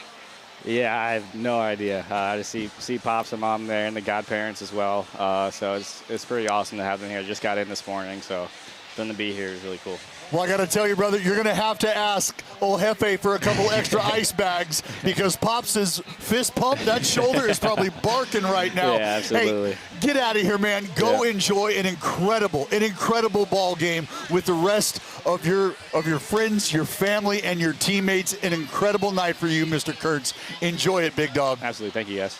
Yeah, I have no idea. To see Pops and Mom there and the godparents as well. So it's pretty awesome to have them here. I just got in this morning, so for them to be here is really cool. Well, I got to tell you, brother, you're going to have to ask old Jefe for a couple extra ice bags because Pops' fist pump, that shoulder is probably barking right now. Yeah, absolutely. Hey, get out of here, man. Go enjoy an incredible ball game with the rest of your friends, your family, and your teammates. An incredible night for you, Mr. Kurtz. Enjoy it, big dog. Absolutely. Thank you, guys.